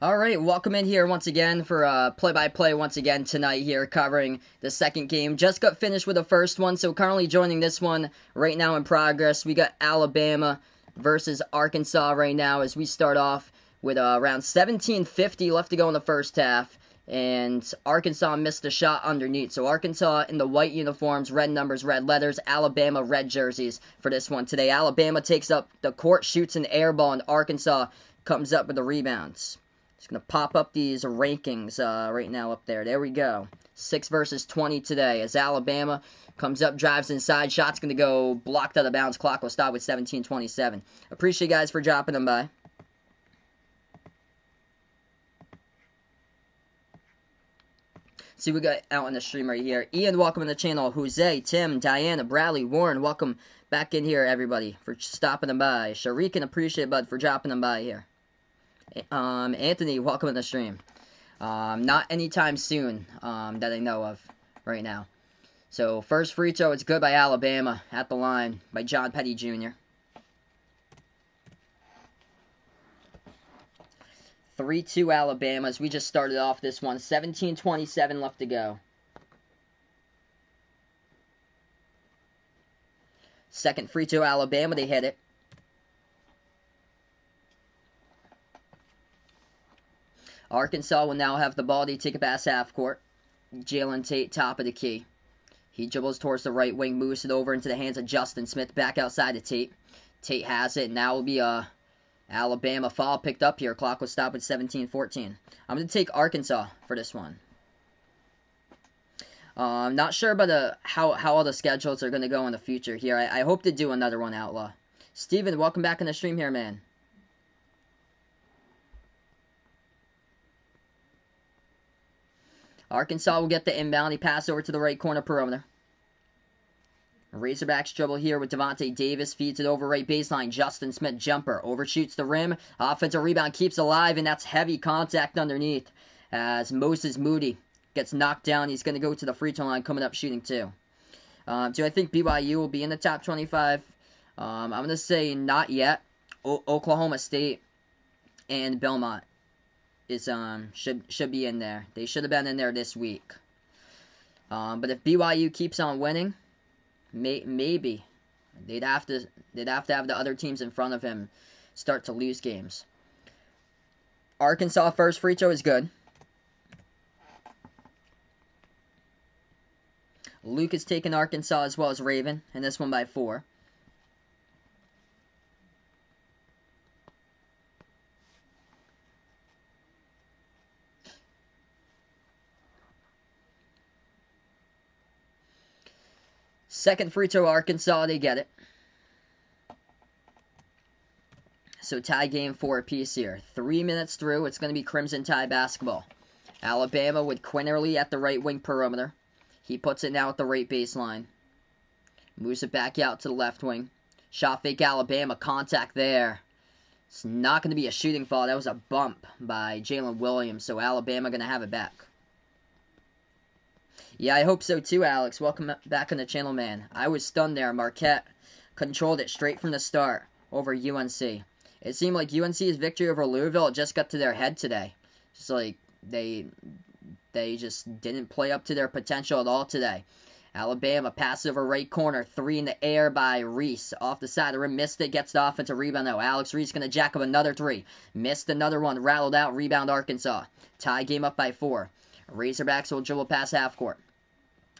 Alright, welcome in here once again for play-by-play once again tonight here, covering the second game. Just got finished with the first one, so currently joining this one right now in progress. We got Alabama versus Arkansas right now as we start off with around 17:50 left to go in the first half. And Arkansas missed a shot underneath. So Arkansas in the white uniforms, red numbers, red letters. Alabama red jerseys for this one today. Alabama takes up the court, shoots an air ball, and Arkansas comes up with the rebounds. Just going to pop up these rankings right now up there. There we go. 6 versus 20 today as Alabama comes up, drives inside. Shot's going to go blocked out of bounds. Clock will stop with 17:27. Appreciate you guys for dropping them by. See, we got out on the stream right here. Ian, welcome to the channel. Jose, Tim, Diana, Bradley, Warren, welcome back in here, everybody, for stopping them by. Sharikan, appreciate, bud, for dropping them by here. Anthony, welcome to the stream. Not anytime soon that I know of right now. So, first free throw, it's good by Alabama at the line by John Petty Jr. 3-2 Alabama as we just started off this one. 17:27 left to go. Second free throw Alabama, they hit it. Arkansas will now have the ball. They take it past half court. Jalen Tate, top of the key. He dribbles towards the right wing, moves it over into the hands of Justin Smith. Back outside to Tate. Tate has it. Now will be a Alabama foul picked up here. Clock will stop at 17:14. I'm going to take Arkansas for this one. Not sure about how all the schedules are going to go in the future here. I hope to do another one, Outlaw. Steven, welcome back in the stream here, man. Arkansas will get the inbound. He passes over to the right corner perimeter. Razorbacks dribble here with Devontae Davis. Feeds it over right baseline. Justin Smith jumper. Overshoots the rim. Offensive rebound keeps alive, and that's heavy contact underneath as Moses Moody gets knocked down. He's going to go to the free throw line coming up shooting two. Do I think BYU will be in the top 25? I'm going to say not yet. Oklahoma State and Belmont is should be in there. They should have been in there this week. But if BYU keeps on winning, maybe they'd have to have the other teams in front of him start to lose games. Arkansas first free throw is good. Luke is taking Arkansas as well as Raven, and this one by 4. Second free throw, Arkansas, they get it. So tie game 4 apiece here. 3 minutes through, it's going to be Crimson Tide basketball. Alabama with Quinterly at the right wing perimeter. He puts it now at the right baseline. Moves it back out to the left wing. Shot fake Alabama, contact there. It's not going to be a shooting foul. That was a bump by Jalen Williams, so Alabama going to have it back. Yeah, I hope so too, Alex. Welcome back on the channel, man. I was stunned there. Marquette controlled it straight from the start over UNC. It seemed like UNC's victory over Louisville just got to their head today. Just like they just didn't play up to their potential at all today. Alabama passes over right corner. 3 in the air by Reese. Off the side of the rim. Missed it. Gets the offensive rebound though. Alex Reese going to jack up another 3. Missed another one. Rattled out. Rebound Arkansas. Tie game up by 4. Razorbacks will dribble past half court.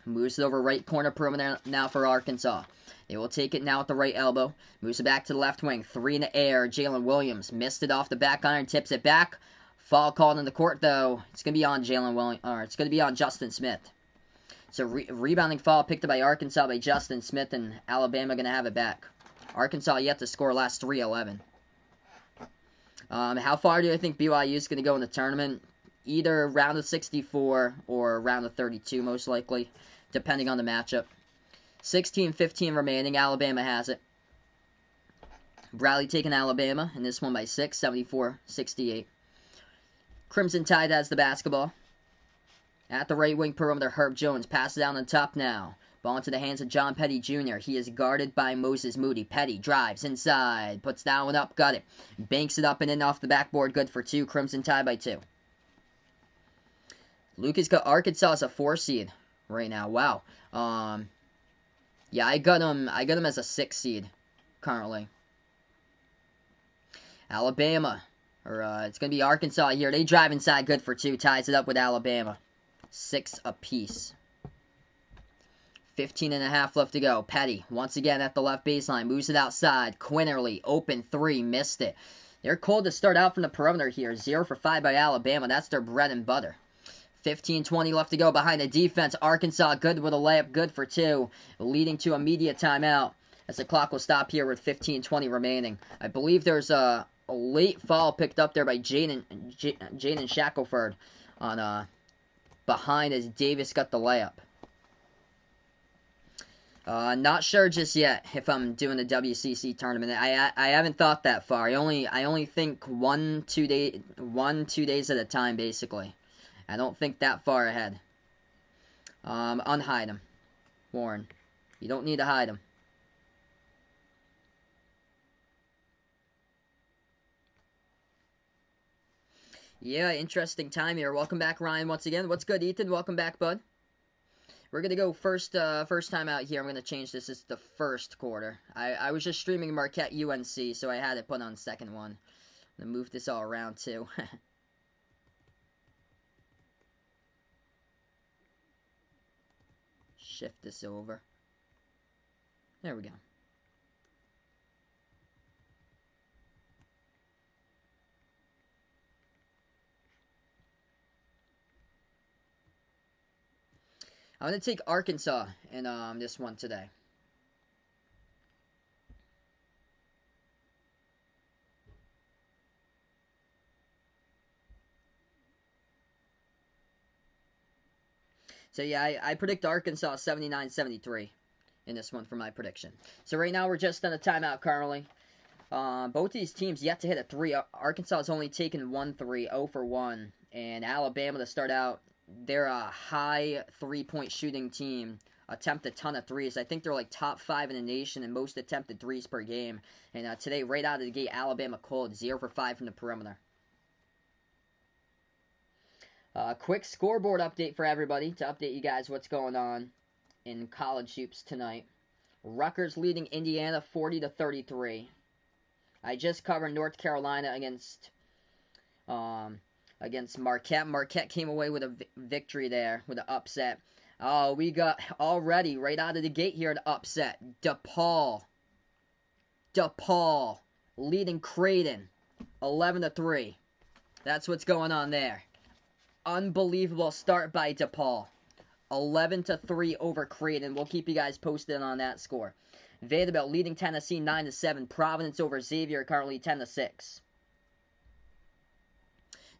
Moves it over right corner perimeter now for Arkansas. They will take it now at the right elbow. Moves it back to the left wing. 3 in the air. Jalen Williams missed it off the back iron. Tips it back. Foul called in the court though. It's going to be on Jalen Williams. Or it's going to be on Justin Smith. So rebounding foul picked up by Arkansas by Justin Smith, and Alabama going to have it back. Arkansas yet to score last 3-11. How far do I think BYU is going to go in the tournament? Either round of 64 or round of 32 most likely, depending on the matchup. 16-15 remaining. Alabama has it. Bradley taking Alabama, and this one by 6, 74-68. Crimson Tide has the basketball. At the right wing perimeter, Herb Jones passes down on top now. Ball into the hands of John Petty Jr. He is guarded by Moses Moody. Petty drives inside. Puts that one up. Got it. Banks it up and in off the backboard. Good for 2. Crimson tie by 2. Lucas got Arkansas as a 4 seed right now. Wow. Yeah, I got him as a 6 seed currently. Alabama. It's going to be Arkansas here. They drive inside. Good for 2. Ties it up with Alabama. 6 apiece. 15.5 left to go. Petty, once again at the left baseline, moves it outside. Quinterly, open 3, missed it. They're cold to start out from the perimeter here. 0 for 5 by Alabama. That's their bread and butter. 15:20 left to go behind the defense. Arkansas good with a layup, good for 2, leading to immediate timeout as the clock will stop here with 15:20 remaining. I believe there's a late foul picked up there by Jaden Shackelford on behind as Davis got the layup. Not sure just yet if I'm doing the WCC tournament. I haven't thought that far. I only think 1-2 days at a time basically. I don't think that far ahead. Unhide him, Warren. You don't need to hide him. Yeah, interesting time here. Welcome back, Ryan, once again. What's good, Ethan? Welcome back, bud. We're going to go first time out here. I'm going to change this. It's the first quarter. I was just streaming Marquette UNC, so I had it put on second one. I'm going to move this all around, too. Shift this over. There we go. I'm going to take Arkansas in this one today. So yeah, I predict Arkansas 79-73 in this one for my prediction. So right now we're just on a timeout currently. Both these teams yet to hit a 3. Arkansas has only taken 1 3, 0 for 1. And Alabama to start out, they're a high 3-point shooting team. Attempt a ton of threes. I think they're like top 5 in the nation in most attempted threes per game. And today, right out of the gate, Alabama cold, 0 for 5 from the perimeter. Quick scoreboard update for everybody to update you guys what's going on in college hoops tonight. Rutgers leading Indiana 40-33. I just covered North Carolina against Marquette. Marquette came away with a victory there with an upset. Oh, we got already right out of the gate here an upset. DePaul leading Creighton 11-3. That's what's going on there. Unbelievable start by DePaul. 11-3 over Creighton. We'll keep you guys posted on that score. Vanderbilt leading Tennessee 9-7. Providence over Xavier currently 10-6.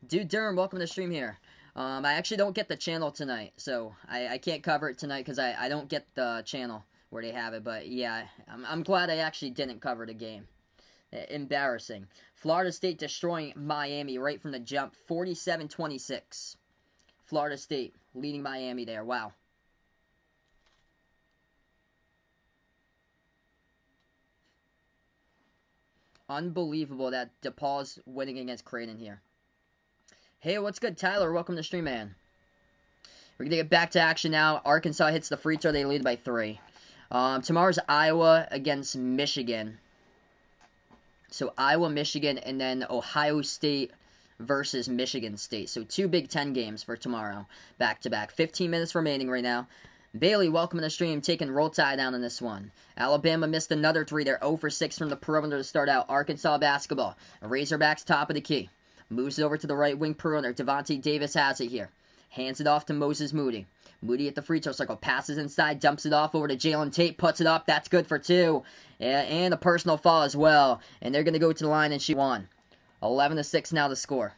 Dude Durham, welcome to the stream here. I actually don't get the channel tonight, so I can't cover it tonight because I don't get the channel where they have it. But yeah, I'm glad I actually didn't cover the game. Embarrassing. Florida State destroying Miami right from the jump, 47-26. Florida State leading Miami there. Wow. Unbelievable that DePaul's winning against Creighton here. Hey, what's good, Tyler? Welcome to the stream, man. We're going to get back to action now. Arkansas hits the free throw. They lead by 3. Tomorrow's Iowa against Michigan. So Iowa, Michigan, and then Ohio State versus Michigan State. So 2 Big Ten games for tomorrow, back-to-back. 15 minutes remaining right now. Bailey, welcome to the stream, taking Roll Tide down in this one. Alabama missed another 3. They're 0 for 6 from the perimeter to start out. Arkansas basketball. Razorbacks top of the key. Moves it over to the right wing perimeter. Devontae Davis has it here. Hands it off to Moses Moody. Moody at the free throw circle. Passes inside. Dumps it off over to Jalen Tate. Puts it up. That's good for 2. And a personal foul as well. And they're going to go to the line and shoot 1. 11-6 now to score.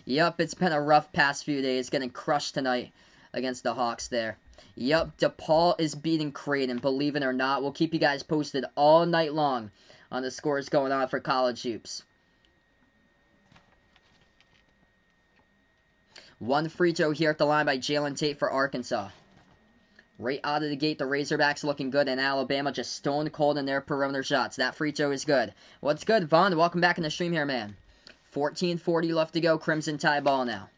Yep, it's been a rough past few days. Getting crushed tonight against the Hawks there. Yep, DePaul is beating Creighton. Believe it or not. We'll keep you guys posted all night long on the scores going on for college hoops. 1 free throw here at the line by Jalen Tate for Arkansas. Right out of the gate, the Razorbacks looking good, and Alabama just stone cold in their perimeter shots. That free throw is good. What's good, Vaughn? Welcome back in the stream here, man. 14:40 left to go. Crimson Tide ball now.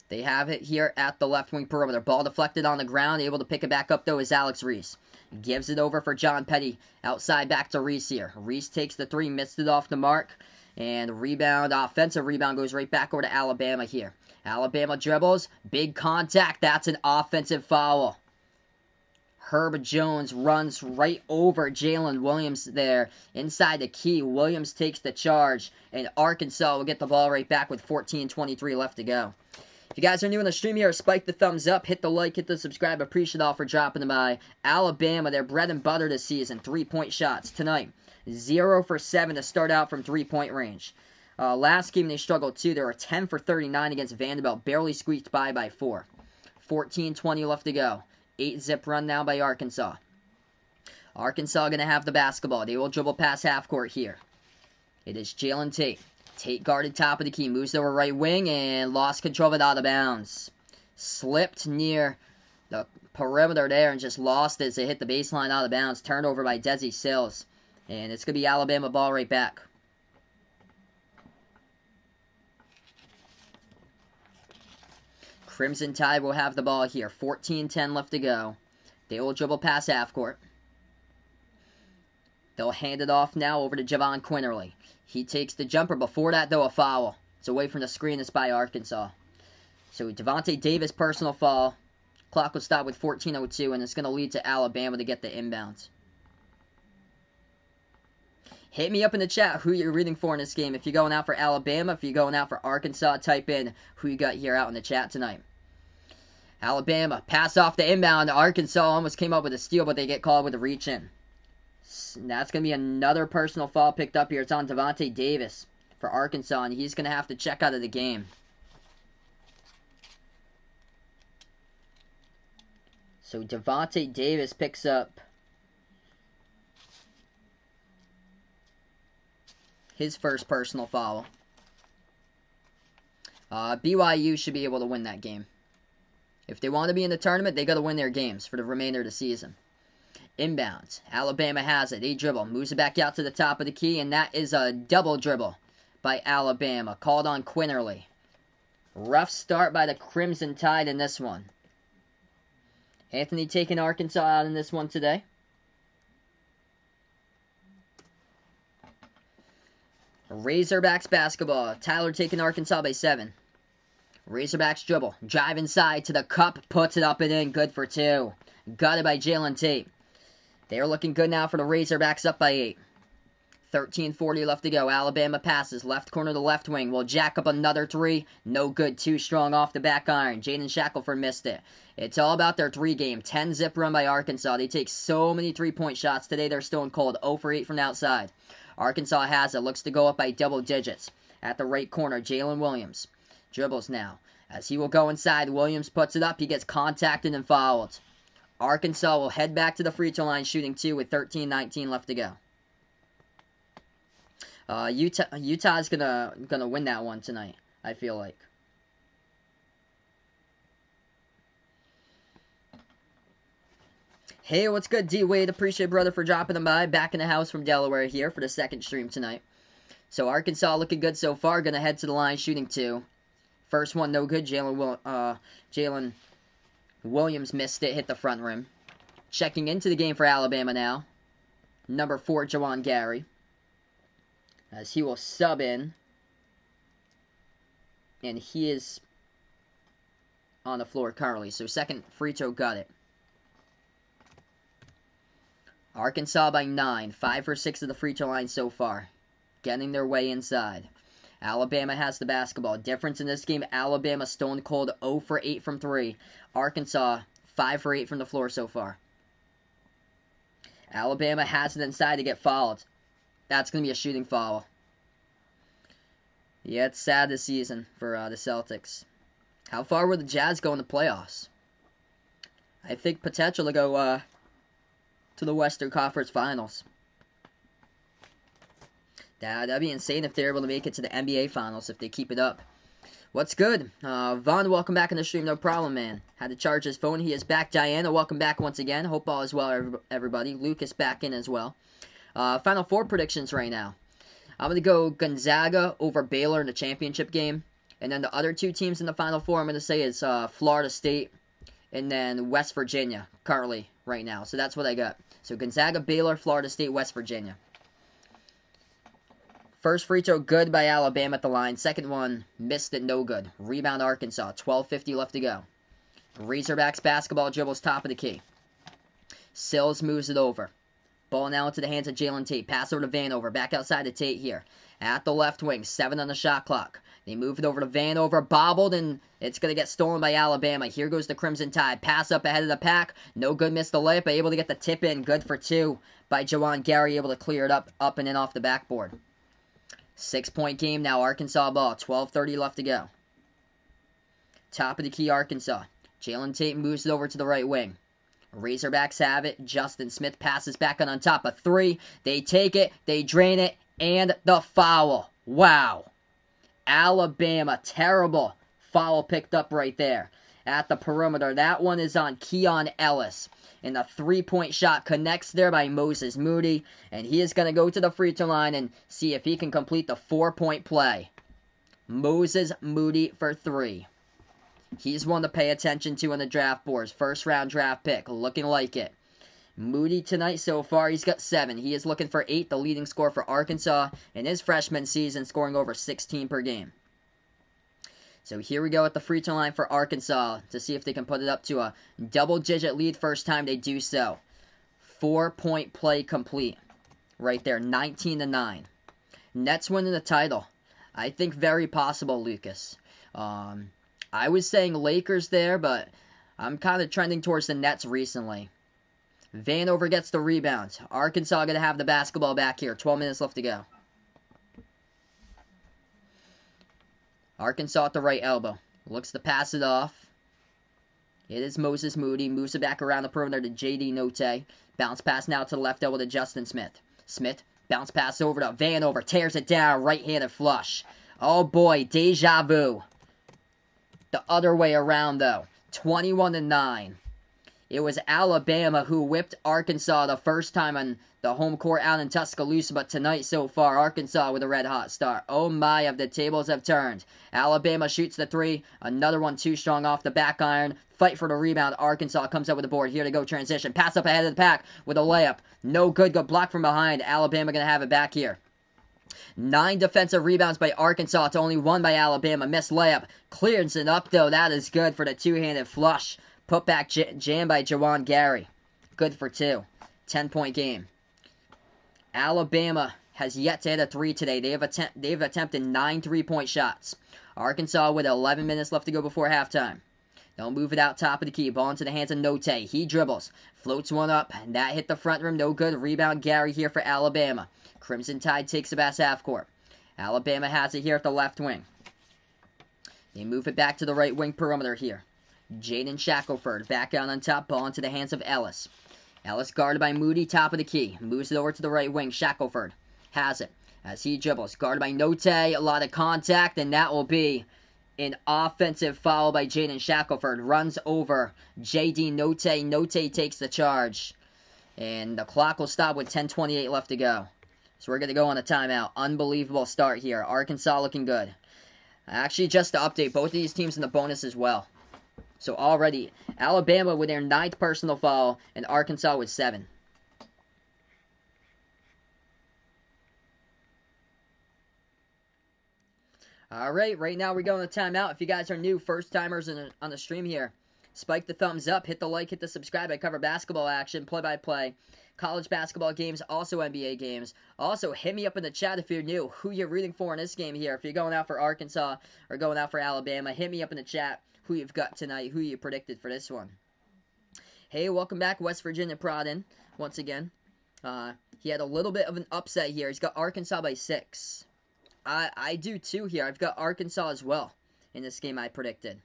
They have it here at the left wing perimeter. Ball deflected on the ground. Able to pick it back up, though, is Alex Reese. Gives it over for John Petty. Outside back to Reese here. Reese takes the three, missed it off the mark. And rebound, offensive rebound, goes right back over to Alabama here. Alabama dribbles. Big contact. That's an offensive foul. Herb Jones runs right over Jalen Williams there inside the key. Williams takes the charge, and Arkansas will get the ball right back with 14:23 left to go. If you guys are new in the stream here, spike the thumbs up, hit the like, hit the subscribe. Appreciate all for dropping by. Alabama, their bread and butter this season. 3-point shots tonight. 0 for 7 to start out from 3-point range. Last game they struggled too. They were 10 for 39 against Vanderbilt. Barely squeaked by 4. 14:20 left to go. 8-zip run now by Arkansas. Arkansas going to have the basketball. They will dribble past half court here. It is Jalen Tate. Tate guarded top of the key. Moves over right wing and lost control of it out of bounds. Slipped near the perimeter there and just lost as it hit the baseline out of bounds. Turned over by Desi Sills. And it's going to be Alabama ball right back. Crimson Tide will have the ball here. 14:10 left to go. They will dribble past half court. They'll hand it off now over to Javon Quinterly. He takes the jumper. Before that, though, a foul. It's away from the screen. It's by Arkansas. So Devontae Davis, personal foul. Clock will stop with 14:02, and it's going to lead to Alabama to get the inbounds. Hit me up in the chat who you're rooting for in this game. If you're going out for Alabama, if you're going out for Arkansas, type in who you got here out in the chat tonight. Alabama, pass off the inbound. Arkansas almost came up with a steal, but they get called with a reach-in. That's going to be another personal foul picked up here. It's on Devontae Davis for Arkansas, and he's going to have to check out of the game. So Devontae Davis picks up his first personal foul. BYU should be able to win that game. If they want to be in the tournament, they got to win their games for the remainder of the season. Inbounds. Alabama has it. They dribble. Moves it back out to the top of the key, and that is a double dribble by Alabama. Called on Quinterly. Rough start by the Crimson Tide in this one. Anthony taking Arkansas out in this one today. Razorbacks basketball. Tyler taking Arkansas by 7. Razorbacks dribble. Drive inside to the cup. Puts it up and in. Good for 2. Got it by Jalen Tate. They are looking good now for the Razorbacks, up by 8. 13:40 left to go. Alabama passes. Left corner to left wing. Will jack up another 3. No good. Too strong off the back iron. Jaden Shackelford missed it. It's all about their 3 game. 10-zip run by Arkansas. They take so many 3-point shots. Today they're stone cold. 0 for 8 from the outside. Arkansas has it. Looks to go up by double digits. At the right corner, Jalen Williams. Dribbles now. As he will go inside, Williams puts it up. He gets contacted and fouled. Arkansas will head back to the free throw line shooting 2 with 13:19 left to go. Utah's gonna win that one tonight, I feel like. Hey, what's good, D-Wade? Appreciate brother for dropping them by. Back in the house from Delaware here for the second stream tonight. So Arkansas looking good so far. Gonna head to the line shooting 2. First one no good. Jalen Williams missed it. Hit the front rim. Checking into the game for Alabama now. Number 4, Jawan Gary. As he will sub in. And he is on the floor currently. So second free throw, got it. Arkansas by 9. 5 for 6 of the free throw line so far. Getting their way inside. Alabama has the basketball. Difference in this game, Alabama stone cold 0 for 8 from 3. Arkansas 5 for 8 from the floor so far. Alabama has it inside to get fouled. That's going to be a shooting foul. Yeah, it's sad this season for the Celtics. How far will the Jazz go in the playoffs? I think potential to go to the Western Conference Finals. That'd be insane if they're able to make it to the NBA Finals if they keep it up. What's good? Vaughn, welcome back in the stream. No problem, man. Had to charge his phone. He is back. Diana, welcome back once again. Hope all is well, everybody. Lucas back in as well. Final four predictions right now. I'm going to go Gonzaga over Baylor in the championship game. And then the other two teams in the Final Four I'm going to say is Florida State and then West Virginia currently right now. So that's what I got. So Gonzaga, Baylor, Florida State, West Virginia. First free throw good by Alabama at the line. Second one missed it, no good. Rebound Arkansas. 12:50 left to go. Razorbacks basketball dribbles top of the key. Sills moves it over. Ball now into the hands of Jalen Tate. Pass over to Vanover. Back outside to Tate here. At the left wing. 7 on the shot clock. They move it over to Vanover. Bobbled, and it's going to get stolen by Alabama. Here goes the Crimson Tide. Pass up ahead of the pack. No good. Missed the layup. But able to get the tip in. Good for 2 by Jawan Gary. Able to clear it up and in off the backboard. 6-point game now. Arkansas ball. 12:30 left to go. Top of the key Arkansas. Jalen Tate moves it over to the right wing. Razorbacks have it. Justin Smith passes back on top. A 3. They take it. They drain it. And the foul. Wow. Alabama. Terrible foul picked up right there at the perimeter. That one is on Keon Ellis. And the 3-point shot connects there by Moses Moody. And he is going to go to the free throw line and see if he can complete the 4-point play. Moses Moody for 3. He's one to pay attention to on the draft boards. First round draft pick. Looking like it. Moody tonight so far, he's got 7. He is looking for 8, the leading scorer for Arkansas in his freshman season, scoring over 16 per game. So here we go at the free throw line for Arkansas to see if they can put it up to a double-digit lead first time they do so. 4-point play complete. Right there, 19-9. Nets winning the title. I think very possible, Lucas. I was saying Lakers there, but I'm kind of trending towards the Nets recently. Vanover gets the rebound. Arkansas going to have the basketball back here. 12 minutes left to go. Arkansas at the right elbow. Looks to pass it off. It is Moses Moody. Moves it back around the perimeter to J.D. Note. Bounce pass now to the left elbow to Justin Smith. Smith, bounce pass over to Vanover. Tears it down. Right-handed flush. Oh boy, deja vu. The other way around though. 21-9. It was Alabama who whipped Arkansas the first time on the home court out in Tuscaloosa, but tonight so far, Arkansas with a red-hot start. Oh my, the tables have turned. Alabama shoots the 3, another one too strong off the back iron. Fight for the rebound. Arkansas comes up with the board. Here to go transition. Pass up ahead of the pack with a layup. No good. Good block from behind. Alabama going to have it back here. 9 defensive rebounds by Arkansas to only 1 by Alabama. Missed layup. Clears it up, though. That is good for the two-handed flush. Put back jam by Jawan Gary. Good for 2. 10-point game. Alabama has yet to hit a 3 today. They've attempted 9 3-point shots. Arkansas with 11 minutes left to go before halftime. They'll move it out top of the key. Ball into the hands of Note. He dribbles. Floats one up. And that hit the front rim. No good. Rebound Gary here for Alabama. Crimson Tide takes the pass half court. Alabama has it here at the left wing. They move it back to the right wing perimeter here. Jaden Shackelford back out on top. Ball into the hands of Ellis. Ellis guarded by Moody, top of the key. Moves it over to the right wing. Shackelford has it as he dribbles. Guarded by Note. A lot of contact, and that will be an offensive foul by Jaden Shackelford. Runs over J.D. Note. Note takes the charge. And the clock will stop with 10:28 left to go. So we're going to go on a timeout. Unbelievable start here. Arkansas looking good. Actually, just to update, both of these teams in the bonus as well. So already, Alabama with their 9th personal foul, and Arkansas with 7. Alright, right now we're going to timeout. If you guys are new, first-timers on the stream here, spike the thumbs up, hit the like, hit the subscribe. I cover basketball action, play-by-play, college basketball games, also NBA games. Also, hit me up in the chat if you're new, who you're rooting for in this game here. If you're going out for Arkansas or going out for Alabama, hit me up in the chat who you've got tonight, who you predicted for this one. Hey, welcome back, West Virginia Prodin, once again. He had a little bit of an upset here. He's got Arkansas by 6. I do too here. I've got Arkansas as well in this game I predicted.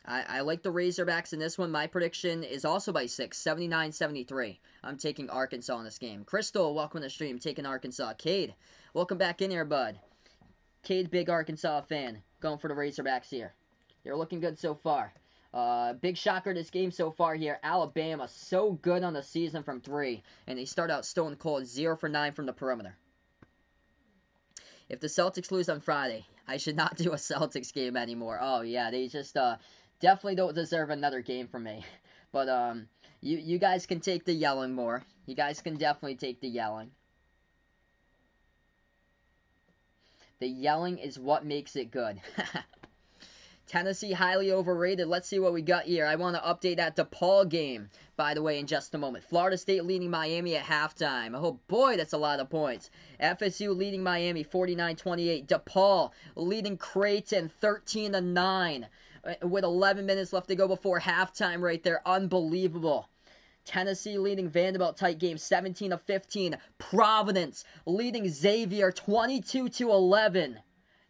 I like the Razorbacks in this one. My prediction is also by 6, 79-73. I'm taking Arkansas in this game. Crystal, welcome to the stream, taking Arkansas. Cade, welcome back in here, bud. Cade, big Arkansas fan. going for the Razorbacks here. They're looking good so far. Big shocker this game so far here. Alabama, so good on the season from 3. And they start out stone cold, 0 for 9 from the perimeter. If the Celtics lose on Friday, I should not do a Celtics game anymore. Oh, yeah, they just definitely don't deserve another game from me. But you guys can take the yelling more. You guys can definitely take the yelling. The yelling is what makes it good. Tennessee, highly overrated. Let's see what we got here. I want to update that DePaul game, by the way, in just a moment. Florida State leading Miami at halftime. Oh, boy, that's a lot of points. FSU leading Miami 49-28. DePaul leading Creighton 13-9 with 11 minutes left to go before halftime right there. Unbelievable. Tennessee leading Vanderbilt, tight game, 17-15. Providence leading Xavier 22-11.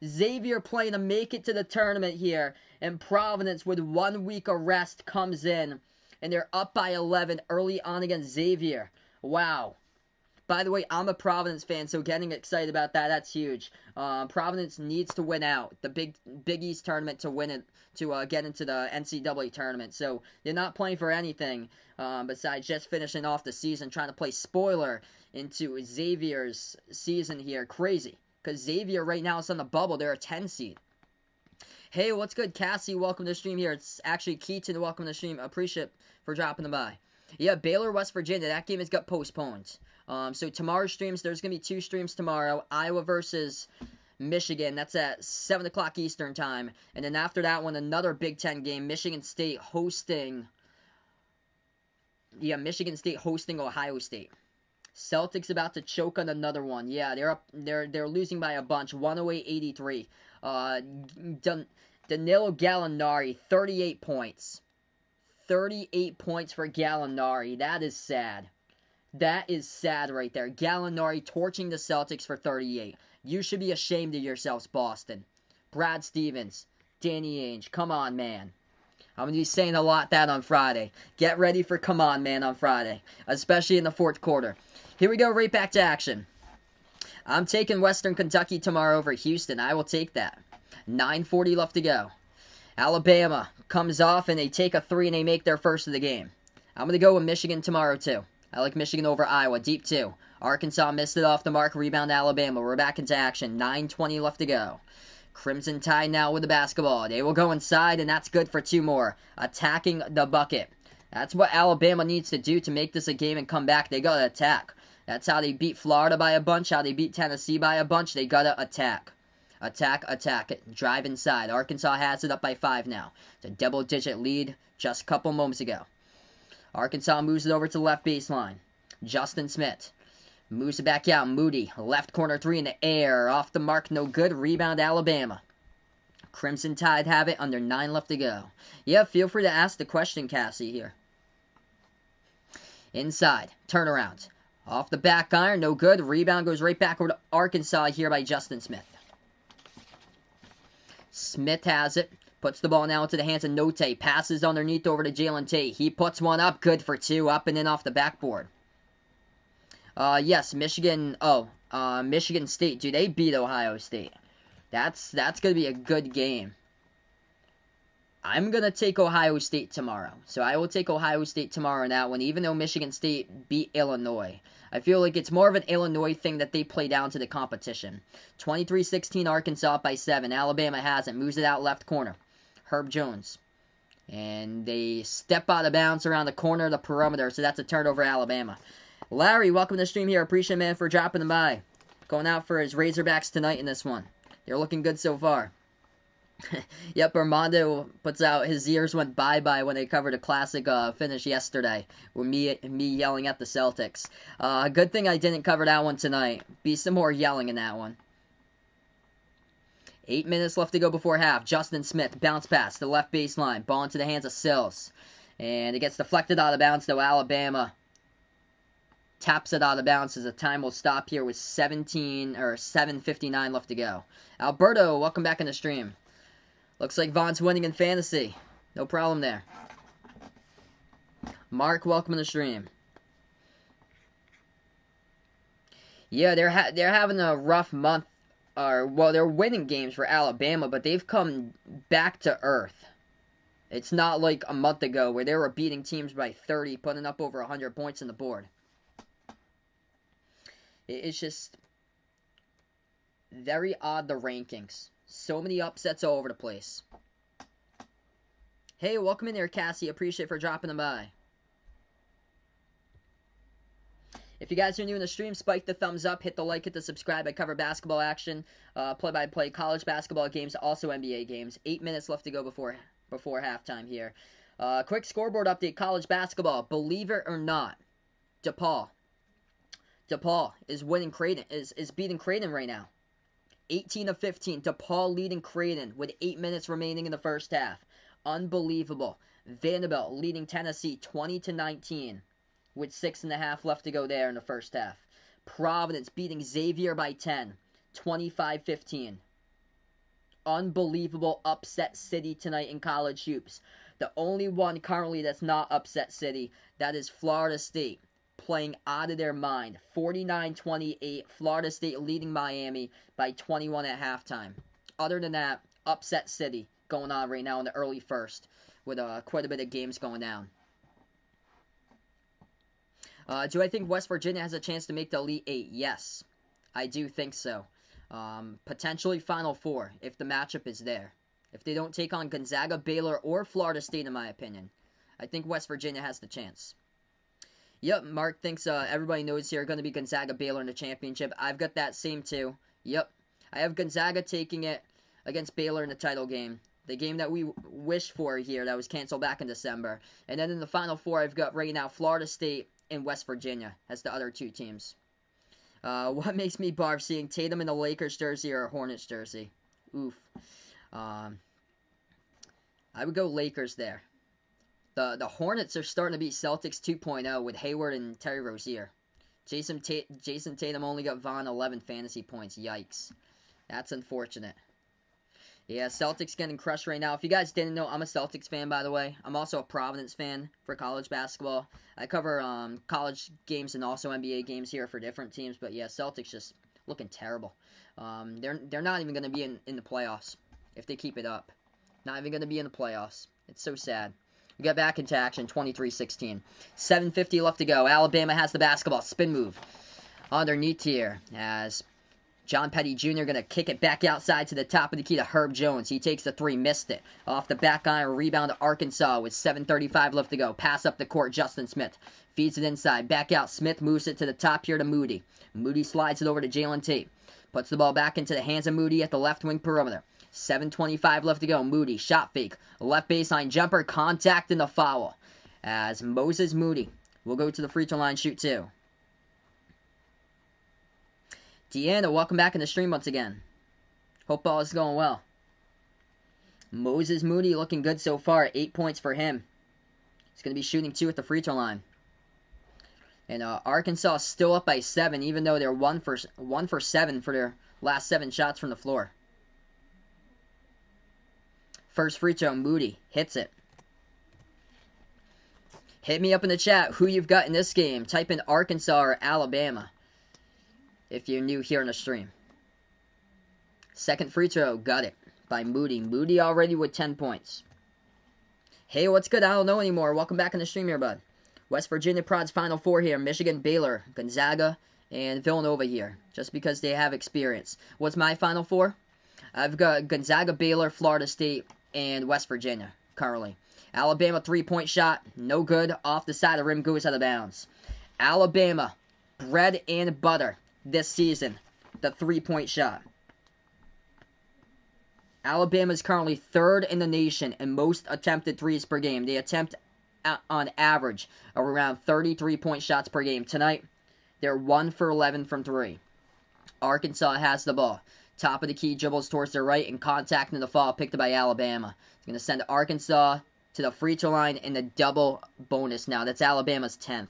Xavier playing to make it to the tournament here, and Providence with 1 week of rest comes in, and they're up by 11 early on against Xavier. Wow. By the way, I'm a Providence fan, so getting excited about that, that's huge. Providence needs to win out the Big East tournament to win it, to get into the NCAA tournament. So they're not playing for anything besides just finishing off the season, trying to play spoiler into Xavier's season here. Crazy. Because Xavier right now is on the bubble. They're a 10 seed. Hey, what's good, Cassie? Welcome to the stream here. It's actually Keaton. Welcome to the stream. Appreciate for dropping by. Yeah, Baylor, West Virginia. That game has got postponed. So tomorrow's streams, there's going to be 2 streams tomorrow. Iowa versus Michigan. That's at 7 o'clock Eastern time. And then after that one, another Big Ten game. Michigan State hosting Ohio State. Celtics about to choke on another one. Yeah, they're losing by a bunch. 108-83. Danilo Gallinari, 38 points. 38 points for Gallinari. That is sad. That is sad right there. Gallinari torching the Celtics for 38. You should be ashamed of yourselves, Boston. Brad Stevens, Danny Ainge. Come on, man. I'm going to be saying a lot that on Friday. Get ready for come on, man, on Friday. Especially in the 4th quarter. Here we go, right back to action. I'm taking Western Kentucky tomorrow over Houston. I will take that. 9:40 left to go. Alabama comes off and they take a 3 and they make their first of the game. I'm going to go with Michigan tomorrow too. I like Michigan over Iowa. Deep 2. Arkansas missed it off the mark. Rebound Alabama. We're back into action. 9:20 left to go. Crimson Tide now with the basketball. They will go inside and that's good for 2 more. Attacking the bucket. That's what Alabama needs to do to make this a game and come back. They got to attack. That's how they beat Florida by a bunch, how they beat Tennessee by a bunch. They got to attack. Attack it. Drive inside. Arkansas has it up by 5 now. It's a double-digit lead just a couple moments ago. Arkansas moves it over to the left baseline. Justin Smith moves it back out. Moody, left corner 3 in the air. Off the mark, no good. Rebound Alabama. Crimson Tide have it, under 9 left to go. Yeah, feel free to ask the question, Cassie, here. Inside, turnaround. Off the back iron, no good. Rebound goes right back over to Arkansas here by Justin Smith. Smith has it. Puts the ball now into the hands of Note. Passes underneath over to Jalen Tate. He puts one up. Good for 2. Up and in off the backboard. Yes, Michigan. Michigan State. Dude, they beat Ohio State. That's going to be a good game. I'm going to take Ohio State tomorrow. So I will take Ohio State tomorrow in that one, even though Michigan State beat Illinois. I feel like it's more of an Illinois thing that they play down to the competition. 23-16 Arkansas by 7. Alabama has it. Moves it out left corner. Herb Jones. And they step out of bounds around the corner of the perimeter, so that's a turnover Alabama. Larry, welcome to the stream here. Appreciate man for dropping by. Going out for his Razorbacks tonight in this one. They're looking good so far. Yep, Armando puts out his ears went bye-bye when they covered a classic finish yesterday with me yelling at the Celtics. Good thing I didn't cover that one tonight. Be some more yelling in that one. 8 minutes left to go before half. Justin Smith, bounce pass to the left baseline. Ball into the hands of Sills. And it gets deflected out of bounds, though Alabama taps it out of bounds as the time will stop here with 7:59 left to go. Alberto, welcome back in the stream. Looks like Vaughn's winning in fantasy. No problem there. Mark, welcome to the stream. Yeah, they're having a rough month are, well, they're winning games for Alabama, but they've come back to earth. It's not like a month ago where they were beating teams by 30, putting up over 100 points on the board. It's just very odd, the rankings. So many upsets all over the place. Hey, welcome in there, Cassie. Appreciate it for dropping them by. If you guys are new in the stream, spike the thumbs up, hit the like, hit the subscribe. I cover basketball action, play-by-play college basketball games, also NBA games. 8 minutes left to go before halftime here. Quick scoreboard update, college basketball. Believe it or not, DePaul is winning Creighton, is beating Creighton right now. 18 of 15. DePaul leading Creighton with 8 minutes remaining in the first half. Unbelievable. Vanderbilt leading Tennessee 20-19 with 6.5 left to go there in the first half. Providence beating Xavier by 10, 25-15. Unbelievable upset city tonight in college hoops. The only one currently that's not upset city, that is Florida State, playing out of their mind. 49-28, Florida State leading Miami by 21 at halftime. Other than that, upset city going on right now in the early first with quite a bit of games going down. Do I think West Virginia has a chance to make the Elite Eight? Yes, I do think so. Potentially Final Four if the matchup is there. If they don't take on Gonzaga, Baylor, or Florida State, in my opinion, I think West Virginia has the chance. Yep, Mark thinks everybody knows here going to be Gonzaga, Baylor in the championship. I've got that same too. Yep, I have Gonzaga taking it against Baylor in the title game. The game that we wished for here that was canceled back in December. And then in the Final Four, I've got right now Florida State and West Virginia as the other two teams. What makes me barf, seeing Tatum in a Lakers jersey or a Hornets jersey? Oof. I would go Lakers there. The Hornets are starting to beat Celtics 2.0 with Hayward and Terry Rozier. Jason Tatum only got Vaughn 11 fantasy points. Yikes. That's unfortunate. Yeah, Celtics getting crushed right now. If you guys didn't know, I'm a Celtics fan, by the way. I'm also a Providence fan for college basketball. I cover college games and also NBA games here for different teams. But yeah, Celtics just looking terrible. They're not even going to be in the playoffs if they keep it up. Not even going to be in the playoffs. It's so sad. We got back into action, 23-16. 7:50 left to go. Alabama has the basketball. Spin move underneath here as John Petty Jr. going to kick it back outside to the top of the key to Herb Jones. He takes the three, missed it. Off the back iron, rebound to Arkansas with 7:35 left to go. Pass up the court, Justin Smith. Feeds it inside, back out. Smith moves it to the top here to Moody. Moody slides it over to Jalen Tate. Puts the ball back into the hands of Moody at the left wing perimeter. 7:25 left to go. Moody, shot fake. Left baseline jumper, contact and the foul. As Moses Moody will go to the free throw line, shoot two. Deanna, welcome back in the stream once again. Hope all is going well. Moses Moody looking good so far. 8 points for him. He's going to be shooting 2 at the free throw line. And Arkansas is still up by 7, even though they're 1 for 7 for their last 7 shots from the floor. First free throw, Moody hits it. Hit me up in the chat who you've got in this game. Type in Arkansas or Alabama if you're new here in the stream. Second free throw, got it by Moody. Moody already with 10 points. Hey, what's good? I don't know anymore. Welcome back in the stream here, bud. West Virginia Prods Final Four here. Michigan, Baylor, Gonzaga, and Villanova here. Just because they have experience. What's my Final Four? I've got Gonzaga, Baylor, Florida State, and West Virginia currently. Alabama 3-point shot. No good. Off the side of the rim, goes out of bounds. Alabama, bread and butter this season. The 3-point shot. Alabama is currently 3rd in the nation in most attempted threes per game. They attempt on average of around 30 3-point shots per game. Tonight, they're 1 for 11 from 3. Arkansas has the ball. Top of the key, dribbles towards the right, and contact in the foul picked up by Alabama. It's going to send Arkansas to the free throw line in the double bonus now. That's Alabama's 10th.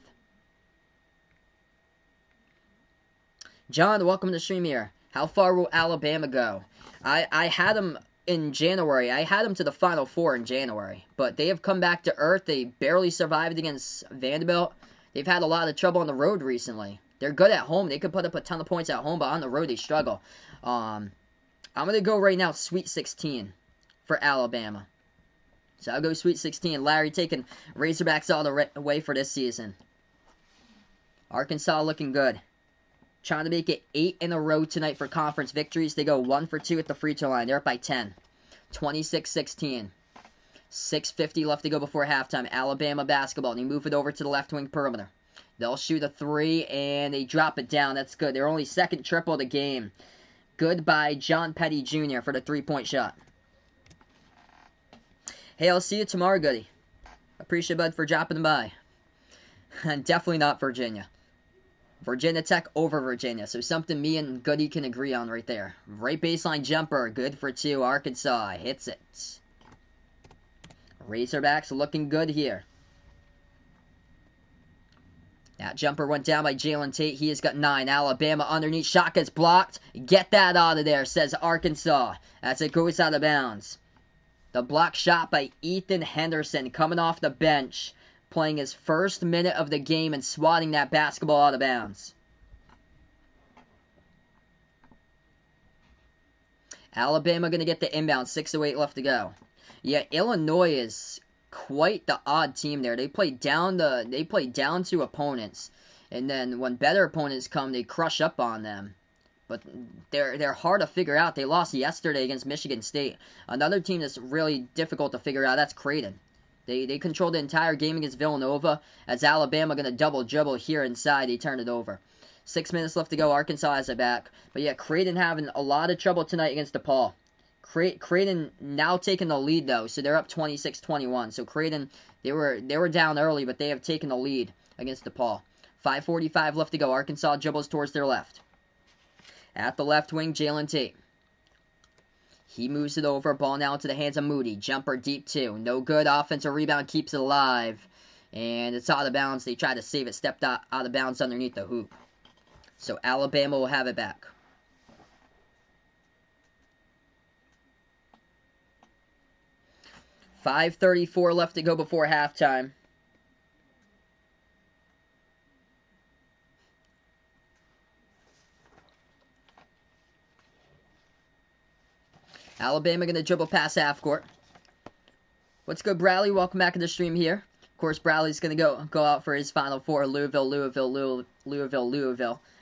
John, welcome to the stream here. How far will Alabama go? I had them in January. I had them to the Final Four in January. But they have come back to earth. They barely survived against Vanderbilt. They've had a lot of trouble on the road recently. They're good at home. They could put up a ton of points at home, but on the road they struggle. I'm going to go right now Sweet 16 for Alabama. So I'll go Sweet 16. Larry taking Razorbacks all the way for this season. Arkansas looking good. Trying to make it 8 in a row tonight for conference victories. They go 1 for 2 at the free throw line. They're up by 10. 26-16. 6:50 left to go before halftime. Alabama basketball. They move it over to the left wing perimeter. They'll shoot a 3, and they drop it down. That's good. They're only second triple of the game. Good by John Petty Jr. for the 3-point shot. Hey, I'll see you tomorrow, Goody. Appreciate Bud for dropping by. And definitely not Virginia. Virginia Tech over Virginia. So something me and Goody can agree on right there. Right baseline jumper. Good for 2. Arkansas hits it. Razorbacks looking good here. That jumper went down by Jalen Tate. He has got 9. Alabama underneath. Shot gets blocked. Get that out of there, says Arkansas, as it goes out of bounds. The block shot by Ethan Henderson coming off the bench, playing his first minute of the game and swatting that basketball out of bounds. Alabama going to get the inbound. 6:08 left to go. Yeah, Illinois is quite the odd team there. They play down to opponents, and then when better opponents come, they crush up on them. But they're hard to figure out. They lost yesterday against Michigan State. Another team that's really difficult to figure out, that's Creighton. They controlled the entire game against Villanova. As Alabama going to double dribble here inside, they turn it over. 6 minutes left to go. Arkansas has it back. But yeah, Creighton having a lot of trouble tonight against DePaul. Creighton now taking the lead though, so they're up 26-21. So Creighton, they were down early, but they have taken the lead against DePaul. 5:45 left to go. Arkansas dribbles towards their left. At the left wing, Jalen Tate. He moves it over. Ball now into the hands of Moody. Jumper deep 2. No good. Offensive rebound keeps it alive. And it's out of bounds. They try to save it. Stepped out of bounds underneath the hoop. So Alabama will have it back. $5:34 left to go before halftime. Alabama going to dribble past half court. What's good, Bradley? Welcome back to the stream here. Of course, Bradley's going to go out for his Final Four. Louisville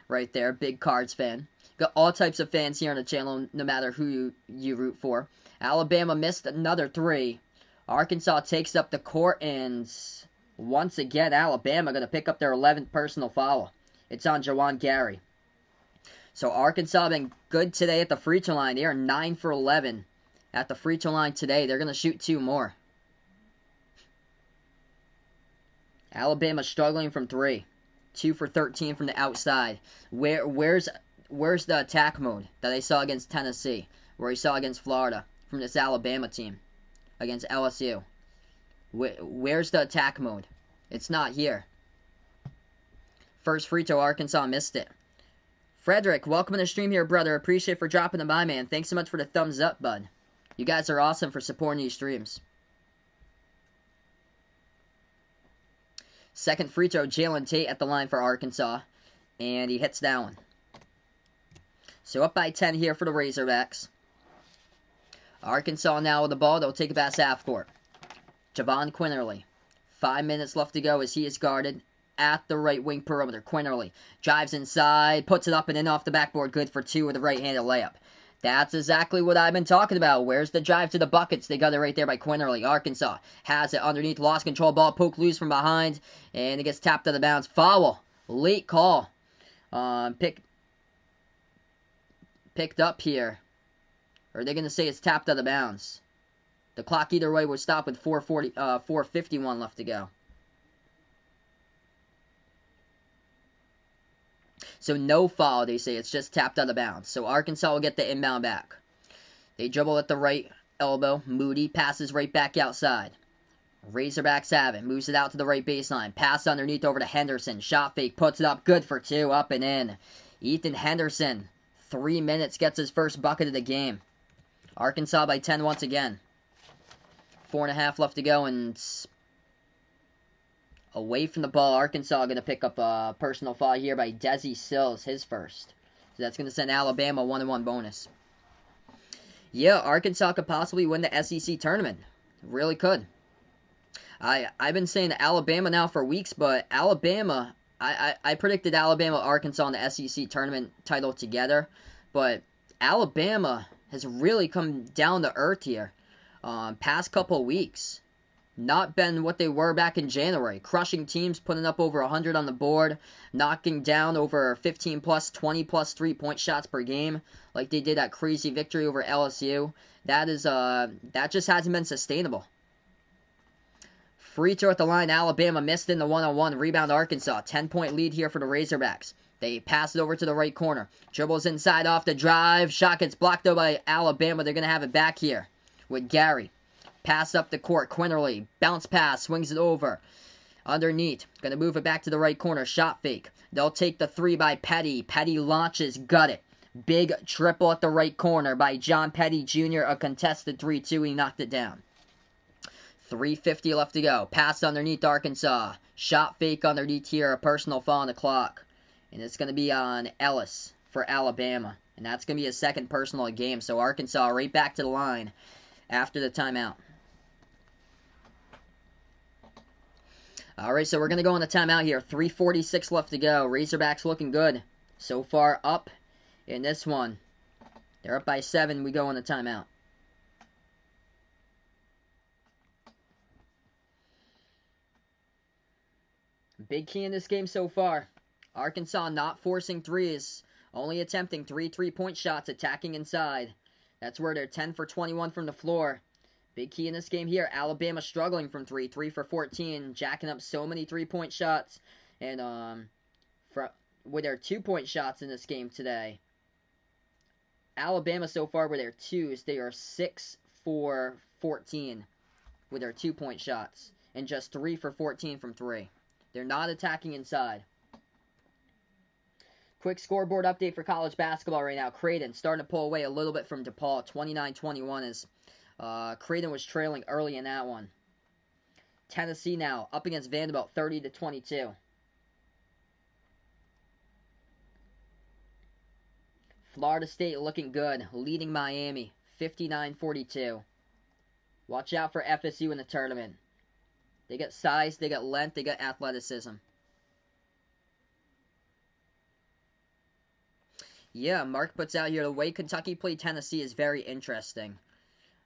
right there. Big Cards fan. Got all types of fans here on the channel, no matter who you root for. Alabama missed another 3. Arkansas takes up the court, and once again, Alabama going to pick up their 11th personal foul. It's on Jawan Gary. So Arkansas been good today at the free throw line. They are 9 for 11 at the free throw line today. They're going to shoot 2 more. Alabama struggling from 3. 2 for 13 from the outside. Where's the attack mode that I saw against Tennessee? Where I saw against Florida from this Alabama team? Against LSU. Where's the attack mode? It's not here. First free throw, Arkansas missed it. Frederick, welcome to the stream here, brother. Appreciate for dropping the by, man. Thanks so much for the thumbs up, bud. You guys are awesome for supporting these streams. Second free throw, Jalen Tate at the line for Arkansas. And he hits that one. So up by 10 here for the Razorbacks. Arkansas now with the ball. They'll take it past half court. Javon Quinterly. 5 minutes left to go as he is guarded at the right wing perimeter. Quinterly drives inside, puts it up and in off the backboard. Good for 2 with a right-handed layup. That's exactly what I've been talking about. Where's the drive to the buckets? They got it right there by Quinterly. Arkansas has it underneath. Lost control. Ball poked loose from behind. And it gets tapped out of bounds. Foul. Late call. Picked up here. Or are they going to say it's tapped out of bounds? The clock either way would stop with 4:51 left to go. So no foul, they say. It's just tapped out of bounds. So Arkansas will get the inbound back. They dribble at the right elbow. Moody passes right back outside. Razorbacks have it. Moves it out to the right baseline. Pass underneath over to Henderson. Shot fake. Puts it up. Good for 2. Up and in. Ethan Henderson. 3 minutes. Gets his first bucket of the game. Arkansas by 10 once again. 4.5 left to go, and Away from the ball, Arkansas going to pick up a personal foul here by Desi Sills, his first. So that's going to send Alabama 1-1 bonus. Yeah, Arkansas could possibly win the SEC tournament. Really could. I've been saying Alabama now for weeks, but Alabama, I predicted Alabama, Arkansas in the SEC tournament title together, but Alabama has really come down to earth here. Past couple of weeks, not been what they were back in January. Crushing teams, putting up over 100 on the board, knocking down over 15 plus, 20 plus 3-point shots per game, like they did that crazy victory over LSU. That just hasn't been sustainable. Free throw at the line, Alabama missed in the one-on-one. Rebound Arkansas, 10-point lead here for the Razorbacks. They pass it over to the right corner. Dribbles inside off the drive. Shot gets blocked though by Alabama. They're going to have it back here with Gary. Pass up the court. Quinterly. Bounce pass. Swings it over. Underneath. Going to move it back to the right corner. Shot fake. They'll take the three by Petty. Petty launches. Got it. Big triple at the right corner by John Petty Jr. A contested 3-2. He knocked it down. 3:50 left to go. Pass underneath Arkansas. Shot fake underneath here. A personal foul on the clock. And it's going to be on Ellis for Alabama. And that's going to be a second personal game. So Arkansas right back to the line after the timeout. Alright, so we're going to go on the timeout here. 3:46 left to go. Razorbacks looking good. So far up in this one. They're up by 7. We go on the timeout. Big key in this game so far. Arkansas not forcing threes. Only attempting 3-3-point shots, attacking inside. That's where they're 10 for 21 from the floor. Big key in this game here. Alabama struggling from 3. 3 for 14. Jacking up so many 3-point shots. And with their 2-point shots in this game today. Alabama so far with their 2s, they are 6 for 14 with their 2-point shots. And just 3 for 14 from 3. They're not attacking inside. Quick scoreboard update for college basketball right now. Creighton starting to pull away a little bit from DePaul. 29-21 as Creighton was trailing early in that one. Tennessee now up against Vanderbilt 30-22. Florida State looking good, leading Miami 59-42. Watch out for FSU in the tournament. They got size, they got length, they got athleticism. Yeah, Mark puts out here, the way Kentucky played Tennessee is very interesting.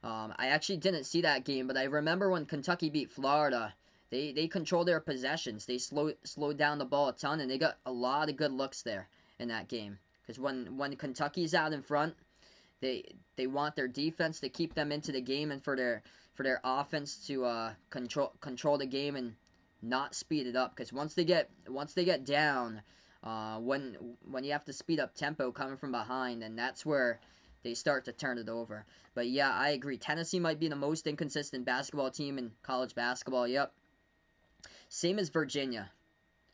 I actually didn't see that game, but I remember when Kentucky beat Florida, they controlled their possessions. They slowed down the ball a ton, and they got a lot of good looks there in that game. Because when Kentucky's out in front, they want their defense to keep them into the game and for their offense to control the game and not speed it up. Because once they get down, when you have to speed up tempo coming from behind, and that's where they start to turn it over. But yeah, I agree. Tennessee might be the most inconsistent basketball team in college basketball. Yep. Same as Virginia.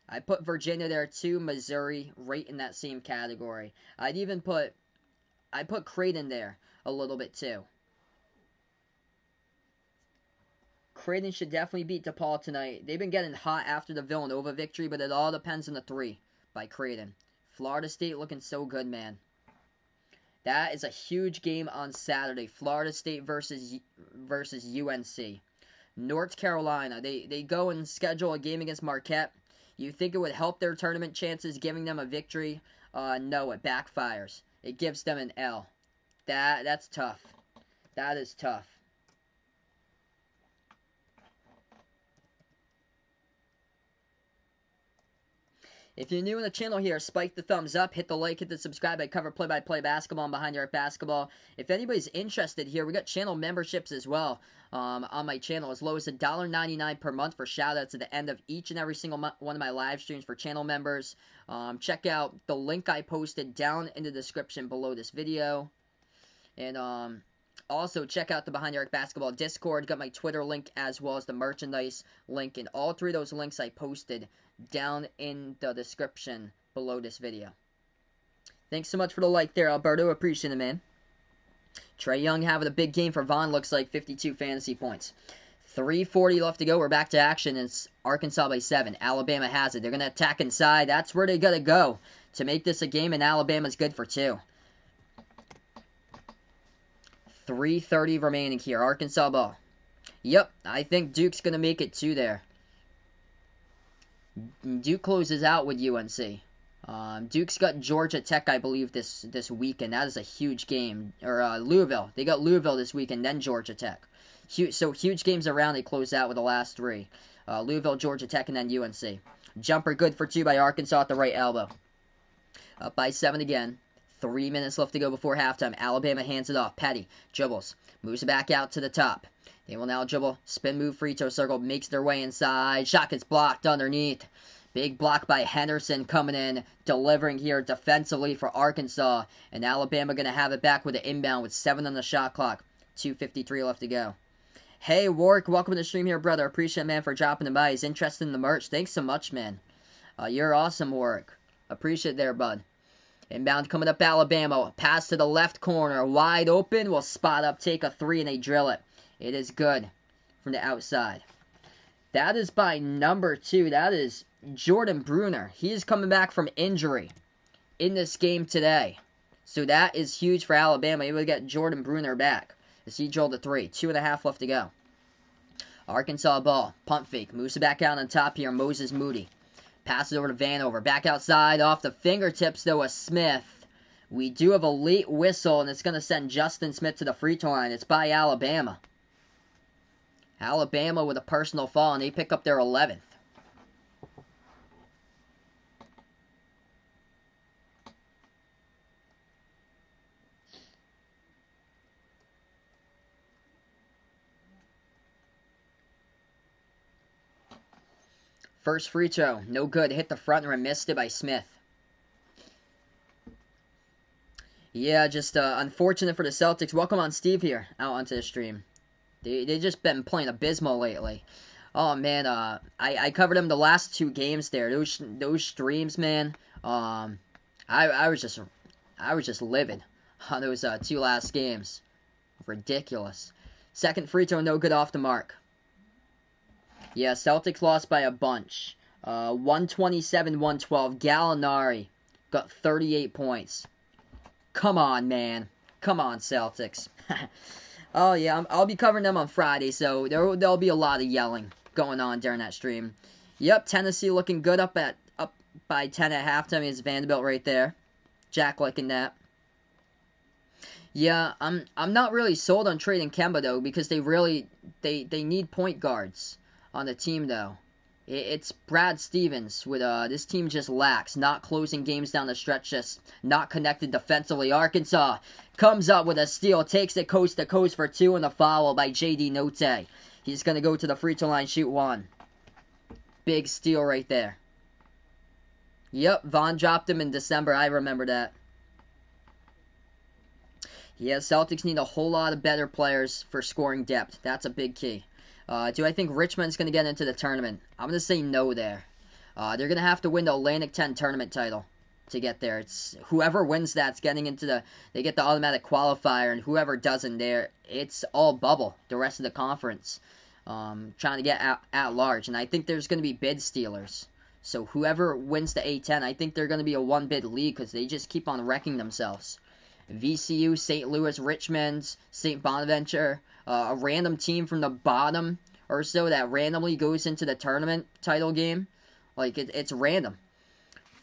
I put Virginia there too. Missouri right in that same category. I put Creighton there a little bit too. Creighton should definitely beat DePaul tonight. They've been getting hot after the Villanova victory, but it all depends on the 3 by Creighton. Florida State looking so good, man. That is a huge game on Saturday. Florida State versus UNC. North Carolina, they go and schedule a game against Marquette. You think it would help their tournament chances, giving them a victory? No, it backfires. It gives them an L. That's tough. That is tough. If you're new in the channel here, spike the thumbs up, hit the like, hit the subscribe. I cover play-by-play basketball and behind the arc basketball. If anybody's interested here, we got channel memberships as well on my channel, as low as $1.99 per month for shout-outs at the end of each and every single one of my live streams for channel members. Check out the link I posted down in the description below this video. And also, check out the Behind the Arc Basketball Discord. Got my Twitter link as well as the merchandise link. And all 3 of those links I posted down in the description below this video. Thanks so much for the like there, Alberto. Appreciate it, man. Trae Young having a big game for Vaughn. Looks like 52 fantasy points. 3:40 left to go. We're back to action. It's Arkansas by 7. Alabama has it. They're going to attack inside. That's where they got to go to make this a game, and Alabama's good for 2. 3:30 remaining here. Arkansas ball. Yep, I think Duke's going to make it 2 there. Duke closes out with UNC. Duke's got Georgia Tech, I believe, this weekend. That is a huge game. Or Louisville. They got Louisville this weekend, then Georgia Tech. So huge games around. They close out with the last 3. Louisville, Georgia Tech, and then UNC. Jumper good for 2 by Arkansas at the right elbow. Up by 7 again. 3 minutes left to go before halftime. Alabama hands it off. Petty dribbles. Moves it back out to the top. They will now dribble. Spin move, free throw circle. Makes their way inside. Shot gets blocked underneath. Big block by Henderson coming in. Delivering here defensively for Arkansas. And Alabama going to have it back with an inbound with 7 on the shot clock. 2:53 left to go. Hey, Warwick, welcome to the stream here, brother. Appreciate, man, for dropping by. He's interested in the merch. Thanks so much, man. You're awesome, Warwick. Appreciate it there, bud. Inbound coming up, Alabama. Pass to the left corner. Wide open. Will spot up, take a 3, and they drill it. It is good from the outside. That is by number 2. That is Jordan Bruner. He is coming back from injury in this game today. So that is huge for Alabama. Able to get Jordan Bruner back. As he drilled a 3. 2.5 left to go. Arkansas ball. Punt fake. Moves it back out on top here. Moses Moody. Passes over to Vanover. Back outside. Off the fingertips, though, of Smith. We do have a late whistle, and it's going to send Justin Smith to the free throw line. It's by Alabama. Alabama with a personal foul, and they pick up their 11th. First free throw, no good. Hit the front rim, missed it by Smith. Yeah, just unfortunate for the Celtics. Welcome on Steve here, out onto the stream. They just been playing abysmal lately. Oh man, I covered them the last 2 games there. Those streams, man. I was just livid on those 2 last games. Ridiculous. Second free throw, no good off the mark. Yeah, Celtics lost by a bunch. 127-112. Gallinari got 38 points. Come on, man. Come on, Celtics. Oh, yeah, I'll be covering them on Friday, so there'll be a lot of yelling going on during that stream. Yep, Tennessee looking good up by 10 at halftime. Is Vanderbilt right there. Jack liking that. Yeah, I'm not really sold on trading Kemba, though, because they need point guards on the team, though. It's Brad Stevens with this team just lacks, not closing games down the stretch, just not connected defensively. Arkansas comes up with a steal, takes it coast to coast for 2, and a foul by J.D. Note. He's going to go to the free throw line, shoot 1. Big steal right there. Yep, Vaughn dropped him in December. I remember that. Yeah, Celtics need a whole lot of better players for scoring depth. That's a big key. Do I think Richmond's going to get into the tournament? I'm going to say no there. They're going to have to win the Atlantic 10 tournament title to get there. It's whoever wins that's getting into they get the automatic qualifier, and whoever doesn't there, it's all bubble the rest of the conference. Trying to get at large, and I think there's going to be bid stealers. So whoever wins the A10, I think they're going to be a 1-bid league because they just keep on wrecking themselves. VCU, St. Louis, Richmond, St. Bonaventure, a random team from the bottom or so that randomly goes into the tournament title game. Like, it's random.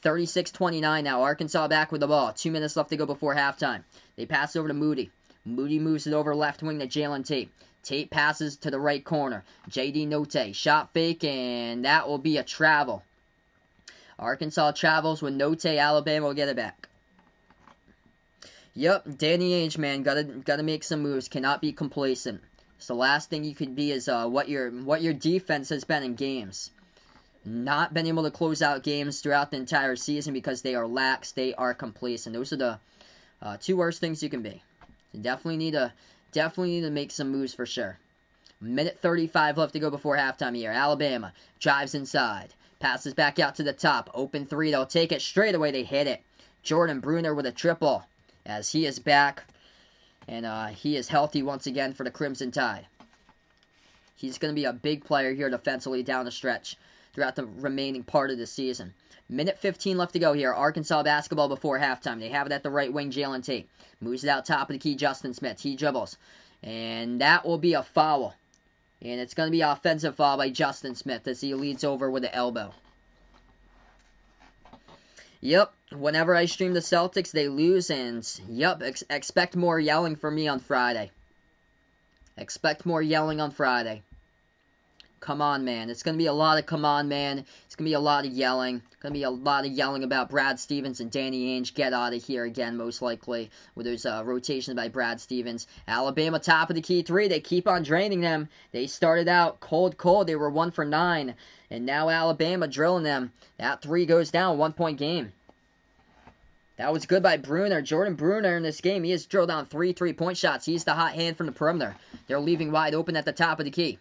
36-29 now. Arkansas back with the ball. 2 minutes left to go before halftime. They pass over to Moody. Moody moves it over left wing to Jalen Tate. Tate passes to the right corner. J.D. Note. Shot fake, and that will be a travel. Arkansas travels with Note. Alabama will get it back. Yep, Danny Ainge, man, gotta make some moves. Cannot be complacent. It's the last thing you could be is what your defense has been in games. Not been able to close out games throughout the entire season because they are lax. They are complacent. Those are the 2 worst things you can be. So definitely need to make some moves for sure. Minute 35 left to go before halftime here. Alabama drives inside, passes back out to the top. Open 3. They'll take it straight away. They hit it. Jordan Bruner with a triple. As he is back, and he is healthy once again for the Crimson Tide. He's going to be a big player here defensively down the stretch throughout the remaining part of the season. Minute 15 left to go here. Arkansas basketball before halftime. They have it at the right wing. Jalen Tate moves it out top of the key. Justin Smith. He dribbles. And that will be a foul. And it's going to be an offensive foul by Justin Smith as he leads over with the elbow. Yep, whenever I stream the Celtics, they lose. And, yep, expect more yelling from me on Friday. Expect more yelling on Friday. Come on, man. It's going to be a lot of come on, man. It's going to be a lot of yelling. Going to be a lot of yelling about Brad Stevens and Danny Ainge. Get out of here again, most likely. Where there's a rotation by Brad Stevens. Alabama top of the key three. They keep on draining them. They started out cold. They were 1 for 9. And now Alabama drilling them. That three goes down. 1-point game. That was good by Bruner. Jordan Bruner in this game. He has drilled down 3 3-point shots. He's the hot hand from the perimeter. They're leaving wide open at the top of the key.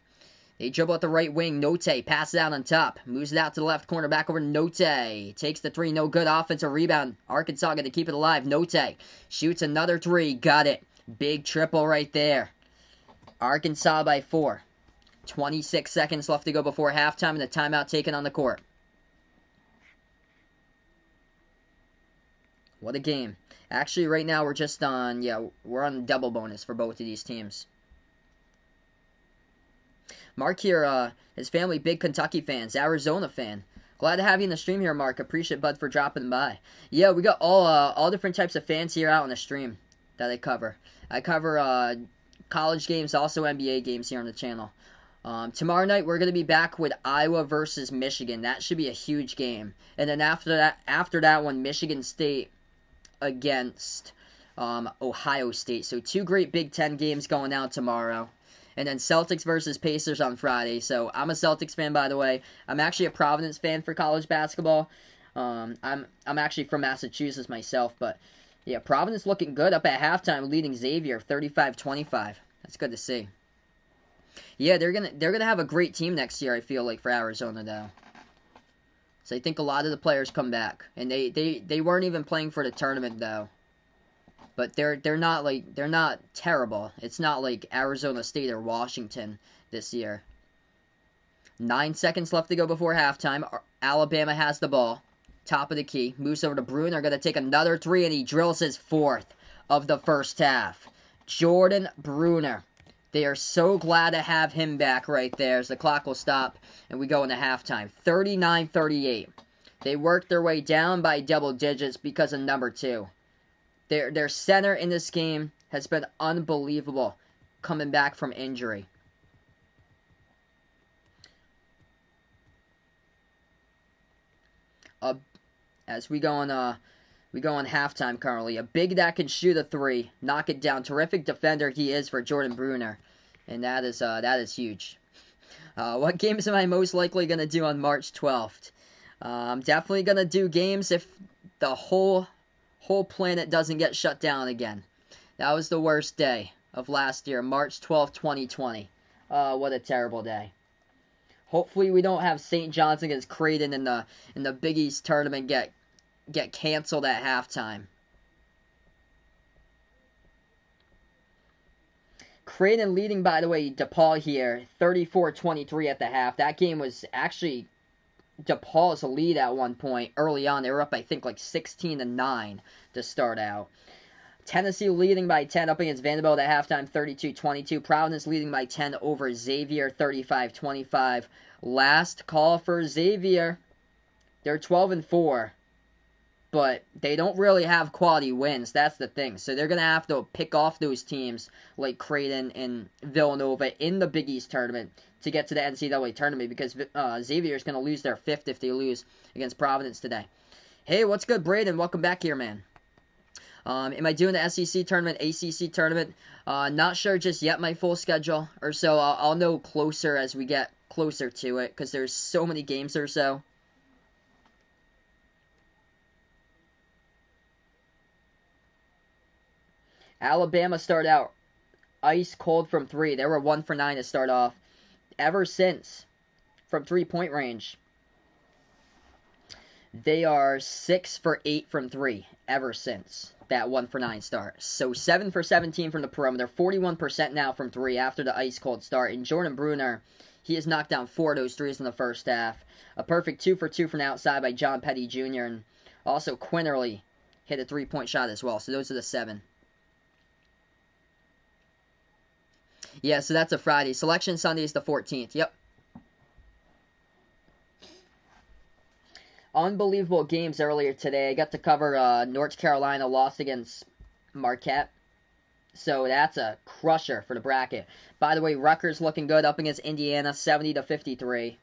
They dribble at the right wing. Note passes out on top. Moves it out to the left corner. Back over to Note. Takes the three. No good. Offensive rebound. Arkansas going to keep it alive. Note shoots another three. Got it. Big triple right there. Arkansas by 4. 26 seconds left to go before halftime and the timeout taken on the court. What a game. Actually, right now we're just on, we're on double bonus for both of these teams. Mark here, his family, big Kentucky fans, Arizona fan. Glad to have you in the stream here, Mark. Appreciate Bud for dropping by. Yeah, we got all different types of fans here out on the stream that I cover. I cover college games, also NBA games here on the channel. Tomorrow night we're going to be back with Iowa versus Michigan. That should be a huge game. And then after that one, Michigan State against Ohio State. So 2 great Big Ten games going out tomorrow. And then Celtics versus Pacers on Friday. So I'm a Celtics fan, by the way. I'm actually a Providence fan for college basketball. I'm actually from Massachusetts myself, but yeah, Providence looking good up at halftime, leading Xavier 35-25. That's good to see. Yeah, they're gonna have a great team next year. I feel like for Arizona though. So I think a lot of the players come back, and they weren't even playing for the tournament though. But they're not terrible. It's not like Arizona State or Washington this year. 9 seconds left to go before halftime. Alabama has the ball. Top of the key. Moves over to Bruner. Going to take another three, and he drills his 4th of the first half. Jordan Bruner. They are so glad to have him back right there as the clock will stop, and we go into halftime. 39-38. They worked their way down by double digits because of number 2. Their center in this game has been unbelievable coming back from injury. As we go on halftime currently. A big that can shoot a 3, knock it down. Terrific defender he is for Jordan Bruner, and that is huge. What games am I most likely gonna do on March 12th? I'm definitely gonna do games if the whole planet doesn't get shut down again. That was the worst day of last year, March 12th, 2020. What a terrible day. Hopefully we don't have St. John's against Creighton in the Big East tournament get canceled at halftime. Creighton leading, by the way, DePaul here, 34-23 at the half. That game was actually DePaul's lead at one point early on. They were up, I think, like 16-9 to start out. Tennessee leading by 10 up against Vanderbilt at halftime, 32-22. Providence leading by 10 over Xavier, 35-25. Last call for Xavier. They're 12-4, but they don't really have quality wins. That's the thing. So they're going to have to pick off those teams like Creighton and Villanova in the Big East tournament to get to the NCAA tournament, because Xavier is going to lose their 5th if they lose against Providence today. Hey, what's good, Braden? Welcome back here, man. Am I doing the SEC tournament, ACC tournament? Not sure just yet my full schedule or so. I'll know closer as we get closer to it, because there's so many games or so. Alabama started out ice cold from 3. They were 1 for 9 to start off. Ever since, from 3-point range, they are 6 for 8 from 3 ever since. that 1-for-9 start. So 7 for 17 from the perimeter, 41% now from 3 after the ice-cold start. And Jordan Bruner, he has knocked down 4 of those threes in the first half. A perfect 2 for 2 from outside by John Petty Jr. And also Quinterly hit a 3-point shot as well. So those are the 7. Yeah, so that's a Friday. Selection Sunday is the 14th. Yep. Unbelievable games earlier today. I got to cover North Carolina loss against Marquette. So that's a crusher for the bracket. By the way, Rutgers looking good up against Indiana, 70-53.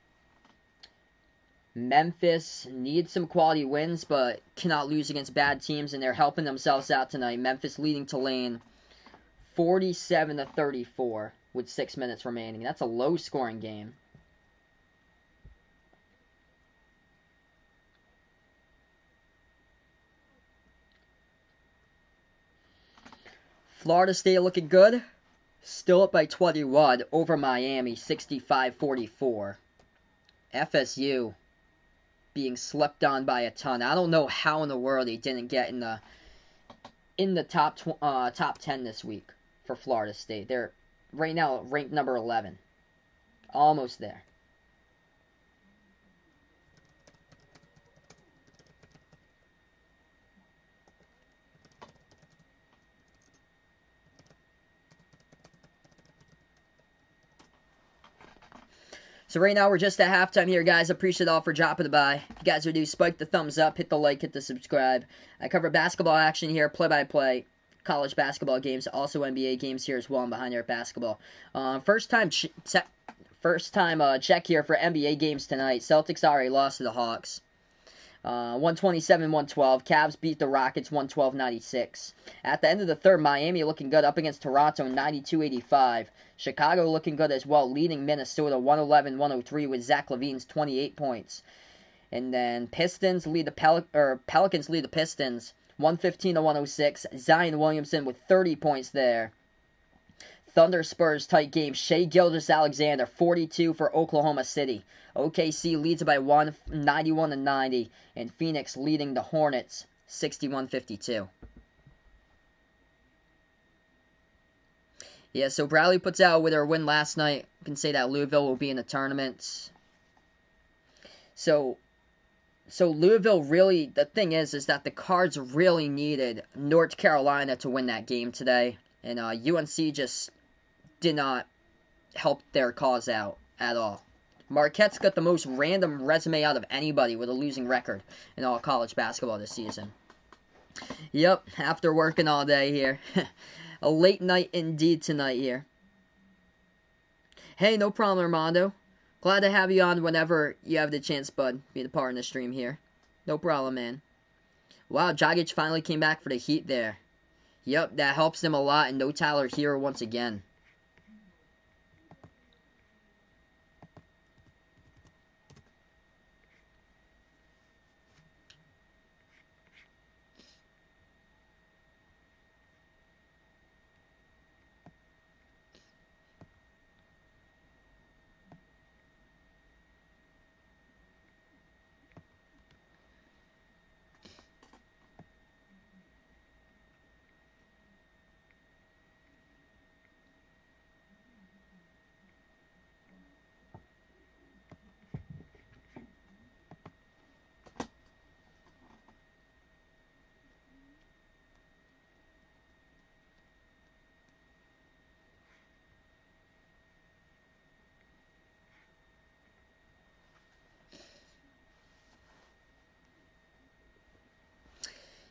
Memphis needs some quality wins, but cannot lose against bad teams, and they're helping themselves out tonight. Memphis leading Tulane 47-34 with 6 minutes remaining. That's a low-scoring game. Florida State looking good. Still up by 21 over Miami, 65-44. FSU being slept on by a ton. I don't know how in the world they didn't get in the top 10 this week for Florida State. They're right now ranked number 11. Almost there. So right now we're just at halftime here, guys. Appreciate it all for dropping by. If you guys are new, spike the thumbs up, hit the like, hit the subscribe. I cover basketball action here, play-by-play, college basketball games, also NBA games here as well. I'm behind here at basketball. First time check here for NBA games tonight. Celtics already lost to the Hawks. 127-112. Cavs beat the Rockets 112-96. At the end of the third, Miami looking good up against Toronto 92-85. Chicago looking good as well, leading Minnesota 111-103 with Zach LaVine's 28 points. And then Pelicans lead the Pistons 115-106. Zion Williamson with 30 points there. Thunder Spurs tight game. Shai Gilgeous-Alexander 42 for Oklahoma City. OKC leads by 1, 91-90, and Phoenix leading the Hornets 61-52. Yeah, so Bradley puts out with her win last night. You can say that Louisville will be in the tournament. So Louisville really, the thing is that the Cards really needed North Carolina to win that game today, and UNC just did not help their cause out at all. Marquette's got the most random resume out of anybody with a losing record in all college basketball this season. Yep, after working all day here. A late night indeed tonight here. Hey, no problem, Armando. Glad to have you on whenever you have the chance, bud. Be the part in the stream here. No problem, man. Wow, Dragic finally came back for the Heat there. Yep, that helps them a lot, and no Tyler Hero once again.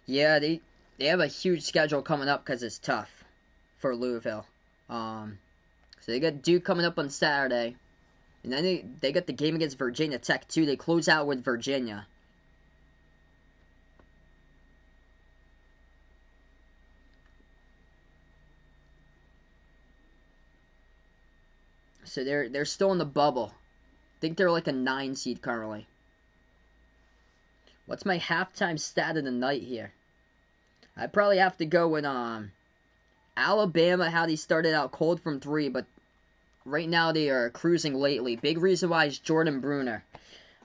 Yeah, they have a huge schedule coming up because it's tough for Louisville. So they got Duke coming up on Saturday, and then they got the game against Virginia Tech too. They close out with Virginia. So they're still in the bubble. I think they're like a 9 seed currently. What's my halftime stat of the night here? I probably have to go with Alabama, how they started out cold from 3, but right now they are cruising lately. Big reason why is Jordan Bruner.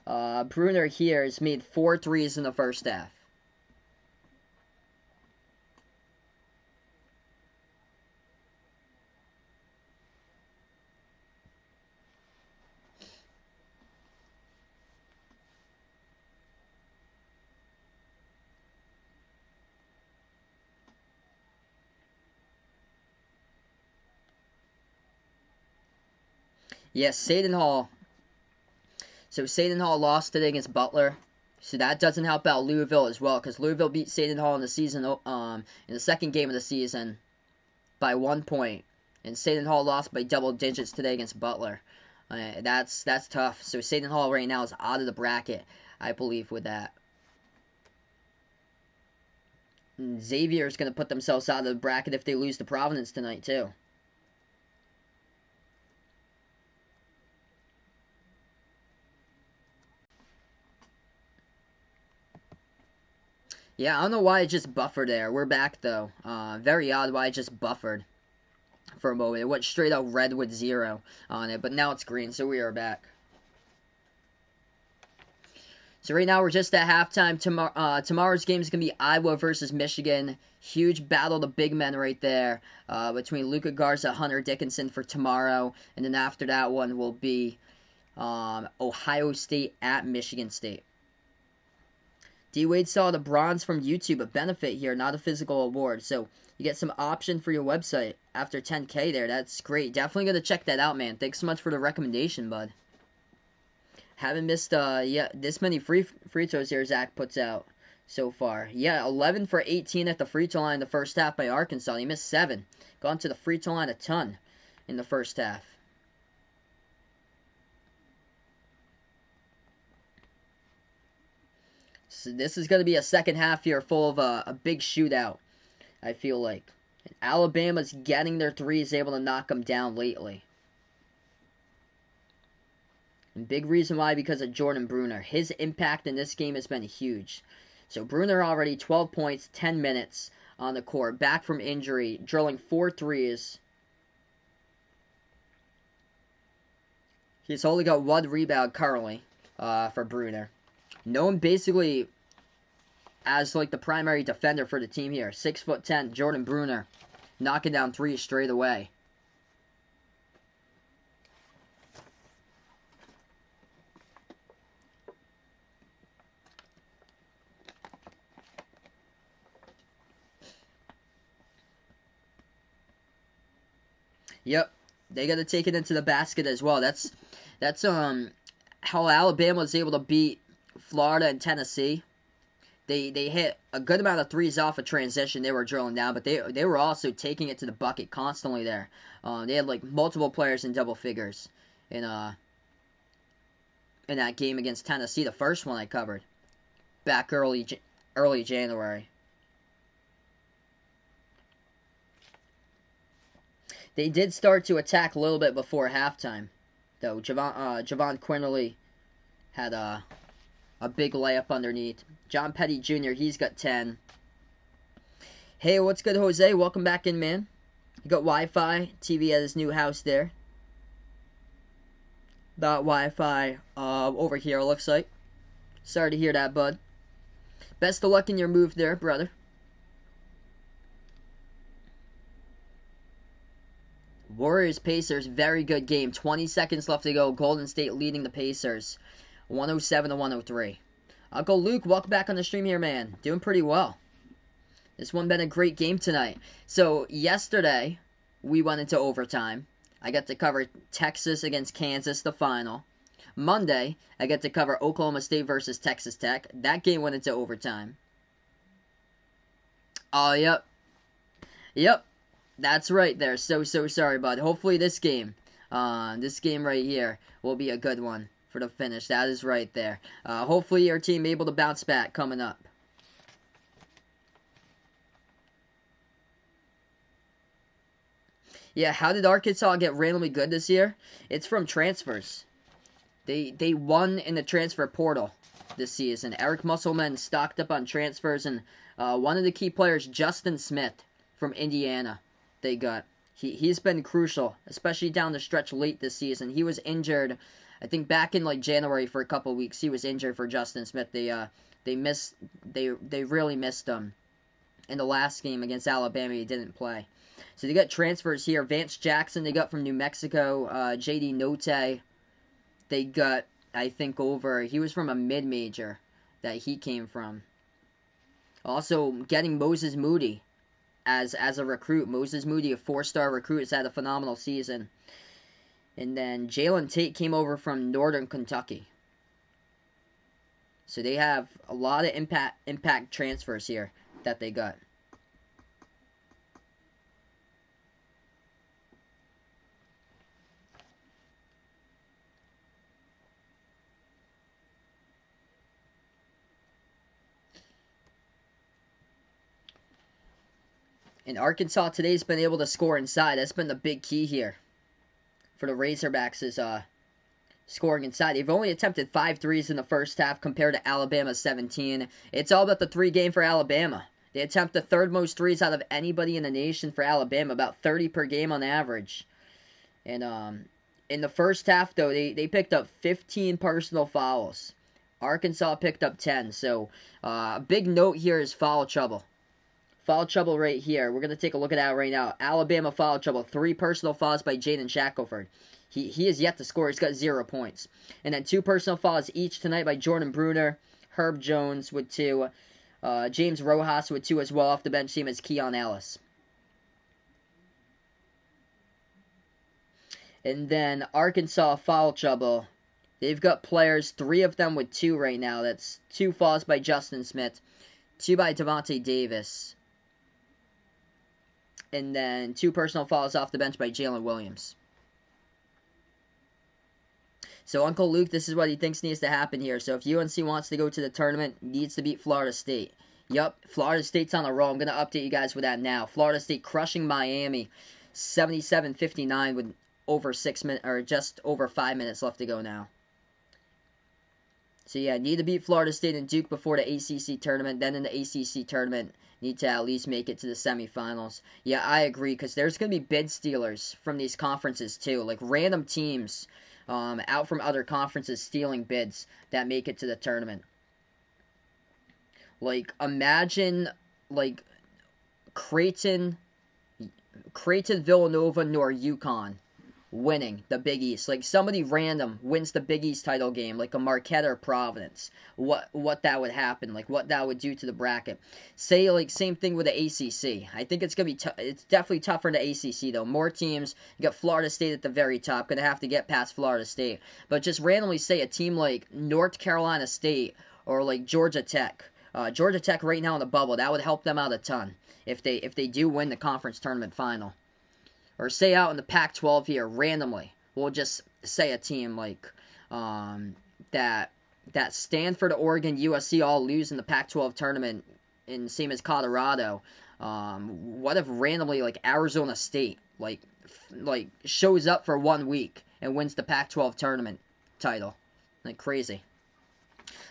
Bruner here has made 4 threes in the first half. Yes, Seton Hall. So Seton Hall lost today against Butler. So that doesn't help out Louisville as well, because Louisville beat Seton Hall in the season, in the second game of the season by 1 point, and Seton Hall lost by double digits today against Butler. That's tough. So Seton Hall right now is out of the bracket, I believe, with that. And Xavier is going to put themselves out of the bracket if they lose to Providence tonight too. Yeah, I don't know why it just buffered there. We're back, though. Very odd why it just buffered for a moment. It went straight out red with 0 on it, but now it's green, so we are back. So right now we're just at halftime. Tomorrow's game is going to be Iowa versus Michigan. Huge battle of the big men right there between Luka Garza, Hunter Dickinson for tomorrow. And then after that one will be Ohio State at Michigan State. D-Wade saw the bronze from YouTube, a benefit here, not a physical award. So you get some option for your website after 10K there. That's great. Definitely going to check that out, man. Thanks so much for the recommendation, bud. Haven't missed this many free throws here Zach puts out so far. Yeah, 11 for 18 at the free throw line in the first half by Arkansas. He missed 7. Gone to the free throw line a ton in the first half. So this is going to be a second half here full of a big shootout, I feel like. And Alabama's getting their threes, able to knock them down lately. And big reason why, because of Jordan Bruner. His impact in this game has been huge. So Bruner already 12 points, 10 minutes on the court. Back from injury, drilling 4 threes. He's only got 1 rebound currently for Bruner. Known basically as like the primary defender for the team here. 6'10", Jordan Bruner, knocking down 3 straight away. Yep, they got to take it into the basket as well. That's how Alabama was able to beat Florida and Tennessee. They hit a good amount of threes off of transition. They were drilling down, but they were also taking it to the bucket constantly there. They had like multiple players in double figures in that game against Tennessee, the first one I covered back early January. They did start to attack a little bit before halftime, though. Javon Quinterly had a big layup underneath. John Petty Jr., he's got 10. Hey, what's good, Jose? Welcome back in, man. You got Wi-Fi, TV at his new house there. Got Wi-Fi over here, it looks like. Sorry to hear that, bud. Best of luck in your move there, brother. Warriors-Pacers, very good game. 20 seconds left to go. Golden State leading the Pacers. 107-103. Uncle Luke, welcome back on the stream here, man. Doing pretty well. This one been a great game tonight. So, yesterday, we went into overtime. I got to cover Texas against Kansas, the final. Monday, I got to cover Oklahoma State versus Texas Tech. That game went into overtime. Oh, yep. Yep. That's right there. So sorry, bud. Hopefully this game right here will be a good one for the finish. That is right there. Hopefully your team able to bounce back coming up. Yeah, how did Arkansas get randomly good this year? It's from transfers. They won in the transfer portal this season. Eric Musselman stocked up on transfers, and one of the key players, Justin Smith from Indiana, they got. He's been crucial, especially down the stretch late this season. He was injured, I think back in like January for a couple of weeks. He was injured for Justin Smith. They really missed him in the last game against Alabama. He didn't play. So they got transfers here. Vance Jackson they got from New Mexico. JD Note they got, I think, over. He was from a mid-major that he came from. Also getting Moses Moody as a recruit. Moses Moody, a 4-star recruit, has had a phenomenal season. And then Jalen Tate came over from Northern Kentucky. So they have a lot of impact transfers here that they got. And Arkansas today's been able to score inside. That's been the big key here for the Razorbacks is scoring inside. They've only attempted 5 threes in the first half compared to Alabama's 17. It's all about the 3 game for Alabama. They attempt the 3rd most threes out of anybody in the nation for Alabama, about 30 per game on average. And in the first half, though, they picked up 15 personal fouls. Arkansas picked up 10. So a big note here is foul trouble. Foul trouble right here. We're going to take a look at that right now. Alabama foul trouble. 3 personal fouls by Jaden Shackelford. He is yet to score. He's got 0 points. And then 2 personal fouls each tonight by Jordan Bruner, Herb Jones with 2, James Rojas with 2 as well. Off the bench team is Keon Ellis. And then Arkansas foul trouble. They've got players, 3 of them with 2 right now. That's 2 fouls by Justin Smith, 2 by Devontae Davis, and then 2 personal fouls off the bench by Jalen Williams. So Uncle Luke, this is what he thinks needs to happen here. So if UNC wants to go to the tournament, needs to beat Florida State. Yup, Florida State's on a roll. I'm going to update you guys with that now. Florida State crushing Miami 77-59 with over 6 minutes, or just over 5 minutes left to go now. So yeah, need to beat Florida State and Duke before the ACC tournament. Then in the ACC tournament, need to at least make it to the semifinals. Yeah, I agree, because there's going to be bid stealers from these conferences too. Like random teams out from other conferences stealing bids that make it to the tournament. Like, imagine, like, Creighton, Villanova, nor UConn winning the Big East. Like, somebody random wins the Big East title game, like a Marquette or Providence. What that would happen, like, what that would do to the bracket. Say, like, same thing with the ACC. I think it's going to be it's definitely tougher in the ACC, though. More teams. You got Florida State at the very top. Going to have to get past Florida State. But just randomly say a team like North Carolina State or, like, Georgia Tech. Georgia Tech right now in the bubble, that would help them out a ton if they do win the conference tournament final. Or say out in the Pac-12 here, randomly. We'll just say a team like that Stanford, Oregon, USC all lose in the Pac-12 tournament, and same as Colorado. What if randomly like Arizona State like shows up for 1 week and wins the Pac-12 tournament title? Like crazy.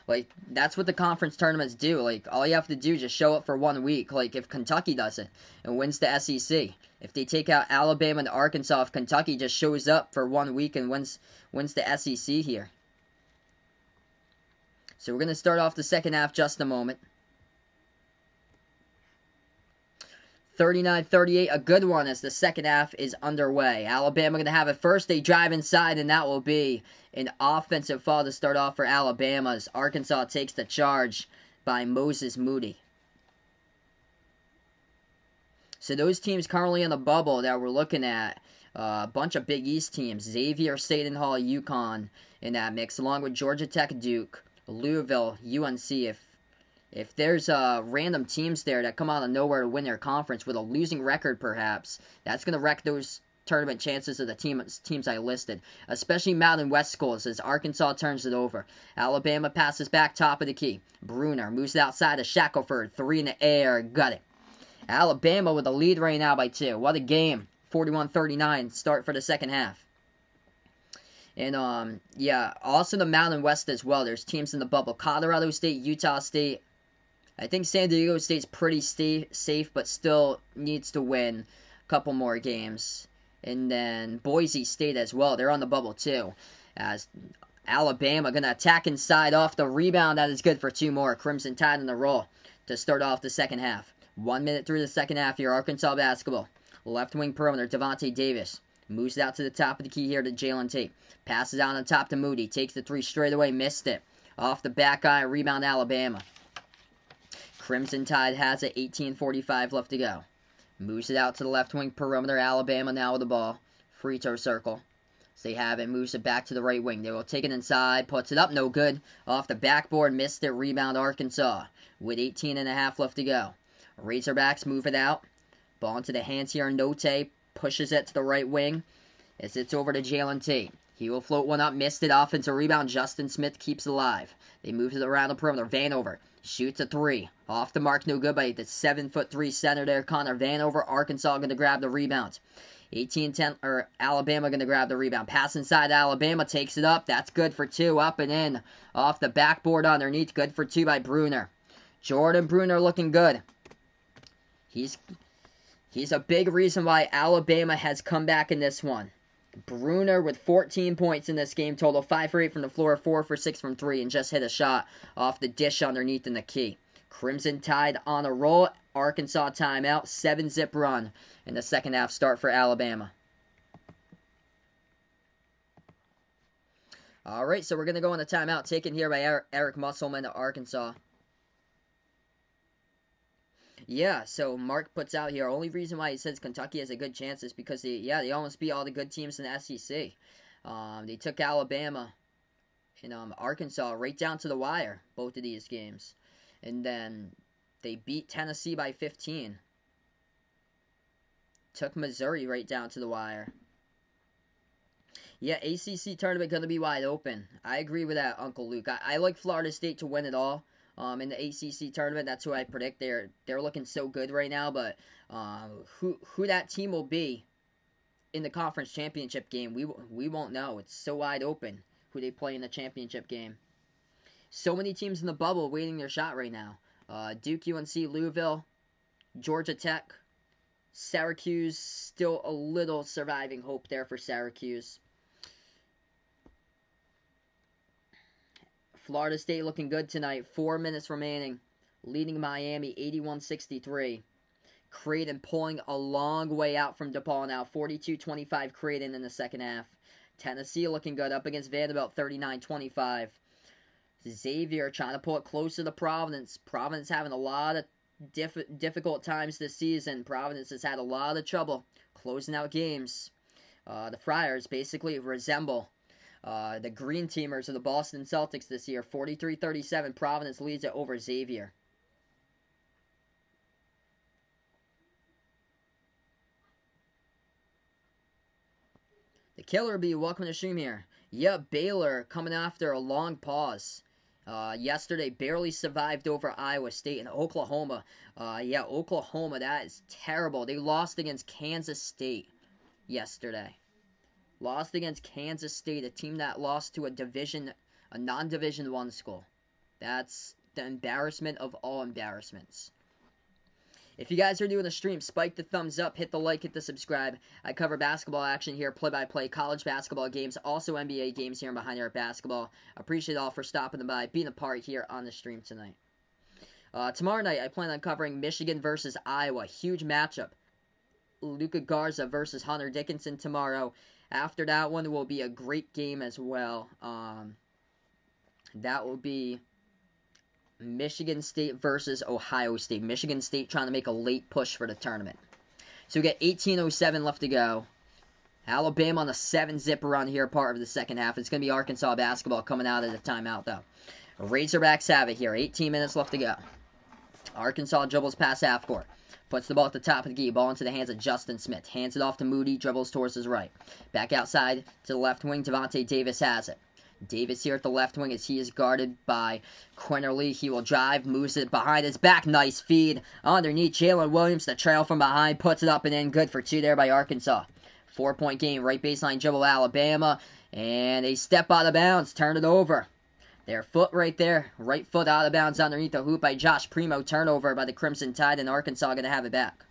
Like, that's what the conference tournaments do. Like, all you have to do is just show up for 1 week. Like, if Kentucky does it and wins the SEC. If they take out Alabama and Arkansas, if Kentucky just shows up for 1 week and wins the SEC here. So we're going to start off the second half just a moment. 39-38, a good one as the second half is underway. Alabama going to have it first. They drive inside, and that will be an offensive foul to start off for Alabama as Arkansas takes the charge by Moses Moody. So those teams currently in the bubble that we're looking at, a bunch of Big East teams, Xavier, Seton Hall, UConn in that mix, along with Georgia Tech, Duke, Louisville, UNC. If there's random teams there that come out of nowhere to win their conference with a losing record perhaps, that's going to wreck those tournament chances of the teams I listed, especially Mountain West schools as Arkansas turns it over. Alabama passes back top of the key. Bruner moves it outside to Shackelford, 3 in the air, got it. Alabama with the lead right now by 2. What a game. 41-39 start for the second half. And yeah, also the Mountain West as well. There's teams in the bubble. Colorado State, Utah State. I think San Diego State's pretty safe, but still needs to win a couple more games. And then Boise State as well. They're on the bubble too. As Alabama going to attack inside off the rebound. That is good for 2 more. Crimson Tide in the roll to start off the second half. 1 minute through the second half here. Arkansas basketball. Left wing perimeter. Devontae Davis moves it out to the top of the key here to Jalen Tate. Passes out on top to Moody. Takes the 3 straight away. Missed it. Off the back eye. Rebound Alabama. Crimson Tide has it, 18:45 left to go. Moves it out to the left wing perimeter. Alabama now with the ball. Free throw circle. So they have it, moves it back to the right wing. They will take it inside, puts it up, no good. Off the backboard, missed it, rebound Arkansas. With 18.5 left to go. Razorbacks move it out. Ball into the hands here, Note pushes it to the right wing. As it's over to Jalen Tate. He will float one up, missed it, offensive rebound. Justin Smith keeps it alive. They move it around the perimeter. Vanover shoots a three. Off the mark, no good by the 7'3" center there, Connor Vanover. Arkansas going to grab the rebound. 18-10, or Alabama going to grab the rebound. Pass inside, Alabama takes it up. That's good for two, up and in. Off the backboard underneath, good for two by Bruner. Jordan Bruner looking good. He's a big reason why Alabama has come back in this one. Bruner with 14 points in this game total, 5 for 8 from the floor, 4 for 6 from 3, and just hit a shot off the dish underneath in the key. Crimson Tide on a roll. Arkansas timeout, 7-zip run in the second half start for Alabama. All right, so we're going to go on a timeout taken here by Eric Musselman of Arkansas. Yeah, so Mark puts out here, only reason why he says Kentucky has a good chance is because they almost beat all the good teams in the SEC. They took Alabama and Arkansas right down to the wire, both of these games. And then they beat Tennessee by 15. Took Missouri right down to the wire. Yeah, ACC tournament going to be wide open. I agree with that, Uncle Luke. I like Florida State to win it all. In the ACC tournament, that's who I predict. They're looking so good right now, but who that team will be in the conference championship game, we won't know. It's so wide open who they play in the championship game. So many teams in the bubble waiting their shot right now. Duke, UNC, Louisville, Georgia Tech, Syracuse, still a little surviving hope there for Syracuse. Florida State looking good tonight. 4 minutes remaining. Leading Miami 81-63. Creighton pulling a long way out from DePaul now. 42-25 Creighton in the second half. Tennessee looking good up against Vanderbilt 39-25. Xavier trying to pull it closer to Providence. Providence having a lot of difficult times this season. Providence has had a lot of trouble closing out games. The Friars basically resemble the Green Teamers of the Boston Celtics this year. 43-37, Providence leads it over Xavier. The Killer Bee, welcome to the stream here. Yeah, Baylor coming after a long pause. Yesterday barely survived over Iowa State and Oklahoma. Oklahoma, that is terrible. They lost against Kansas State yesterday. Lost against Kansas State, a team that lost to a non-Division I school. That's the embarrassment of all embarrassments. If you guys are doing a stream, spike the thumbs up, hit the like, hit the subscribe. I cover basketball action here, play-by-play, college basketball games, also NBA games here in Behind Arc Basketball. Appreciate it all for stopping by, being a part here on the stream tonight. Tomorrow night, I plan on covering Michigan versus Iowa. Huge matchup. Luka Garza versus Hunter Dickinson tomorrow. After that one will be a great game as well. That will be Michigan State versus Ohio State. Michigan State trying to make a late push for the tournament. So we got 18:07 left to go. Alabama on a 7-zip run here, part of the second half. It's going to be Arkansas basketball coming out of the timeout, though. Razorbacks have it here. 18 minutes left to go. Arkansas dribbles past half court. Puts the ball at the top of the key. Ball into the hands of Justin Smith. Hands it off to Moody. Dribbles towards his right. Back outside to the left wing. Devontae Davis has it. Davis here at the left wing as he is guarded by Quinterly. He will drive. Moves it behind his back. Nice feed. Underneath Jalen Williams. The trail from behind. Puts it up and in. Good for two there by Arkansas. 4-point game. Right baseline dribble Alabama. And they step out of bounds. Turn it over. Their foot right there. Right foot out of bounds underneath the hoop by Josh Primo. Turnover by the Crimson Tide, and Arkansas going to have it back.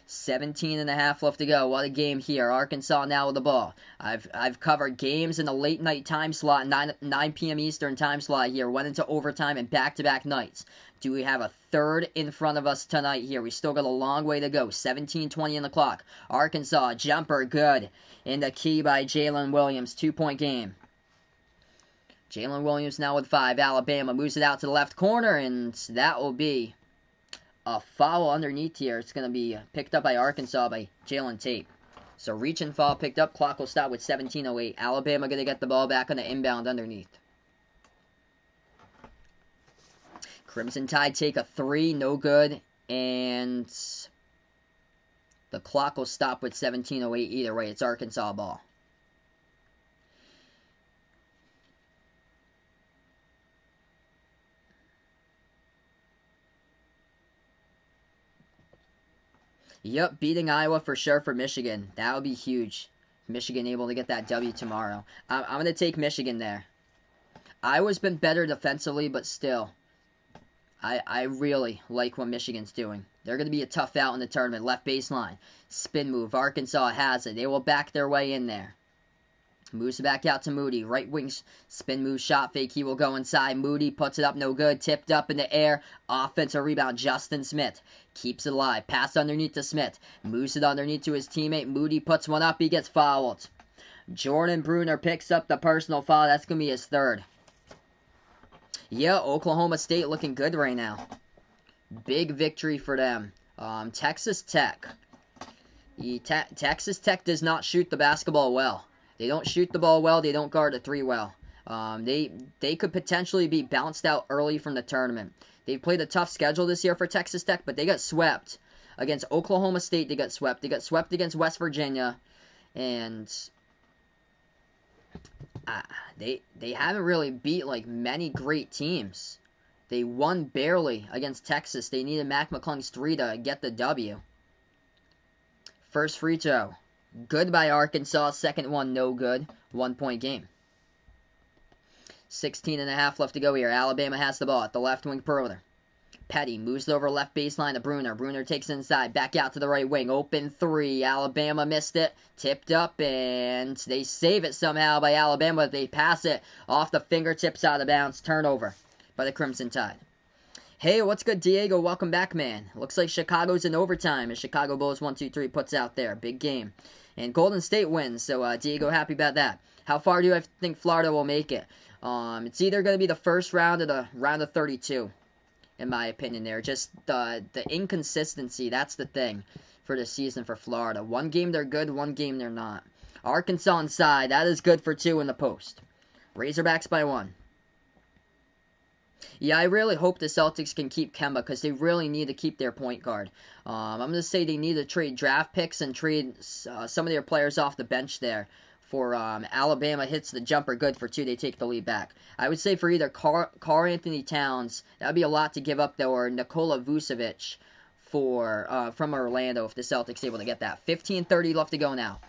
17.5 left to go. What a game here. Arkansas now with the ball. I've covered games in the late night time slot, 9 p.m. Eastern time slot here. Went into overtime and back-to-back nights. Do we have a third in front of us tonight here? We still got a long way to go. 17:20 on the clock. Arkansas, jumper, good. In the key by Jalen Williams. 2-point game. Jalen Williams now with 5. Alabama moves it out to the left corner, and that will be a foul underneath here. It's going to be picked up by Arkansas by Jalen Tate. So reach and foul picked up. Clock will stop with 17:08. Alabama going to get the ball back on the inbound underneath. Crimson Tide take a 3, no good. And the clock will stop with 17:08 either way. It's Arkansas ball. Yep, beating Iowa for sure for Michigan. That would be huge. Michigan able to get that W tomorrow. I'm going to take Michigan there. Iowa's been better defensively, but still, I really like what Michigan's doing. They're going to be a tough out in the tournament. Left baseline. Spin move. Arkansas has it. They will back their way in there. Moves it back out to Moody. Right wing spin move shot fake. He will go inside. Moody puts it up. No good. Tipped up in the air. Offensive rebound. Justin Smith keeps it alive. Pass underneath to Smith. Moves it underneath to his teammate. Moody puts one up. He gets fouled. Jordan Bruner picks up the personal foul. That's going to be his third. Yeah, Oklahoma State looking good right now. Big victory for them. Texas Tech. Texas Tech does not shoot the basketball well. They don't shoot the ball well. They don't guard the 3 well. They could potentially be bounced out early from the tournament. They've played a tough schedule this year for Texas Tech, but they got swept. Against Oklahoma State, they got swept. They got swept against West Virginia. And they haven't really beat like many great teams. They won barely against Texas. They needed Mac McClung's 3 to get the W. First free throw. Good by Arkansas. Second one, no good. 1-point game. 16.5 left to go here. Alabama has the ball at the left wing perimeter. Petty moves it over left baseline to Bruner. Bruner takes inside. Back out to the right wing. Open 3. Alabama missed it. Tipped up, and they save it somehow by Alabama. They pass it off the fingertips out of bounds. Turnover by the Crimson Tide. Hey, what's good, Diego? Welcome back, man. Looks like Chicago's in overtime as Chicago Bulls 1-2-3 puts out there. Big game. And Golden State wins, so Diego, happy about that. How far do I think Florida will make it? It's either going to be the first round or the round of 32, in my opinion there. Just the inconsistency, that's the thing for the season for Florida. One game they're good, one game they're not. Arkansas inside, that is good for 2 in the post. Razorbacks by 1. Yeah, I really hope the Celtics can keep Kemba because they really need to keep their point guard. I'm going to say they need to trade draft picks and trade some of their players off the bench there for Alabama hits the jumper good for 2. They take the lead back. I would say for either Karl Anthony Towns, that would be a lot to give up though, or Nikola Vucevic from Orlando if the Celtics able to get that. 15:30 left to go now.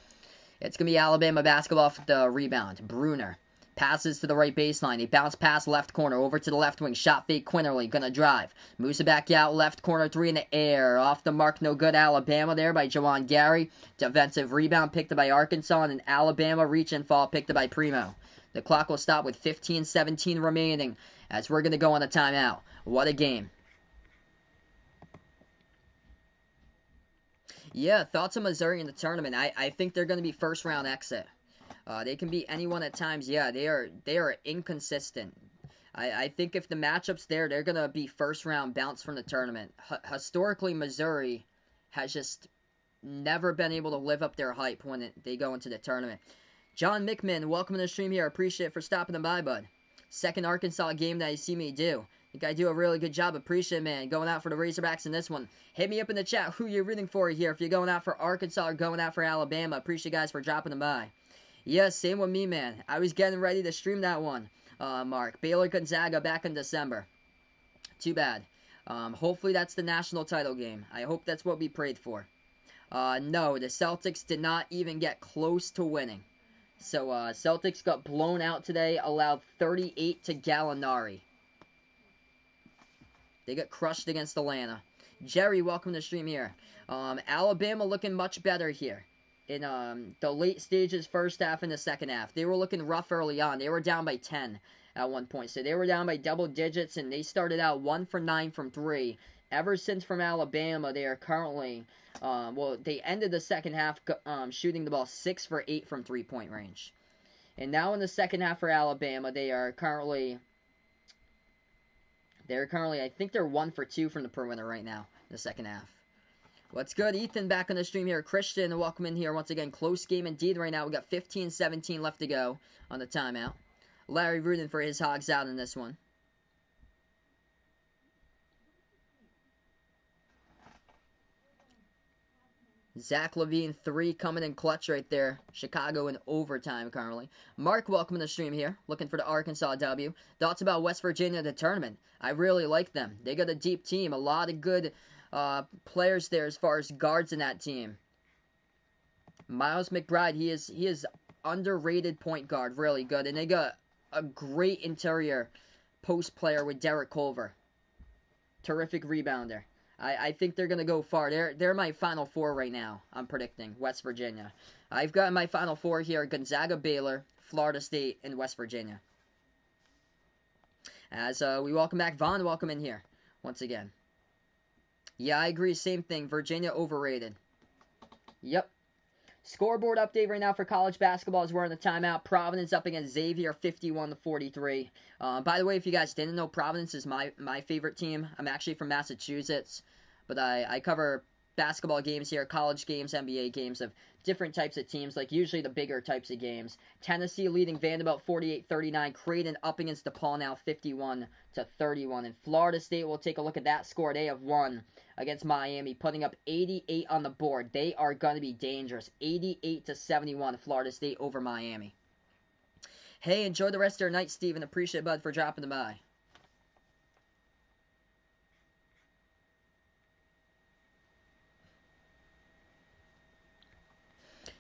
It's going to be Alabama basketball for the rebound. Bruner. Passes to the right baseline. They bounce pass left corner. Over to the left wing. Shot fake Quinterly. Gonna drive. Moves it back out. Left corner 3 in the air. Off the mark. No good. Alabama there by Jawan Gary. Defensive rebound picked up by Arkansas. And Alabama reach and fall picked up by Primo. The clock will stop with 15:17 remaining as we're gonna go on a timeout. What a game. Yeah, thoughts on Missouri in the tournament. I think they're gonna be first round exit. They can beat anyone at times. Yeah, they are inconsistent. I think if the matchup's there, they're going to be first round bounce from the tournament. Historically, Missouri has just never been able to live up their hype when they go into the tournament. John Mickman, welcome to the stream here. Appreciate it for stopping by, bud. Second Arkansas game that you see me do. I think I do a really good job. Appreciate it, man. Going out for the Razorbacks in this one. Hit me up in the chat who you're rooting for here. If you're going out for Arkansas or going out for Alabama. Appreciate you guys for dropping them by. Yeah, same with me, man. I was getting ready to stream that one, Mark. Baylor Gonzaga back in December. Too bad. Hopefully that's the national title game. I hope that's what we prayed for. No, the Celtics did not even get close to winning. So, Celtics got blown out today, allowed 38 to Gallinari. They got crushed against Atlanta. Jerry, welcome to the stream here. Alabama looking much better here. In the late stages, first half and the second half. They were looking rough early on. They were down by 10 at one point. So they were down by double digits, and they started out 1 for 9 from 3. Ever since from Alabama, they are currently, they ended the second half shooting the ball 6 for 8 from 3-point range. And now in the second half for Alabama, they're currently, I think they're 1 for 2 from the perimeter right now. the second half. What's good? Ethan back on the stream here. Christian, welcome in here once again. Close game indeed right now. We got 15-17 left to go on the timeout. Larry rooting for his Hogs out in this one. Zach Levine, 3 coming in clutch right there. Chicago in overtime currently. Mark, welcome to the stream here. Looking for the Arkansas W. Thoughts about West Virginia, the tournament? I really like them. They got a deep team. A lot of good players there as far as guards in that team. Miles McBride, he is underrated point guard. Really good. And they got a great interior post player with Derek Culver. Terrific rebounder. I think they're going to go far. They're my Final Four right now, I'm predicting, West Virginia. I've got my Final Four here, Gonzaga, Baylor, Florida State, and West Virginia. As we welcome back Vaughn, welcome in here once again. Yeah, I agree, same thing. Virginia overrated. Yep. Scoreboard update right now for college basketball as we're in the timeout. Providence up against Xavier, 51-43. By the way, if you guys didn't know, Providence is my favorite team. I'm actually from Massachusetts, but I cover basketball games here, college games, NBA games of different types of teams, like usually the bigger types of games. Tennessee leading Vanderbilt 48-39. Creighton up against DePaul now 51-31. And Florida State, will take a look at that score. They have won against Miami, putting up 88 on the board. They are going to be dangerous. 88-71, Florida State over Miami. Hey, enjoy the rest of your night, Steven. Appreciate Bud for dropping them by.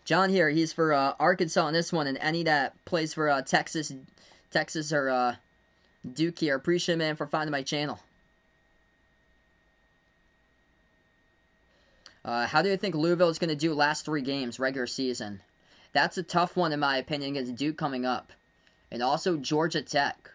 John here, he's for Arkansas on this one, and any that plays for Texas or Duke here. Appreciate it, man, for finding my channel. How do you think Louisville is going to do last 3 games, regular season? That's a tough one, in my opinion, against Duke coming up. And also Georgia Tech.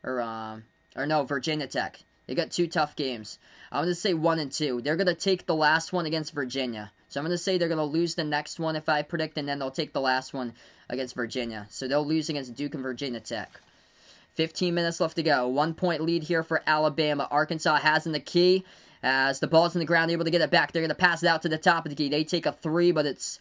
Or no, Virginia Tech. They got 2 tough games. I'm going to say 1 and 2. They're going to take the last one against Virginia. So I'm going to say they're going to lose the next one if I predict, and then they'll take the last one against Virginia. So they'll lose against Duke and Virginia Tech. 15 minutes left to go. 1-point lead here for Alabama. Arkansas has in the key. As the ball's in the ground, able to get it back. They're going to pass it out to the top of the key. They take a 3, but it's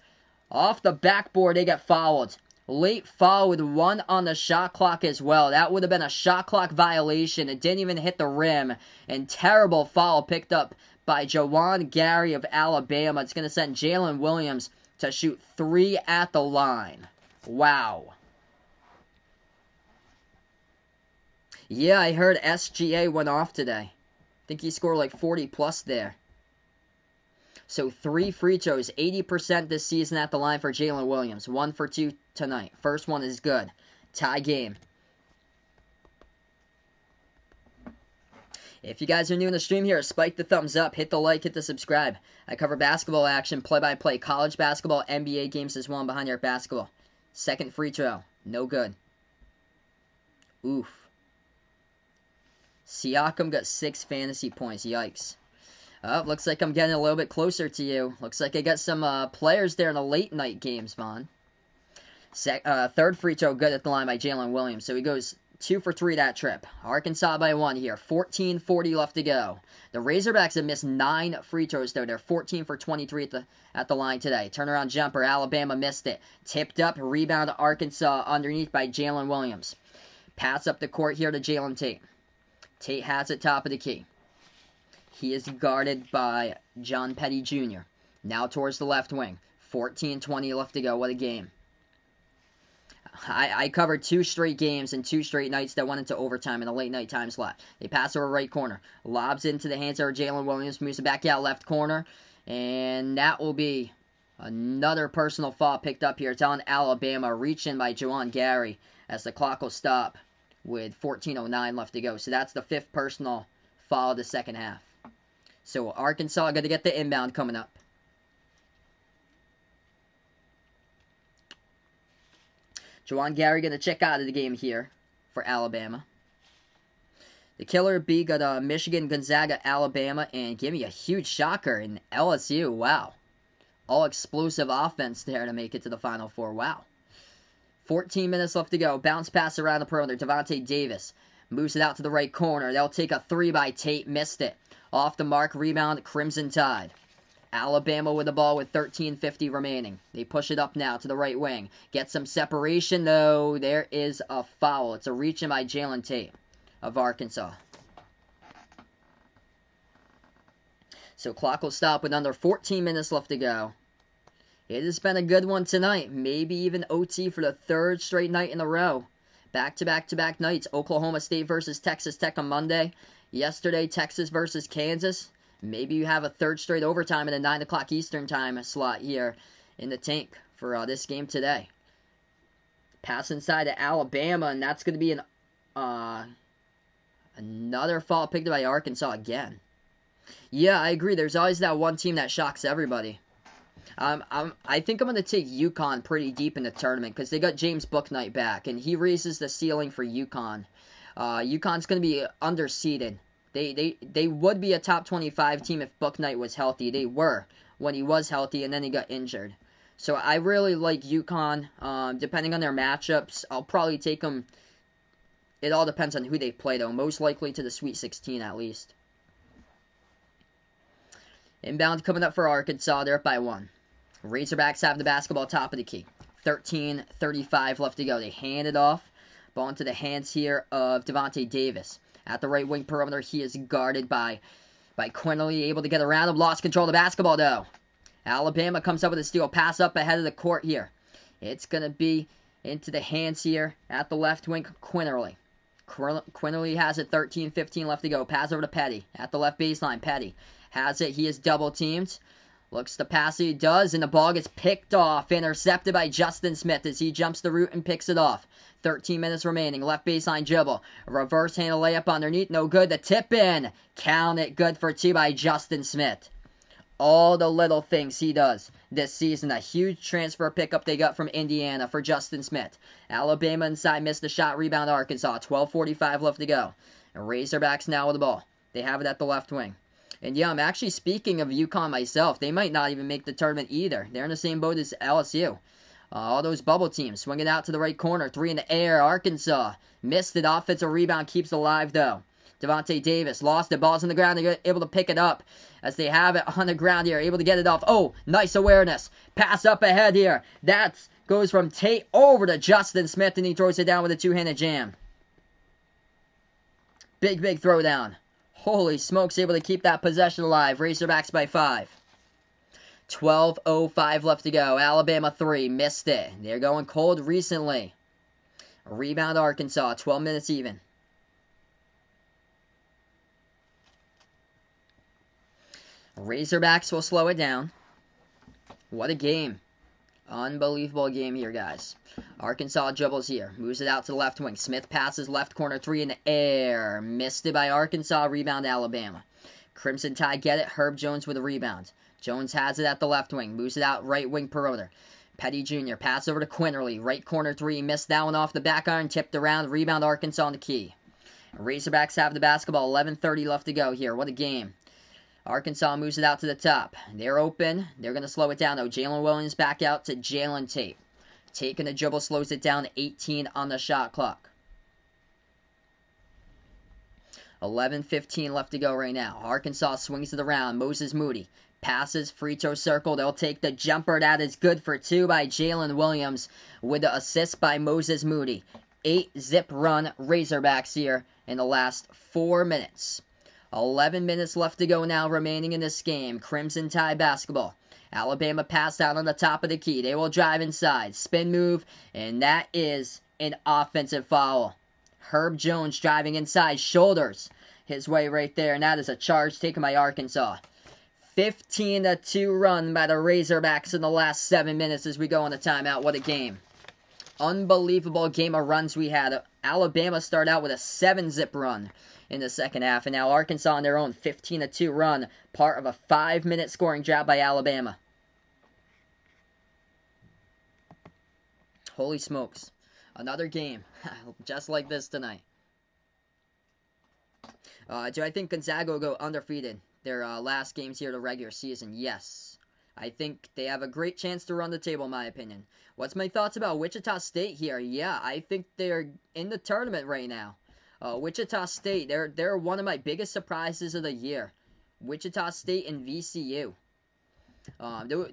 off the backboard. They get fouled. Late foul with 1 on the shot clock as well. That would have been a shot clock violation. It didn't even hit the rim. And terrible foul picked up by Jawan Gary of Alabama. It's going to send Jalen Williams to shoot 3 at the line. Wow. Yeah, I heard SGA went off today. I think he scored like 40 plus there. So 3 free throws, 80% this season at the line for Jalen Williams. 1 for 2 tonight. First one is good. Tie game. If you guys are new in the stream here, spike the thumbs up, hit the like, hit the subscribe. I cover basketball action, play-by-play, college basketball, NBA games as well, and behind your basketball. Second free throw. No good. Oof. Siakam got 6 fantasy points. Yikes. Oh, looks like I'm getting a little bit closer to you. Looks like I got some players there in the late night games, Vaughn. Third free throw good at the line by Jalen Williams. So he goes 2 for 3 that trip. Arkansas by 1 here. 14:40 left to go. The Razorbacks have missed 9 free throws, though. They're 14 for 23 at the line today. Turnaround jumper. Alabama missed it. Tipped up. Rebound to Arkansas underneath by Jalen Williams. Pass up the court here to Jalen Tate. Tate has it top of the key. He is guarded by John Petty Jr. Now towards the left wing. 14:20 left to go. What a game. I covered 2 straight games and 2 straight nights that went into overtime in the late night time slot. They pass over right corner. Lobs into the hands of Jalen Williams. Moves it back out left corner. And that will be another personal foul picked up here. It's on Alabama. Reach in by Jawan Gary as the clock will stop with 14:09 left to go. So that's the 5th personal foul of the second half. So Arkansas got to get the inbound coming up. Jawan Gary going to check out of the game here for Alabama. The Killer Bee got Michigan, Gonzaga, Alabama, and give me a huge shocker in LSU. Wow. All explosive offense there to make it to the Final Four. Wow. 14 minutes left to go. Bounce pass around the perimeter. Devontae Davis moves it out to the right corner. They'll take a 3 by Tate. Missed it. Off the mark, rebound, Crimson Tide. Alabama with the ball with 13:50 remaining. They push it up now to the right wing. Get some separation, though. There is a foul. It's a reach in by Jalen Tate of Arkansas. So clock will stop with under 14 minutes left to go. It has been a good one tonight. Maybe even OT for the third straight night in a row. Back-to-back-to-back nights. Oklahoma State versus Texas Tech on Monday. Yesterday, Texas versus Kansas. Maybe you have a third straight overtime in a 9 o'clock Eastern time slot here in the tank for this game today. Pass inside to Alabama, and that's going to be another foul picked up by Arkansas again. Yeah, I agree. There's always that one team that shocks everybody. I think I'm going to take UConn pretty deep in the tournament because they got James Bouknight back, and he raises the ceiling for UConn. UConn's going to be underseeded. They would be a top 25 team if Bouknight was healthy. They were when he was healthy, and then he got injured. So I really like UConn. Depending on their matchups, I'll probably take them. It all depends on who they play, though. Most likely to the Sweet 16 at least. Inbound coming up for Arkansas. They're up by 1. Razorbacks have the basketball top of the key. 13:35 left to go. They hand it off. Ball into the hands here of Devontae Davis. At the right wing perimeter, he is guarded by Quinley, able to get around him. Lost control of the basketball, though. Alabama comes up with a steal. Pass up ahead of the court here. It's going to be into the hands here at the left wing, Quinley. Quinley has it, 13:15 left to go. Pass over to Petty. At the left baseline, Petty has it. He is double-teamed. Looks to pass, he does, and the ball gets picked off. Intercepted by Justin Smith as he jumps the route and picks it off. 13 minutes remaining. Left baseline dribble. Reverse handle layup underneath. No good. The tip in. Count it. Good for 2 by Justin Smith. All the little things he does this season. A huge transfer pickup they got from Indiana for Justin Smith. Alabama inside missed the shot. Rebound Arkansas. 12:45 left to go. And Razorbacks now with the ball. They have it at the left wing. And yeah, I'm actually speaking of UConn myself. They might not even make the tournament either. They're in the same boat as LSU. All those bubble teams. Swing it out to the right corner. 3 in the air. Arkansas missed it. Offensive rebound keeps alive, though. Devontae Davis lost it. Ball's on the ground. They're able to pick it up as they have it on the ground here. Able to get it off. Oh, nice awareness. Pass up ahead here. That goes from Tate over to Justin Smith, and he throws it down with a two-handed jam. Big throwdown. Holy smokes, able to keep that possession alive. Razorbacks by 5. 12:05 left to go. Alabama 3. Missed it. They're going cold recently. Rebound Arkansas. 12 minutes even. Razorbacks will slow it down. What a game. Unbelievable game here, guys. Arkansas dribbles here. Moves it out to the left wing. Smith passes left corner 3 in the air. Missed it by Arkansas. Rebound Alabama. Crimson Tide get it. Herb Jones with a rebound. Jones has it at the left wing. Moves it out right wing perimeter. Petty Jr. Pass over to Quinley. Right corner 3. Missed that one off the back iron. Tipped around. Rebound Arkansas on the key. Razorbacks have the basketball. 11:30 left to go here. What a game. Arkansas moves it out to the top. They're open. They're going to slow it down, though. Jalen Williams back out to Jalen Tate. Taking the dribble, slows it down. 18 on the shot clock. 11:15 left to go right now. Arkansas swings it around. Moses Moody passes, free throw circle. They'll take the jumper. That is good for 2 by Jalen Williams with the assist by Moses Moody. 8-zip run Razorbacks here in the last 4 minutes. 11 minutes left to go now remaining in this game. Crimson Tide basketball. Alabama pass out on the top of the key. They will drive inside. Spin move, and that is an offensive foul. Herb Jones driving inside. Shoulders his way right there, and that is a charge taken by Arkansas. 15-2 run by the Razorbacks in the last 7 minutes as we go on the timeout. What a game. Unbelievable game of runs we had. Alabama started out with a 7-zip run in the second half, and now Arkansas on their own 15-2 run, part of a 5-minute scoring drought by Alabama. Holy smokes. Another game just like this tonight. Do I think Gonzaga will go undefeated their last games here of the regular season? Yes. I think they have a great chance to run the table, in my opinion. What's my thoughts about Wichita State here? Yeah, I think they're in the tournament right now. Wichita State, they're one of my biggest surprises of the year. Wichita State and VCU.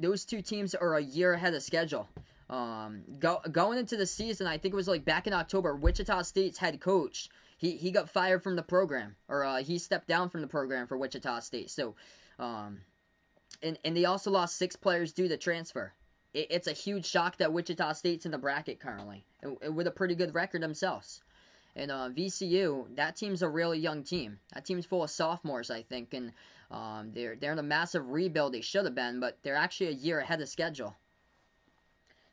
Those two teams are a year ahead of schedule. Going into the season, I think it was like back in October, Wichita State's head coach, he got fired from the program, or he stepped down from the program for Wichita State. So, and they also lost 6 players due to transfer. It's a huge shock that Wichita State's in the bracket currently, and with a pretty good record themselves. And VCU, that team's a really young team. That team's full of sophomores, I think, and they're in a massive rebuild. They should have been, but they're actually a year ahead of schedule.